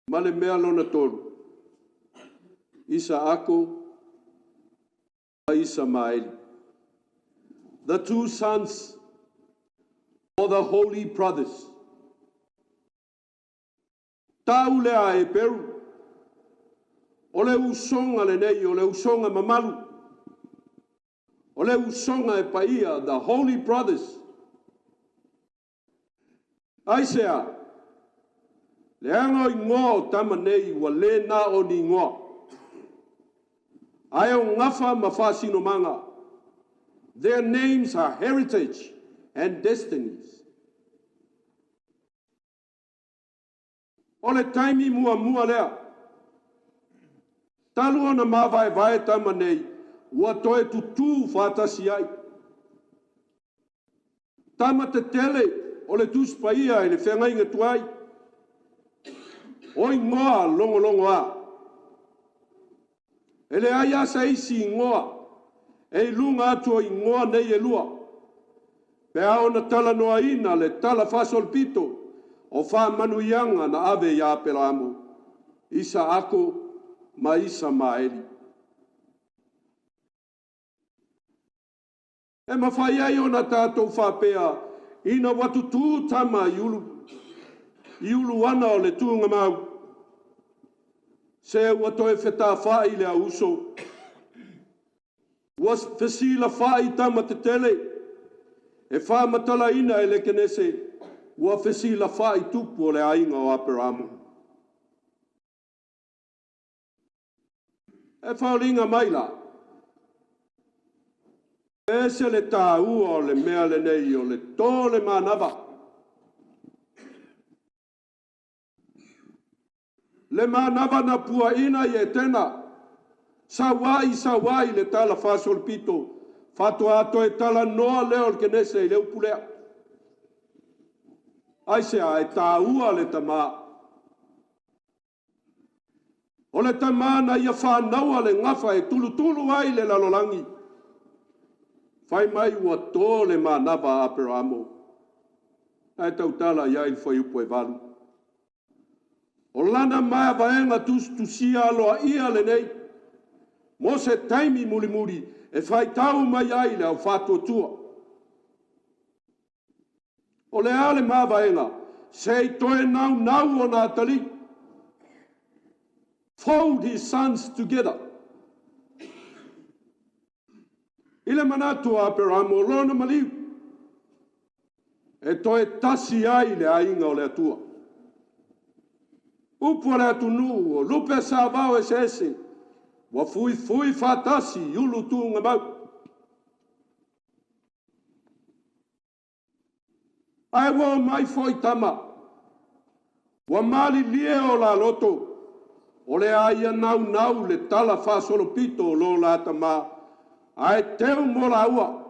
S1: Ma le mea lona tolu. Isa ako, Isa Maeli. The two sons of the holy brothers. Tau lea e Peru. O le usonga le nei, o le usonga mamalu. O le usonga e paia, the holy brothers. Aisea, le anga I ngoa o tama nei, wa le na o ni ngoa. Ai o ngafa mafasino manga. Their names are heritage and destinies. O le taimi mua lea. Talu ona mawai tama nei, ua toe tutu whatasi ai. Tama te tele, o le tuspaia e le whengainga tuai. O ingoa longo a. Ele ai asa isi ingoa. E lunga atu o ingoa nei e lua. Pea ona tala noa ina le tala whasolpito o wha manuianga na ave ia pelamo. Isa ako ma Isa Maeli. E mawhai ai ona tātou whapea ina watu tū tama iulu ana o le tūnga mau. Se ua toe whetā whai lea uso. Ua whesila whai tama te tele. E wha matala ina e le kenese. Ua whesila whai tupu o le ainga o Aperamo. E whaolinga maila. E se le tā ua o le mea le nei o le tō le manawa. Le manawa na pua ina I e tena. Sa wai le tala whasolpito. Whato ato e tala noa leo le kenese I leo pulea. Aisea e tā ua le tama. O le tama na ia whanaua le ngafa e tulu ai le lalolangi. Whai mai ua tō le manawa Aperamo. Ai tau tala ia I whai upo e walu. O lana mai vaenga tusia aloa ia le nei. Mo se taimi muri e whai tau mai ai le au whatua tua. O le ale mai vaenga se I toe nau o nā tali. Fold his sons together. Ile manatu Aperamo lona maliu. e toe tasi ai le ainga o le atua. Upo le atunu o lupe sa vau e sese, wa fui fatasi yulu tu ngā mau. Ai wa mai foi tama, wa mali lie o la loto, o le aia nau le tala fa solo pito o lo la tama, ai teu mo la ua.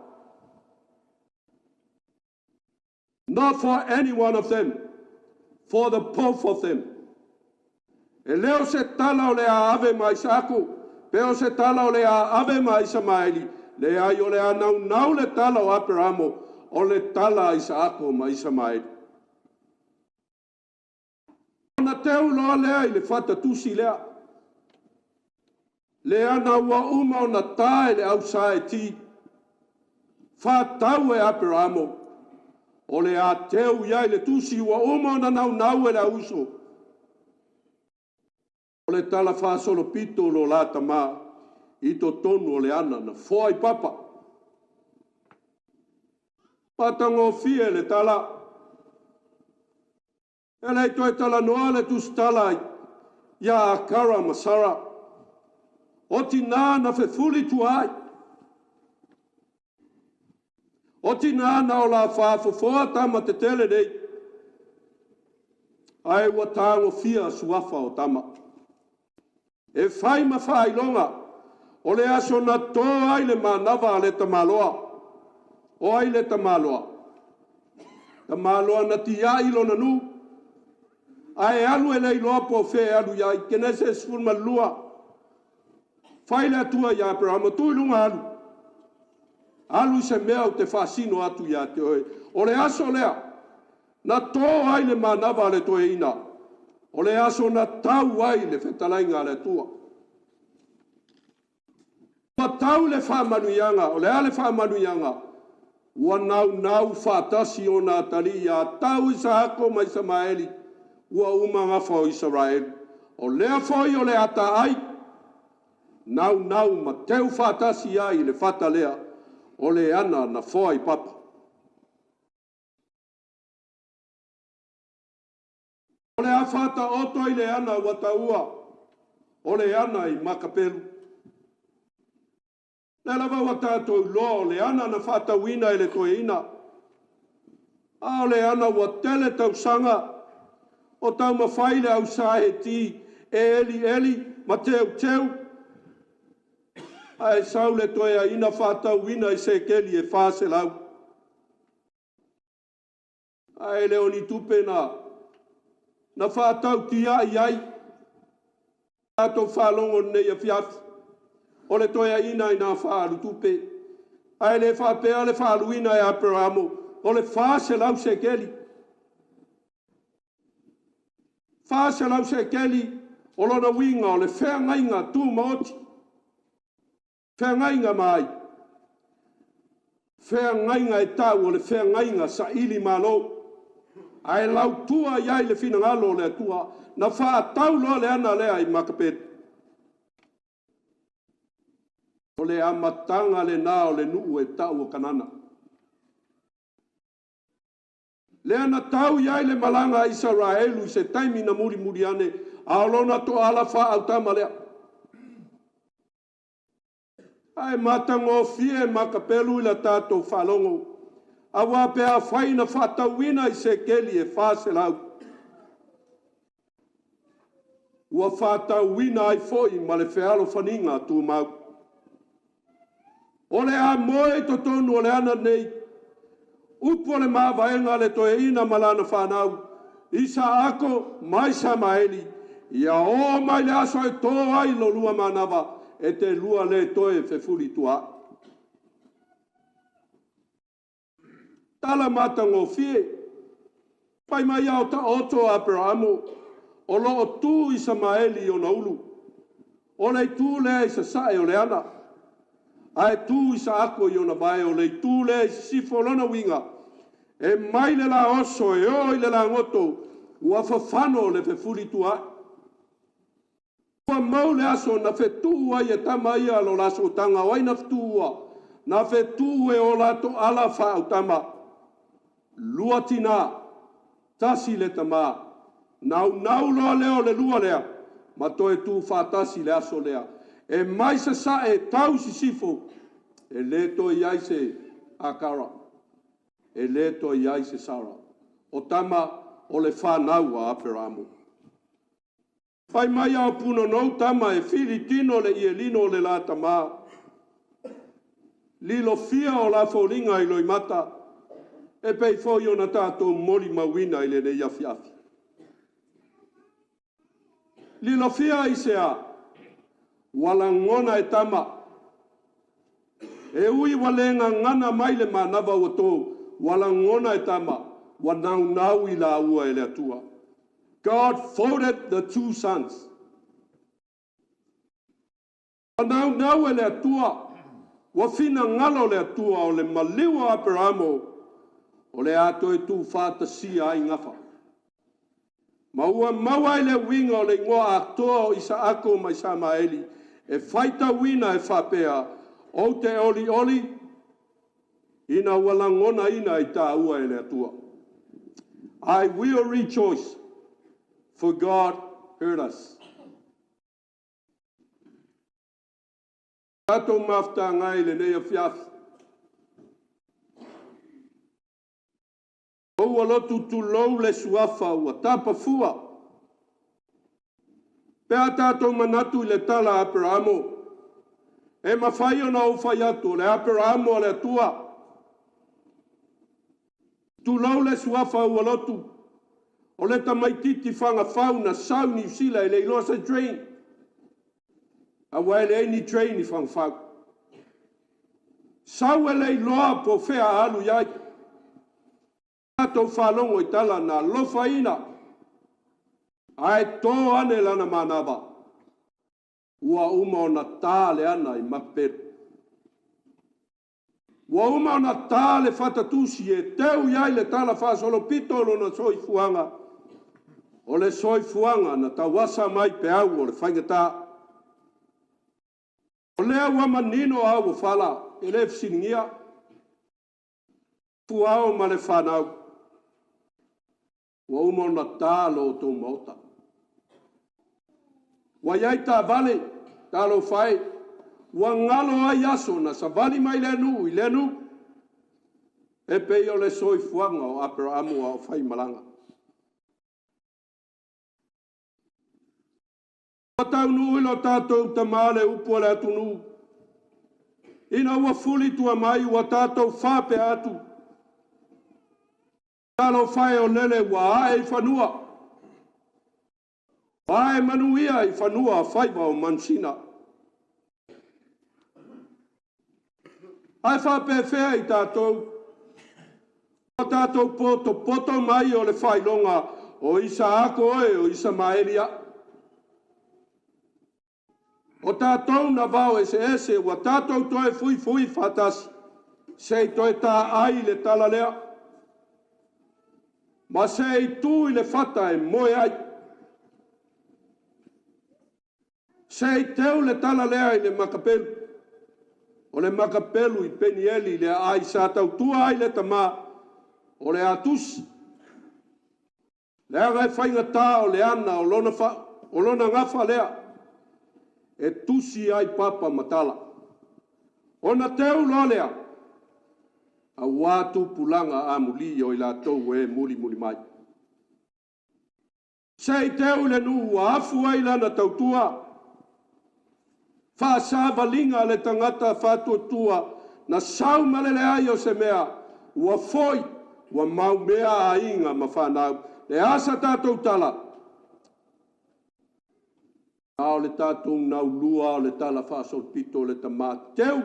S1: Not for any one of them, for the both of them. E leo se tala o le a ave mai saku, peo se tala o le a ave mai Samaeli, le ai o le a nau le tala o Aperamo, o le tala i saku mai Samaeli. Ona teu loa lea i le fata tusi lea. Le ana ua uma o na tae le au sae ti. Fatau e Aperamo. O le a teu iai le tusi ua uma o na nau e le auso. O le tala fa solo pito lo la tama. I to tonu o le ana na foa i papa. Patango fie le tala. E lei toi tala noa le tus tala ia akara masara. O ti nā na fe fuli tuai. O ti nā na o la whaafofoa tama te tele nei. Ai wa tāngo fia suafa o tama. E whai ma whai longa. O le aso na tō ai le manawa le tamaloa. O ai le tamaloa. Tamaloa na ti ai lona nu. Ai alu e lei loa po fe alu ia i kenese sfulma lua. Fai le atua ia Abraham, tui lunga alu. Alu se mea o te whasino atu ia te oe. O le aso lea, na tō ai le manawa le toe ina. O le aso na tau ai le whetalainga le tua. Ma tau le whamanuianga, o le ale whamanuianga. Ua nau whatasi o nā tali ia tau i sa hako mai Samaeli. Ua umanga fo Israel. O lea foi o le ata ai. Nau ma teu whatasi ai le whatalea. O le ana na foa i papa. O le a whata oto i le ana wataua. O le ana i makapelu. Le lava watato i lo, le ana na whata wina i le toe ina. A o le ana watele tau sanga. O tau mawhaile au sahe ti, e eli, ma teu. Ai sau le toe a ina whatau wina i se keli e whase lau. Ai leo ni tupe na whatau ki ai. Ato whalongo nei a fiafi. O le toe a ina i nā whaalu tupe. Ai le whapea le whaalu ina e Aperamo. O le whase lau se keli. Whase lau se keli o lona winga o le whengainga tū maoti. Whengainga mai. Whengainga e tau o le whengainga sa ili malo. Ai lau tua iai le whinangalo le tua. Na whaatau loa le ana lea i makapet. O le amatanga le nā o le nuu e tau o kanana. Le ana tau iai le malanga Israelu i se taimi na muri ane. Aolona to ala wha au tama lea. Ai matango fie makapelu i la tātou whalongo. Awa pea whaina whatauina i se keli e whase lau. Ua whatauina ai foi ma le whealo whaninga tū mau. O le a moe to tonu o le ana nei. Upo le mawaenga le toe ina malana whanau. Isa ako mai Samaeli. Ia o mai le aso e tō ai lo lua manawa. E te lua le toe fe fuli tua. Tala matango fie. Pai mai au ta oto Aperamo. O lo tu i Samaeli o naulu. O le tu le i sa sae o le ana. Ai tu i sa ako i ona bae o le tu le i sifo lona winga. E mai le la oso e o i le la ngoto. Ua fafano le fe fuli tua. Ua mau le aso na fe tu ai e tama ia lo laso tanga. Wai na tu ua. Na fe tu e o lato ala fa au tama. lua tina, tasi le tama, nau loa leo le lua lea, ma toe tu whātasi le aso lea. E mai sa e tau sisifo, e le to iai se akara, e le to iai se sara. O tama o le whanau a Aperamu. Whai mai au puno nou tama e whiri tino le ielino le la tama. Lilo fia o la whoringa i loi mata, e pei fōi o na tātou mori mawina i le nei afiafi. Lilo fia i se a, wala ngona e tama, e ui walenga ngana mai le manava o tō, wala ngona e tama, wa nau i la ua e le atua. God folded the two sons. Wa nau e le atua, wa fina ngalo le atua o le maliwa Aperamu, o le ato e tu whāta sia ai ngafa. Maua maua i le winga o le ngoa atoa o isa ako mai sa maeli, e whaita wina e whapea, o te oli, ina walangona ina i tā ua e le atua. I will rejoice, for God heard us. Tato mafta ngai le nei afiafi. O Ualotu tulou le suafa ua tapa fua. Pea tato manatu i le tala Aperamu. E mawhai ona o whai atu le Aperamu le atua. Tulou le suafa Ualotu. O le tamaititi whanga whauna sau New Zealand e le ilosa drain. Awa ele eini drain i whang whau. Sau ele iloa po whea alu iai. Tato whalongo i tala na lofa ina. Ai tō ane lana manaba. Ua uma o na tāle ana i maperu. Ua uma o na tāle whatatusi e teu iai le tala whasolo pitolo na soi fuanga. O le soi fuanga na tawasa mai pe au o le whaingatā. O lea ua manino au o whala, e le fsiningia. Fuao ma le whanau. Ua uma o na tālo o tō mauta. Ua iai tā vale, tālo whai. Ua ngalo ai aso na sa vali mai lenu, i lenu. E pei o le soi fuanga o Aperamu o whai malanga. Tau nui lo tātou tamale upo le atunu. Ina ua fuli tua mai ua tātou whape atu. Talo whae o lele ua ae i whanua. Ae manuia i whanua whaiva o Mansina. Ae whape whea i tātou. O tātou poto mai o le whailonga o isa ako oe o isa maelia. O tātou na vau ese ua tātou toe fui whatasi. Sei toe tā ai le tala lea. Ma sei tū i le whata e moe ai. Sei teu le tala lea i le makapelu. O le makapelu i Penieli le ai sa tau tua ai le tama. O le atus. Le aga e whainga tā o le ana o lona ngafa lea. E tusi ai papa matala. Ona teu lolea. A watu pulanga a muli o ila tau e muli mai. Sei teu le nu a afu ai lana tautua. Fa savalinga le tangata fatu tua. Na sau malele ai o se mea. Ua foi. Ua mau mea a inga ma whanau. Le asa tātou tala. Ao le tātou nau lua o le tala whasol pito le tamā teu.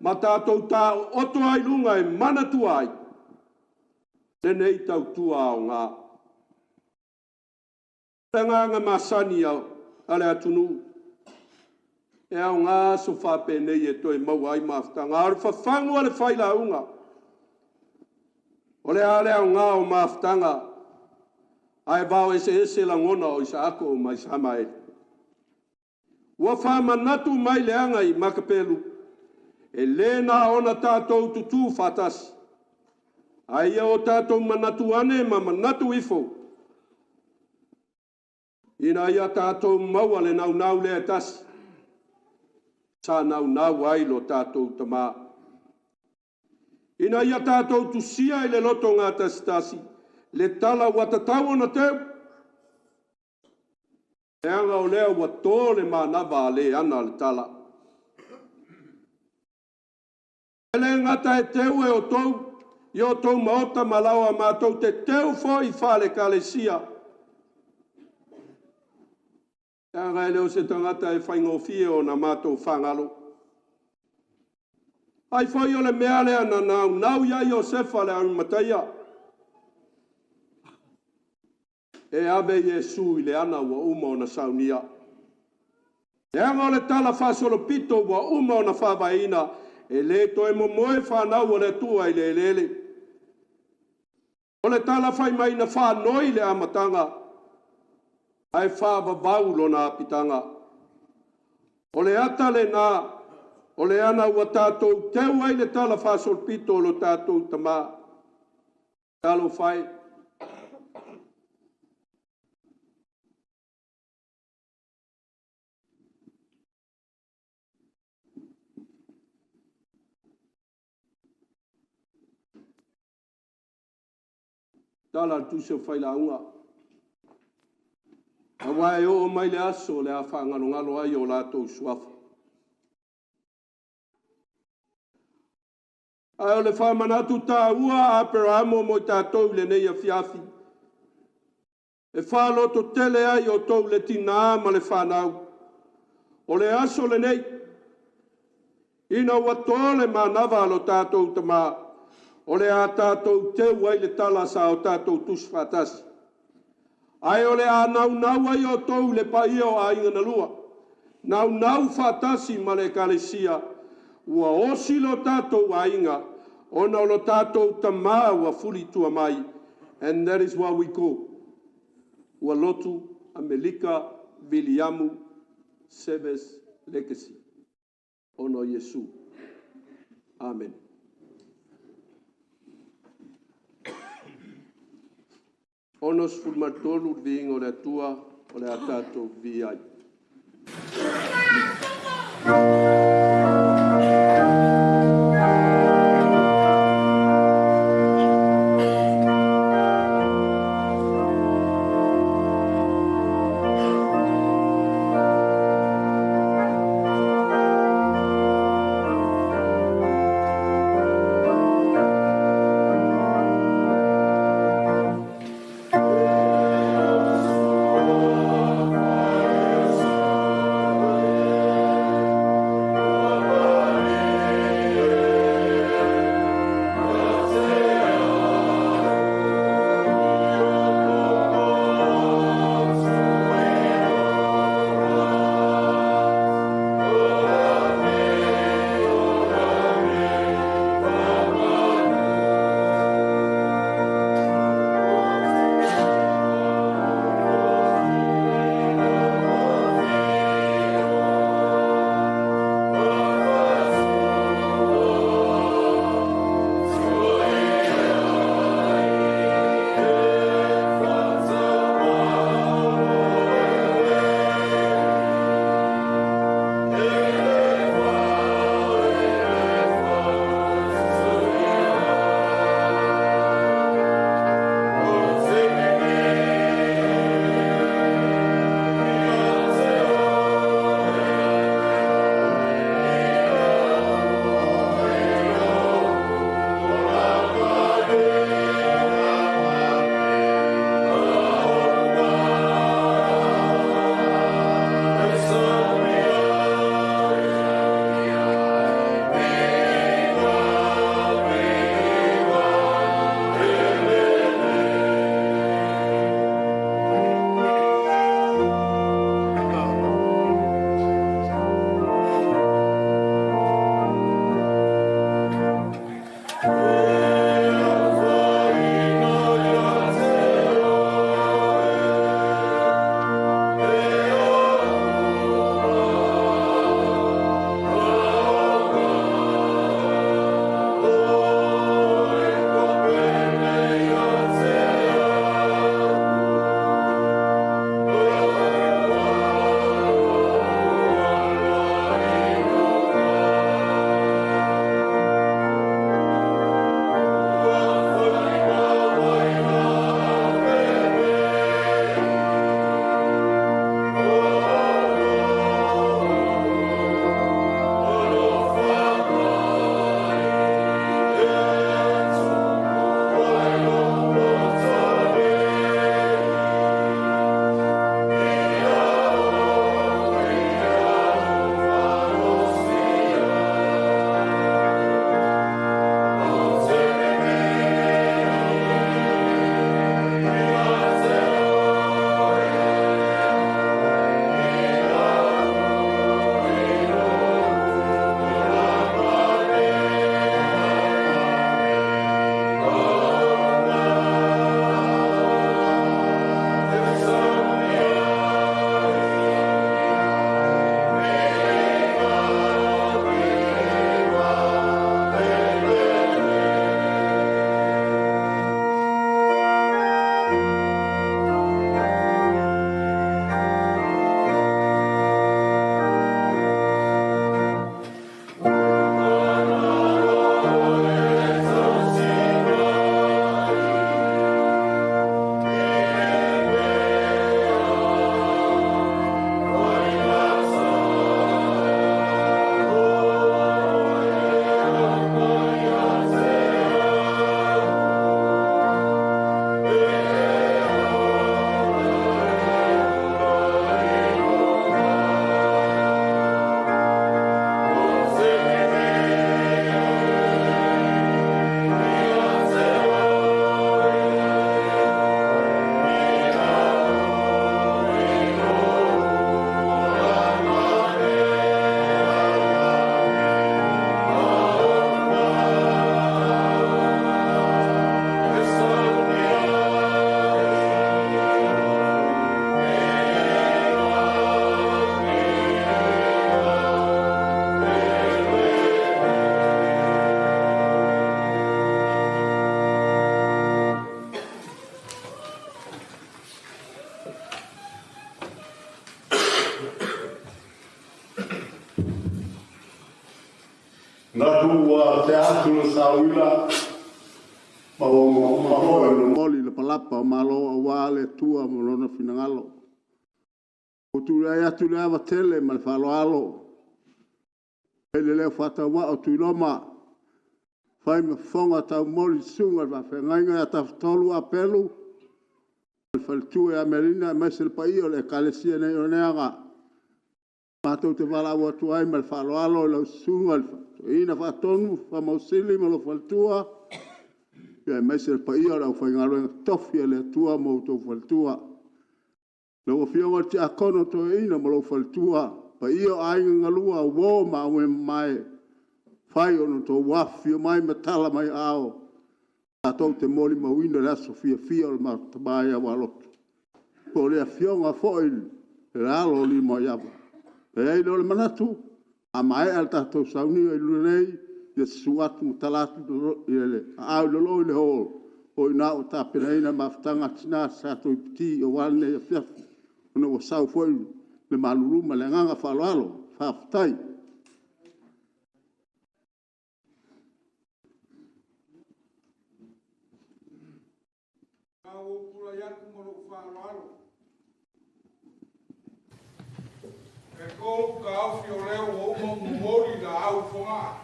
S1: Ma tātou tā oto ai lunga e manatu ai. Le nei tau tua o ngā. Le nganga masani au ale atunu. E au ngā so whape nei e toi mau ai maftanga. Aru whawhangu ale whaila unga. O le ale au ngā o maftanga. Ai vau ese langona o isa ako o mai samaeli. Ua whamanatu mai leanga i makapelu. E lena ona tātou tutu whatasi. Aia o tātou manatu ane ma manatu ifo. Ina ia tātou maua le nau le atasi. Sa nau ai lo tātou tamā. Ina ia tātou tusia i le loto ngā tasitasi. Le tala watatau na teu. E anga o lea wa tō le mānava le ana le tala. Ele ngata e teu e o tau. I o tau maota malawa mātou te teu fo i whale kalesia. E anga e leo se tangata e whaingofie o na mātou whangalo. Ai whai o le mea lea na nau iai o sefa le au mataia. E abe Yesu i le ana ua uma o na saunia. E anga o le tala whasolo pito ua uma o na whawaina. E le to e momoe whanau o le tua i le lele. O le tala whai mai na whanoi le amatanga. Ai whawawau lo na apitanga. O le ata le nā. O le ana ua tātou teu ai le tala whasol pito lo tātou tamā. Talo whai. Tala tu se whai la unga. A wai o mai le aso le a whangalo ai o lātou suafa. Ai o le whamanatu tā ua a peramo mo tātou le nei a fiafi. E whaloto tele ai o tau le tina ma le whanau. O le aso le nei. Ina ua tole ma nava lo tātou tamā. O le a tātou teu ai le tala sa o tātou tus whatasi. Ai o le a nau ai o tau le pai o a inga na lua. Nau whatasi ma le kalesia. Ua osilo tātou a inga. Ona o lo tātou tamā ua fuli tua mai. And that is what we call Ualotu Amelika Viliamu Seve's legacy. Ono Yesu. Amen. Onos fulmatolu ving o le tua o le atato G-VAI.
S19: Amen. te atu le sauila. Ma o no moli le palapa malo a wale tua mo lona finangalo. O tu le atu le ava tele ma le falo alo. Ele le fata wa o tu loma. Fai me fonga tau moli sunga va fengainga ta tolu apelu. Le faltu e Amelina mesel paio le kalesia ne oneanga. Matou te wala wa tu ai ma le falo alo le sunga ina fa tonu fa mausili ma lo faltua. Ya mesel paio la fa ngalo tofia le tua mo to faltua. Lo fionga ti akono to ina ma lo faltua. Paio ai ngalua wo ma we mai. Fai ono to wafio mai matala mai ao. Atou te moli mawina la sofia fia o ma tabaya walotu. Ko le fionga foil la lo li mo yava. E lo manatu a mai al tatou sauni e lunei ye suatu mutalatu ile a lo le ho o ina o tapereina maftanga tina sa to ti o walne ye fia no sau foi le malulu malanga falalo faftai.
S20: E kou ka au fio leo o mori da au fonga.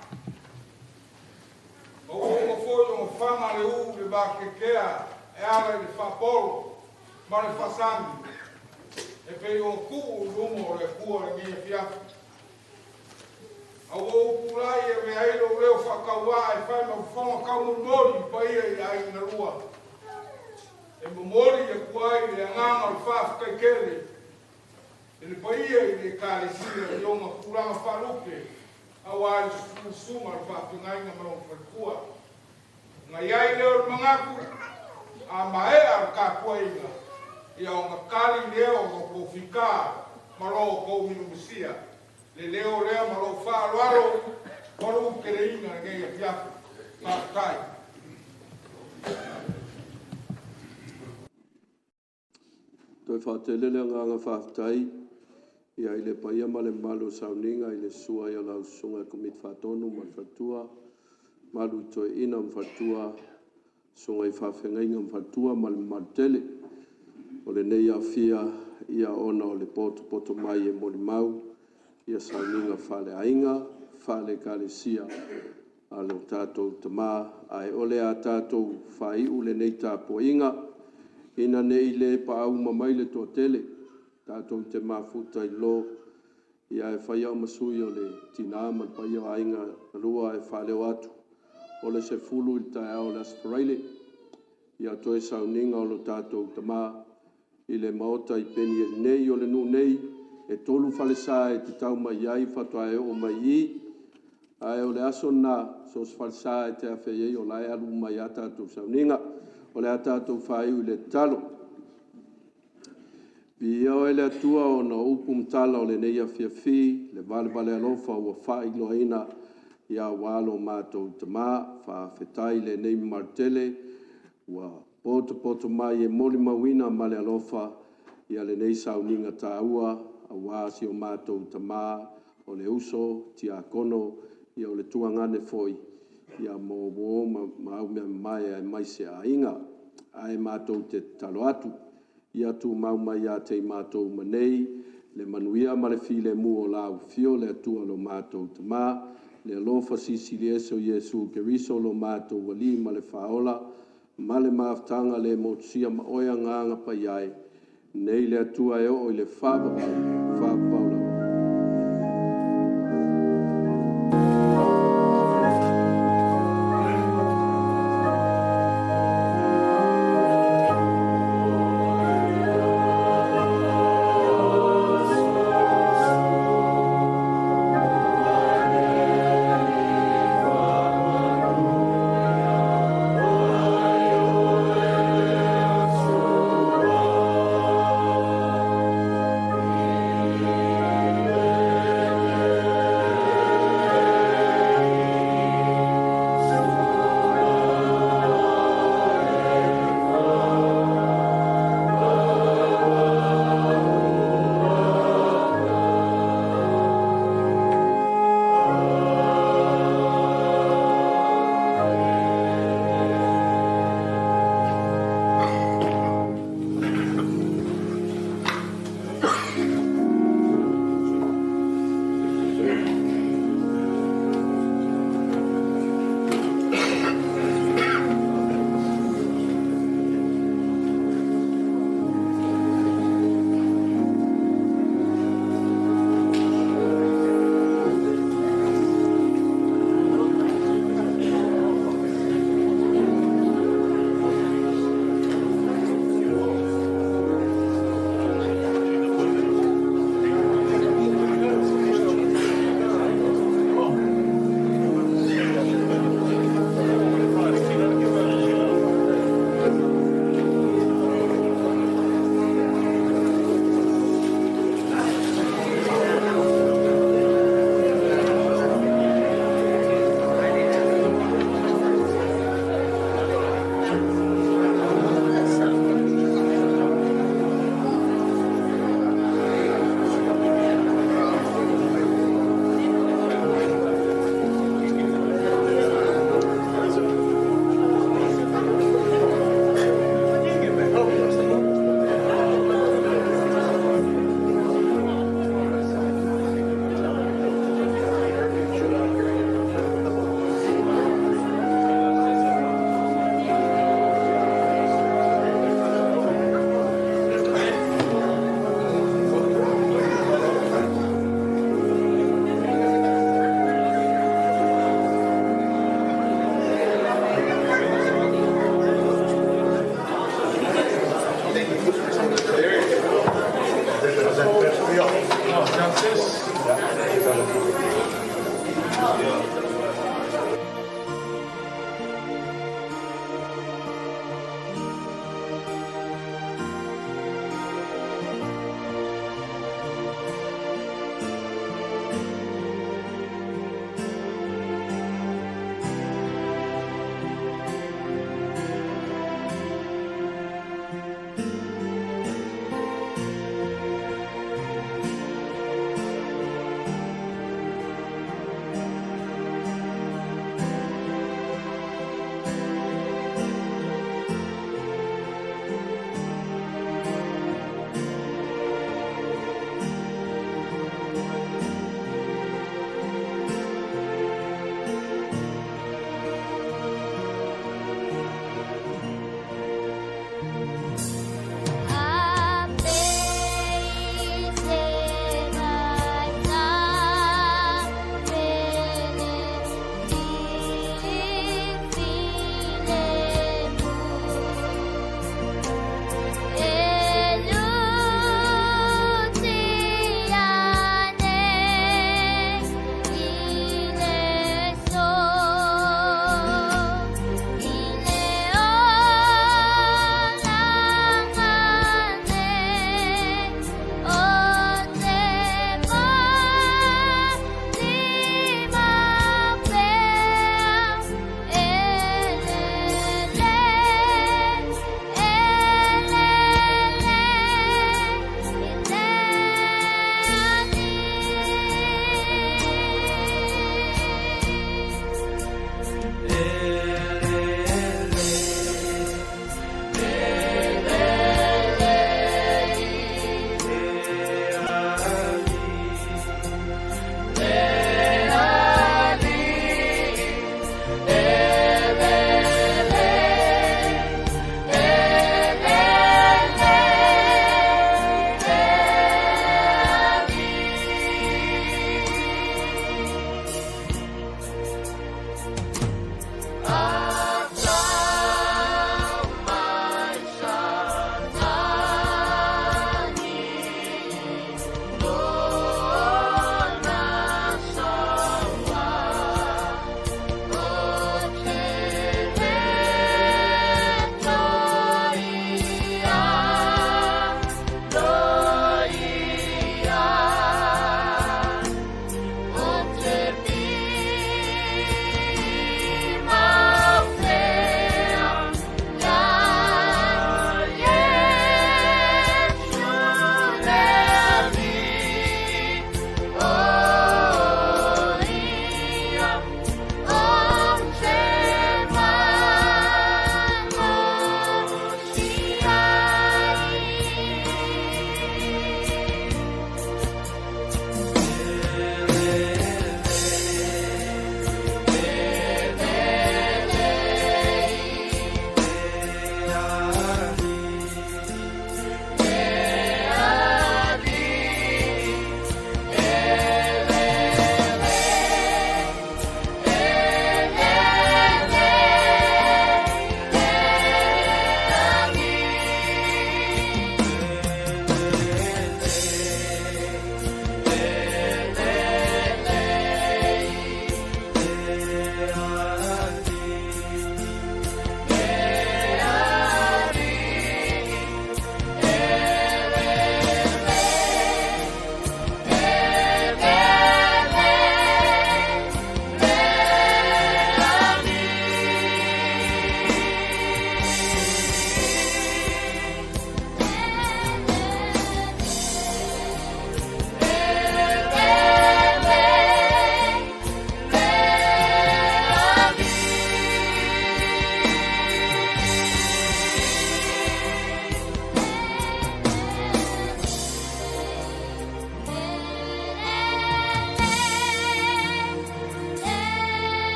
S20: O o foi o fama le u le ba ke kea e ala le fapolo ma le fasangi. E pe o ku o lumo le ku o le mia fia. O o kulai e me ai lo leo whakaua e whai ma fonga kau mori pa ia i ai na rua. E mori e kuai e nganga le whafkai kere. Ele paia ele carecia de uma curanga faruque, ao ar de suma para pegar em uma farcua. Na ia ele o mangaku, a maea capoeira e a uma cali leo no ficar, malo com minucia. Le leo malo falo aro, por quereinga ninguém já cai.
S1: Toi whātelele nganga whātai. Ia ile paia ma le malo sauninga ile sua ia lau sunga kumit whatonu ma whatua. Malu toi ina ma whatua. Sunga i whawhengainga ma whatua ma le martele. O le nei a fia ia ona o le poto mai e moli mau. Ia sauninga whale ainga, whale kalesia. A le tātou tamā. Ai ole a tātou whai ule nei tāpo inga. Ina nei le pa au mamaile tō tele. Tātou te mafuta I lo. Ia e whai au masui o le tina ma le pai au ainga rua e whaleo atu. O le se fulu I tae au le asparaile. Ia toe sauninga o lo tātou tamā. I le maota I peni e nei o le nu nei. E tolu whale sa e te tau mai ai whatua e o mai I. Ai o le aso nā. So se whale sa e te awhei o lai alu mai a tātou sauninga. O le a tātou whai u le talo. Pia o ele atua o na upu mtala o le neia fiafi, le vale alofa ua whai loaina ia walo mātou tamā, whawhetai le nei martele, ua poto mai e moli mawina male alofa, ia le nei sauninga tāua, a wāsi o mātou tamā, o le uso, tia kono, ia o le tuangane foi, ia mō wō mau mea mai e mai se a inga, ai mātou te talo atu, ia tu mau mai a te mātou manei, le manuia ma le file mu o lau fio le atua lo mātou tamā, le alofa sisi le eso Iesu Keriso lo mātou wali ma le whaola, ma le maaftanga le motusia ma oia nganga pa iai, nei le atua e o le whapapau